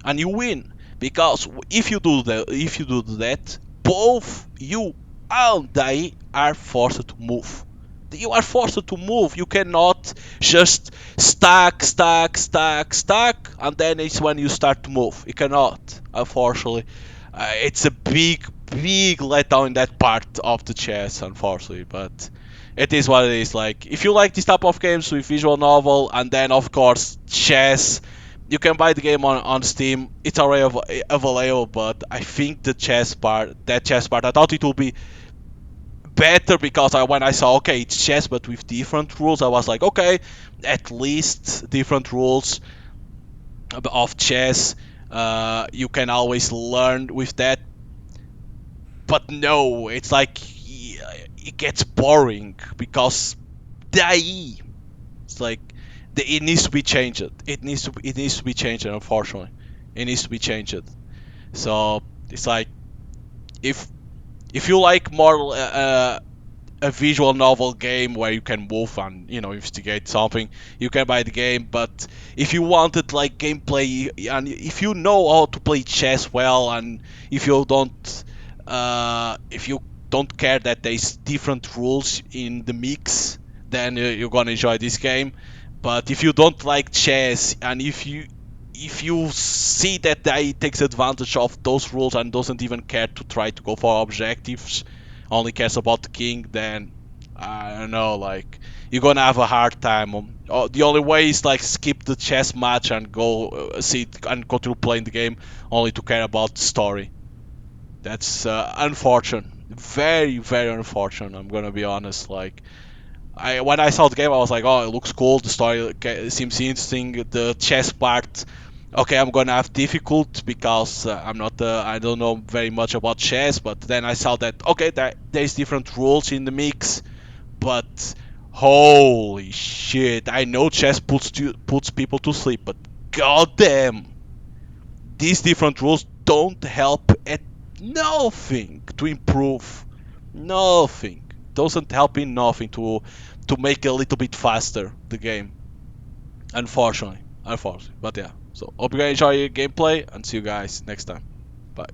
and you win. Because if you do that, both you and they are forced to move. You are forced to move. You cannot just stack, and then it's when you start to move. You cannot, unfortunately. It's a big letdown in that part of the chess, unfortunately. But it is what it is. Like, if you like this type of games with visual novel, and then of course chess, you can buy the game on Steam. It's already available, but I think that chess part, I thought it would be better because when I saw, okay, it's chess but with different rules, I was like, okay, at least different rules of chess. You can always learn with that. But no, it's like it gets boring because the it's like it needs to be changed. It needs to be changed. Unfortunately, it needs to be changed. So it's like if you like more a visual novel game where you can move and investigate something, you can buy the game. But if you wanted like gameplay, and if you know how to play chess well, and if you don't care that there's different rules in the mix, then you're gonna enjoy this game. But if you don't like chess, and if you see that they takes advantage of those rules and doesn't even care to try to go for objectives, only cares about the king, then I don't know, like you're gonna have a hard time. The only way is like skip the chess match and go see and continue playing the game only to care about the story. That's unfortunate, very unfortunate. I'm gonna be honest. Like when I saw the game, I was like, oh, it looks cool. The story seems interesting. The chess part, okay, I'm gonna have difficult because I don't know very much about chess. But then I saw that okay, there's different rules in the mix. But holy shit, I know chess puts people to sleep, but goddamn, these different rules don't help at nothing to improve. Nothing. Doesn't help in nothing to make it a little bit faster the game. Unfortunately. But yeah. So hope you guys enjoy your gameplay and see you guys next time. Bye.